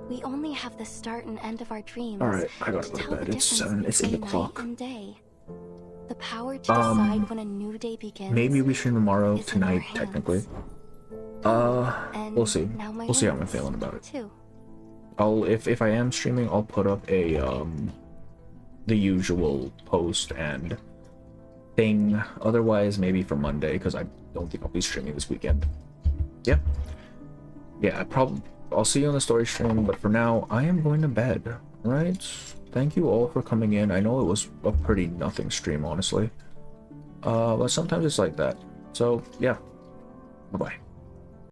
We only have the start and end of our dreams.
Alright, I gotta go to bed. It's 7. It's 8 o'clock.
The power to decide when a new day begins.
Maybe we stream tomorrow, tonight, technically. We'll see. We'll see how I'm feeling about it.
Too.
If I am streaming, I'll put up a the usual post and thing. Otherwise, maybe for Monday, because I don't think I'll be streaming this weekend. Yeah. Yeah, I'll see you on the story stream, but for now, I am going to bed. Alright? Thank you all for coming in. I know it was a pretty nothing stream, honestly. But sometimes it's like that. So, yeah. Bye-bye.